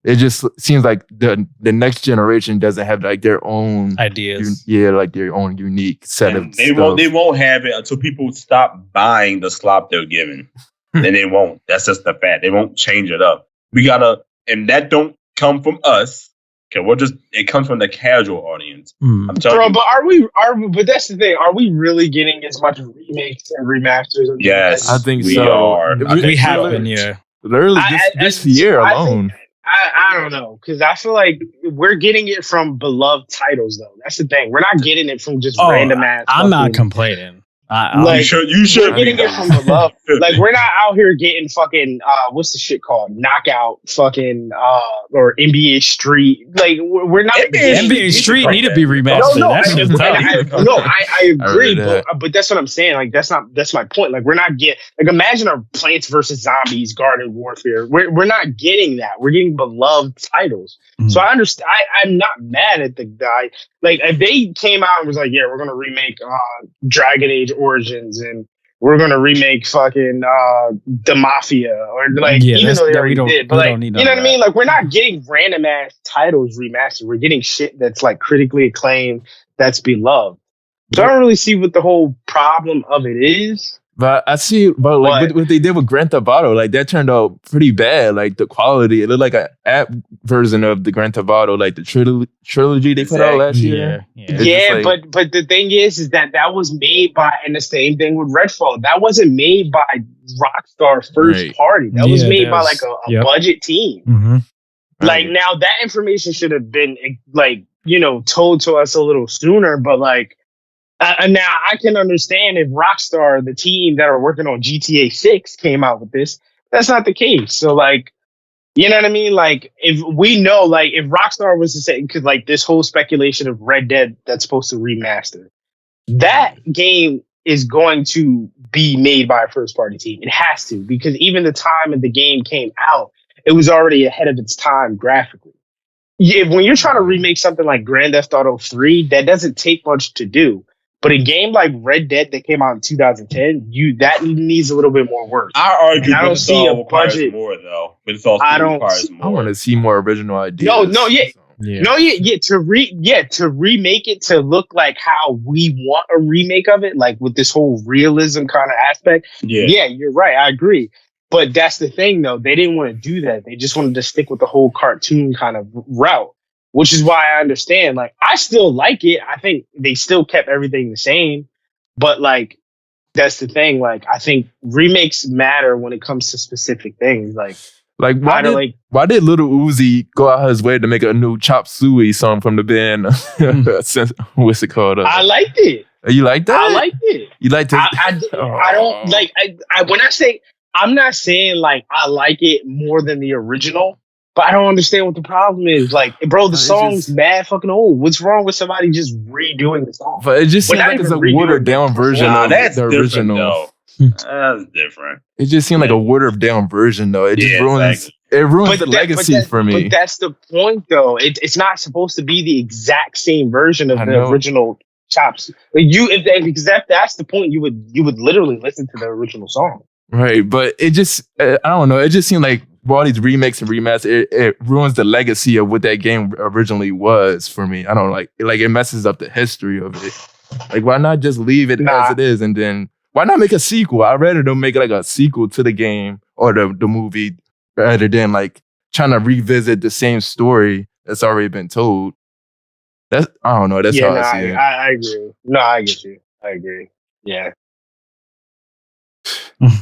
it just seems like the next generation doesn't have like their own ideas. Like their own unique set of they stuff. They won't have it until people stop buying the slop they're given. Then they won't. That's just the fact. They won't change it up. We gotta, and that don't come from us. Okay, it comes from the casual audience. I'm telling you. But but that's the thing. Are we really getting as much remakes and remasters? Yes, I think we so. are. We have been, yeah. Literally this year alone. I don't know, because I feel like we're getting it from beloved titles, though. That's the thing. We're not getting it from just random ass. I'm not complaining. You should. We're getting it from beloved. Like, we're not out here getting fucking what's the shit called? Knockout fucking or NBA Street. Like, we're not. NBA Street need to be remastered. I agree, but that's what I'm saying. Like, that's my point. Like, we're not getting, like, imagine a Plants vs Zombies Garden Warfare. We're not getting that. We're getting beloved titles. So I understand. I'm not mad at the guy. Like, if they came out and was like, yeah, we're gonna remake Dragon Age Origins and we're gonna remake fucking the Mafia, or like, even though they already did, but like, you know what I mean? Like, we're not getting random ass titles remastered. We're getting shit that's like critically acclaimed, that's beloved. So I don't really see what the whole problem of it is. But I see, but like what they did with Grand Theft Auto, like that turned out pretty bad. Like the quality, it looked like an app version of the Grand Theft Auto, like the trilogy they put out last year. Yeah, but the thing is that was made by, and the same thing with Redfall, that wasn't made by Rockstar first party. That was made by like a budget team. Mm-hmm. Like, now that information should have been like, told to us a little sooner, but like. Now I can understand if Rockstar, the team that are working on GTA 6, came out with this. That's not the case. So, like, you know what I mean? Like, if we know, like, if Rockstar was to say, because like this whole speculation of Red Dead that's supposed to remaster, that game is going to be made by a first party team. It has to, because even the time that the game came out, it was already ahead of its time graphically. When you're trying to remake something like Grand Theft Auto 3, that doesn't take much to do. But a game like Red Dead that came out in 2010, that needs a little bit more work. I argue, I don't see a budget more though. But it's also requires more. I want to see more original ideas. To remake it to look like how we want a remake of it, like with this whole realism kind of aspect. Yeah, you're right. I agree. But that's the thing, though. They didn't want to do that. They just wanted to stick with the whole cartoon kind of route. Which is why I understand, like, I still like it. I think they still kept everything the same. But, like, that's the thing. Like, I think remakes matter when it comes to specific things. Like why did Lil Uzi go out his way to make a new Chop Suey song from the band? What's it called? I liked it. You like that? I liked it. You liked it? I don't, like, when I say, I'm not saying, like, I like it more than the original. But I don't understand what the problem is. Like, bro, the song's mad fucking old. What's wrong with somebody just redoing the song? But it just seems like it's a watered down version of the original. That's different. It just seemed like a watered down version, though. It just ruins. It ruins the legacy for me. But that's the point, though. It's not supposed to be the exact same version of the original chops. Like because that's the point. You would literally listen to the original song, right? But it just, I don't know. It just seemed like all these remakes and remasters, it ruins the legacy of what that game originally was for me. I don't like it messes up the history of it. Like, why not just leave it as it is, and then why not make a sequel? I'd rather them make like a sequel to the game or the movie rather than like trying to revisit the same story that's already been told. That's, I don't know. That's how I see it. I agree. No, I get you. I agree. Yeah.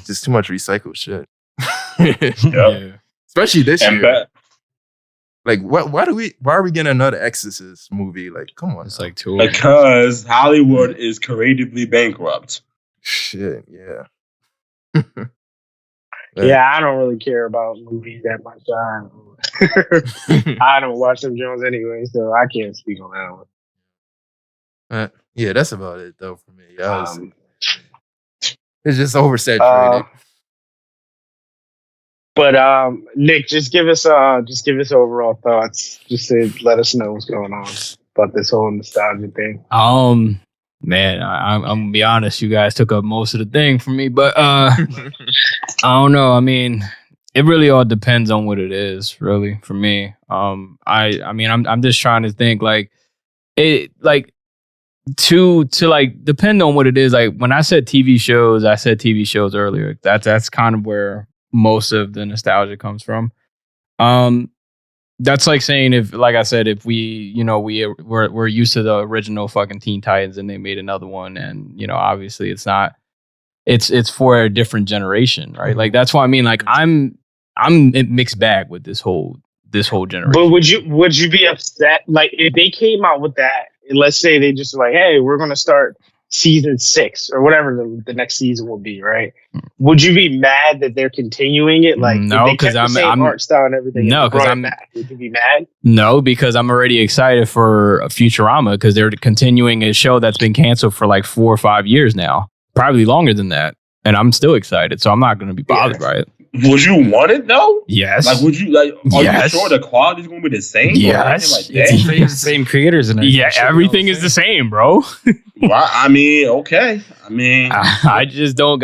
Just too much recycled shit. Yeah. Especially this year. Like, why are we getting another Exorcist movie? Like, come on. It's like two. Because Hollywood is creatively bankrupt. Shit, yeah. Yeah, I don't really care about movies that much. I don't watch them Jones anyway, so I can't speak on that one. Yeah, that's about it though for me. It's just oversaturated. But Nick, just give us overall thoughts. Just to let us know what's going on about this whole nostalgia thing. Man, I'm gonna be honest. You guys took up most of the thing for me, but I don't know. I mean, it really all depends on what it is. Really, for me, I mean, I'm just trying to think like it, like to like depend on what it is. Like when I said TV shows earlier. That's kind of where most of the nostalgia comes from. That's like saying if we're used to the original fucking Teen Titans and they made another one, and obviously it's for a different generation, right? Like that's why I mean, like I'm in mixed bag with this whole generation. But would you be upset like if they came out with that? Let's say they just like, hey, we're gonna start season 6 or whatever the next season will be, right? Would you be mad that they're continuing it? Like, no, because I'm art style and everything. No, because I'm back. Would you be mad? No, because I'm already excited for Futurama because they're continuing a show that's been canceled for like 4 or 5 years now, probably longer than that, and I'm still excited. So I'm not going to be bothered by it. Would you want it though? Yes. Like, would you like? Are you sure the quality is going to be the same? Yes. Like that? Same creators and yeah, everything is the same, bro. Well, I mean, okay. I mean, I just don't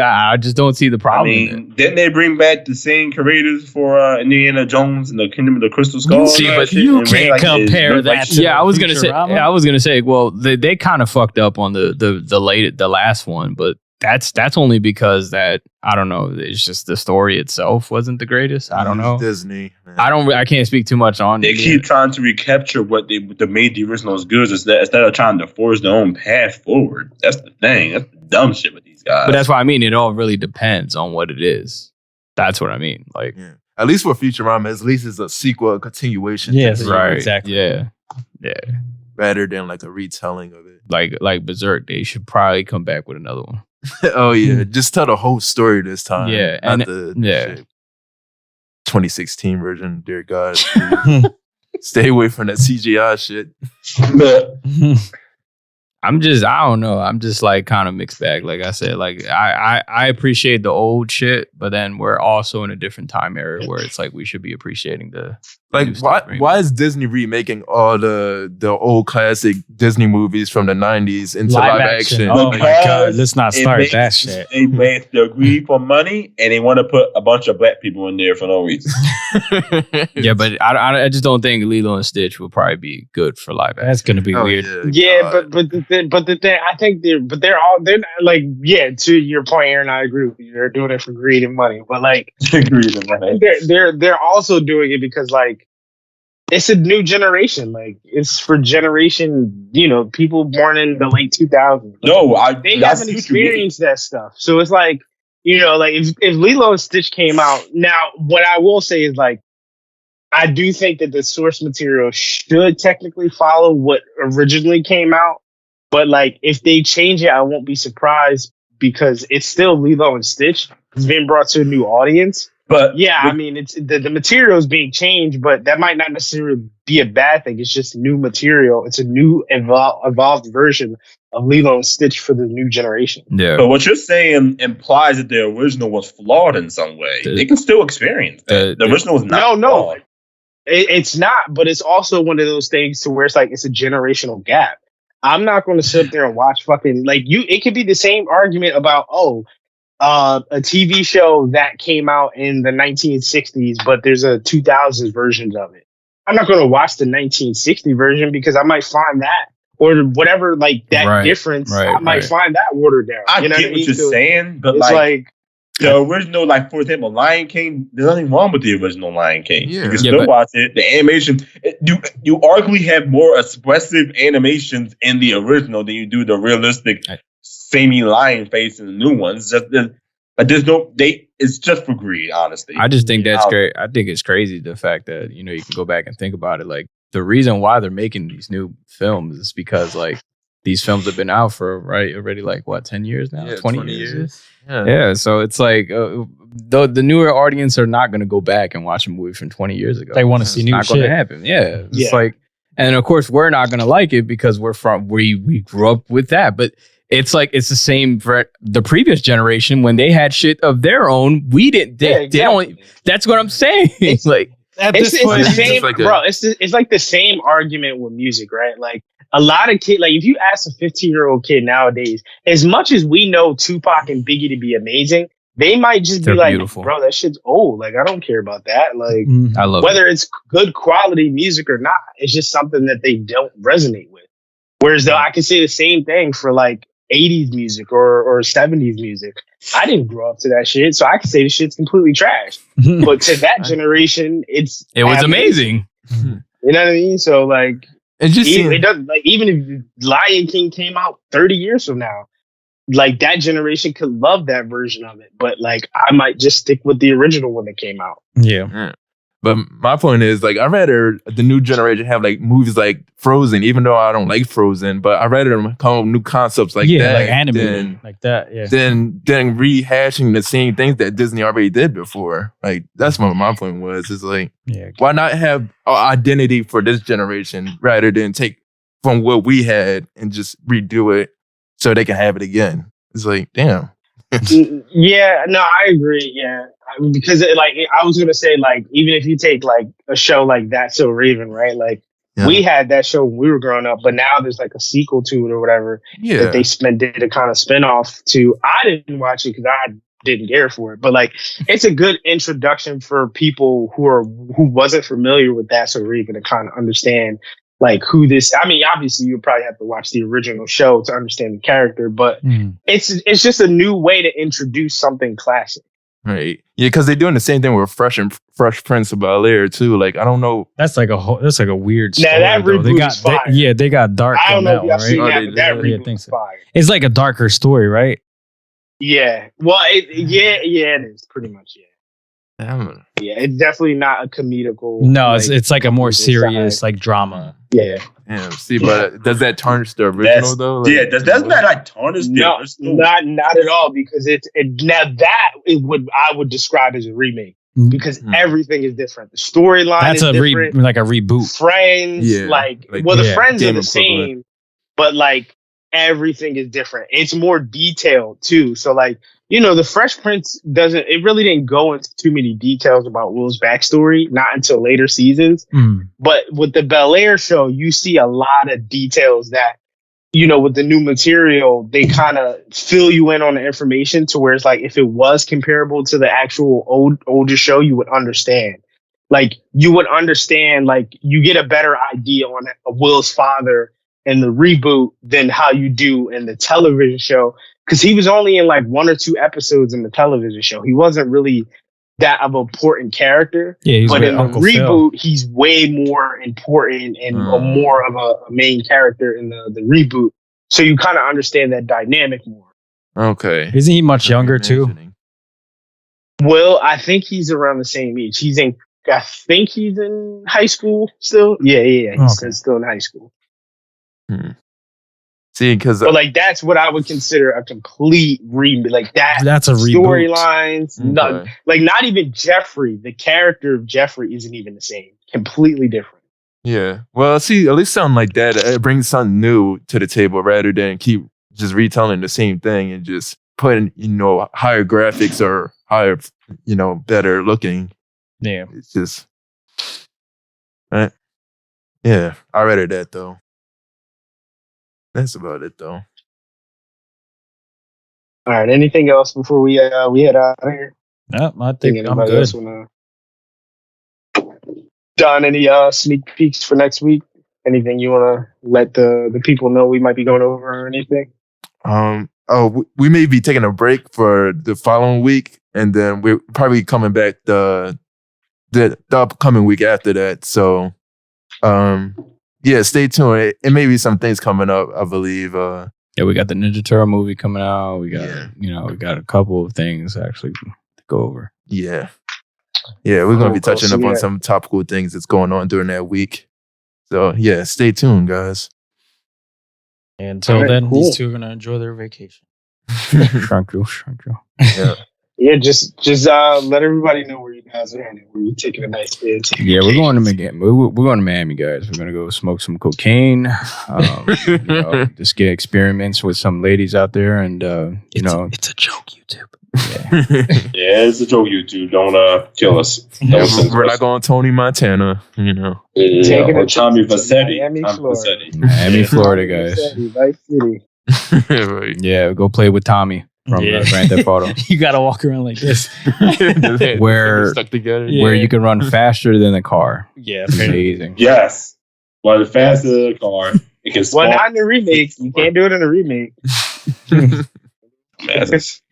see the problem. I mean, didn't they bring back the same creators for Indiana Jones and the Kingdom of the Crystal Skull? See, but you can't compare that. Yeah, I was gonna say. Well, they kind of fucked up on the last one, but that's only because that I don't know. It's just the story itself wasn't the greatest. I don't know. Disney. Man. I can't speak too much on. They keep trying to recapture what they made the originals good instead of trying to force their own path forward. That's the thing. That's the dumb shit with these guys. But that's why I mean. It all really depends on what it is. That's what I mean. Like, at least for Futurama, at least it's a sequel, a continuation. Yes, right. Exactly. Yeah. Better than like a retelling of it. Like Berserk, they should probably come back with another one. Oh yeah, just tell the whole story this time. Yeah, not and the 2016 version. Dear God, stay away from that CGI shit. I don't know. I'm just like kind of mixed bag. Like I said, like I appreciate the old shit, but then we're also in a different time era where it's like we should be appreciating the like why is Disney remaking all the old classic Disney movies from the 90s into live action? Oh my God, let's not start that shit. They made the greed for money and they want to put a bunch of black people in there for no reason. Yeah, but I just don't think Lilo and Stitch will probably be good for live action. That's gonna be weird. Yeah, but the thing I think they're not, like, yeah, to your point, Aaron, I agree with you. They're doing it for greed and money, but like they're also doing it because like it's a new generation. Like it's for generation, people born in the late 2000s. Like, they haven't experienced that stuff, so it's like like if Lilo and Stitch came out now, what I will say is like I do think that the source material should technically follow what originally came out. But like, if they change it, I won't be surprised because it's still Lilo and Stitch. It's been brought to a new audience. But I mean, it's the material is being changed, but that might not necessarily be a bad thing. It's just new material. It's a new evolved version of Lilo and Stitch for the new generation. Yeah. But what you're saying implies that the original was flawed in some way. They can still experience that. The original was not. No. It's not, but it's also one of those things to where it's like it's a generational gap. I'm not going to sit there and watch fucking like you. It could be the same argument about a TV show that came out in the 1960s, but there's a 2000s version of it. I'm not going to watch the 1960 version because I might find that or whatever like that difference. I might find that watered down. I get what you're saying, but like the original, like for example, Lion King. There's nothing wrong with the original Lion King. You can still watch it. The animation, you arguably have more expressive animations in the original than you do the realistic, samey lion face in the new ones. It's just for greed, honestly. I just think that's great. I think it's crazy the fact that you can go back and think about it. Like the reason why they're making these new films is because like these films have been out for already like what 10 years now, 20 years. Yeah, so it's like the newer audience are not going to go back and watch a movie from 20 years ago. They want to see new shit. It's not going to happen. Yeah, it's like, and of course we're not going to like it because we grew up with that. But it's like it's the same for the previous generation when they had shit of their own. We didn't. They don't. That's what I'm saying. It's like it's the same, bro. It's like the same argument with music, right? Like. A lot of kids, like if you ask a 15-year-old kid nowadays, as much as we know Tupac and Biggie to be amazing, they might just be like, beautiful. Bro, that shit's old. Like, I don't care about that. Like, I love whether it's good quality music or not, it's just something that they don't resonate with. Whereas though I can say the same thing for like 80s music or 70s music. I didn't grow up to that shit, so I can say the shit's completely trash. But to that generation, it was amazing. You know what I mean? So like, it doesn't like even if Lion King came out 30 years from now, like that generation could love that version of it. But like I might just stick with the original when it came out. Yeah. But my point is, like, I'd rather the new generation have like movies like Frozen, even though I don't like Frozen, but I'd rather them come up with new concepts like that, like animated, like that, than rehashing the same things that Disney already did before. Like that's what my point was. Is like, why not have an identity for this generation rather than take from what we had and just redo it so they can have it again? It's like, damn. Yeah, no, I agree. Yeah, because I was gonna say, like, even if you take like a show like That's So Raven, right? Like we had that show when we were growing up, but now there's like a sequel to it or whatever that they did a kind of spinoff to. I didn't watch it because I didn't care for it, but like it's a good introduction for people who wasn't familiar with That's So Raven to kind of understand. Like who this? I mean, obviously you probably have to watch the original show to understand the character, but it's just a new way to introduce something classic. Right? Yeah, because they're doing the same thing with Fresh Prince of Bel-Air too. Like I don't know. That's like a weird story. Now that reboot is fire. They got dark. I don't know if y'all right? seen that, but that reboot is fire. It's like a darker story, right? Yeah. Well, it is pretty much. Yeah, it's definitely not a comedical. No, it's like a more serious like drama. Yeah. See, but does that tarnish the original though? Like, doesn't that like tarnish the original? Not at all, because I would describe as a remake because everything is different. The storyline is different. Like a reboot. Friends, the friends are the same, but like everything is different. It's more detailed too. So like, the Fresh Prince really didn't go into too many details about Will's backstory, not until later seasons. But with the Bel-Air show, you see a lot of details that, with the new material, they kind of fill you in on the information to where it's like, if it was comparable to the actual older show, you would understand. Like, you would understand, like, you get a better idea on Will's father in the reboot than how you do in the television show. Because he was only in like 1 or 2 episodes in the television show. He wasn't really that of an important character. Yeah, but in the reboot, he's way more important and more of a main character in the reboot. So you kind of understand that dynamic more. Okay. Isn't he much younger too? Well, I think he's around the same age. I think he's in high school still. Yeah. He's still in high school. See, because but like that's what I would consider a complete remake. Like that's a reboot. Storylines, not even Jeffrey. The character of Jeffrey isn't even the same. Completely different. Yeah. Well, see, at least something like that, it brings something new to the table rather than keep just retelling the same thing and just putting, higher graphics or higher, better looking. Yeah. It's just, yeah, I read that though. That's about it though. All right. Anything else before we head out of here? No, I think I'm good. Done any sneak peeks for next week? Anything you want to let the people know we might be going over or anything? We may be taking a break for the following week, and then we're probably coming back the upcoming week after that. So, yeah, stay tuned. It may be some things coming up, I believe. Yeah, we got the Ninja Turtle movie coming out. We got, we got a couple of things actually to go over. Yeah. Yeah, we're going to be touching up on some topical things that's going on during that week. So, yeah, stay tuned, guys. And until then, these two are going to enjoy their vacation. Shrunk you. Yeah. Yeah, just let everybody know where you guys are headed. Where you taking a nice day. Yeah, we're going to Miami. We're going to Miami, guys. We're gonna go smoke some cocaine. Just get experiments with some ladies out there, and it's a joke, YouTube. Yeah, it's a joke, YouTube. Don't kill us. We're not going Tony Montana, Yeah, or Tommy Vassetti. Miami, Florida, guys. Vice City. Right. Yeah, go play with Tommy. From Grand Theft Auto. You gotta walk around like this. where stuck together. Where you can run faster than the car. Yeah, amazing. Yes, run faster than the car. It can not in the remake. You can't do it in the remake.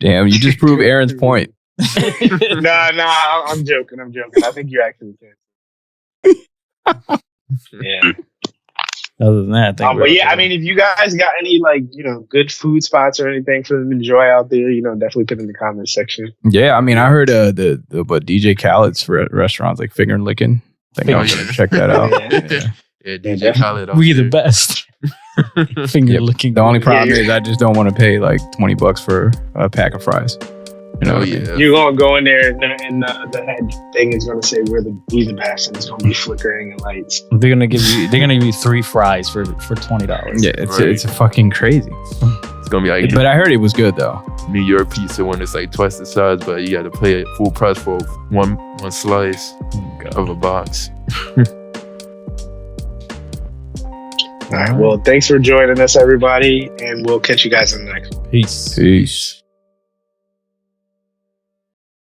Damn, you just proved Aaron's point. Nah, I'm joking. I think you actually can. Yeah. Other than that, but yeah, I mean, if you guys got any good food spots or anything for them to enjoy out there, definitely put in the comment section. Yeah, I mean, I heard the DJ Khaled's for restaurants like Finger Licking. I think I'm gonna check that out. Yeah, DJ Khaled. We the best. Finger licking. The only problem is I just don't want to pay like $20 for a pack of fries. You're gonna go in there and the head thing is gonna say we the best, and it's gonna be flickering and lights. They're gonna give you 3 fries for $20. Yeah, it's fucking crazy. It's gonna be like, but I heard it was good though. New York pizza when it's like twice the size, but you got to pay it full price for one slice of a box. All right. Well, thanks for joining us, everybody, and we'll catch you guys in the next one. Peace. Peace.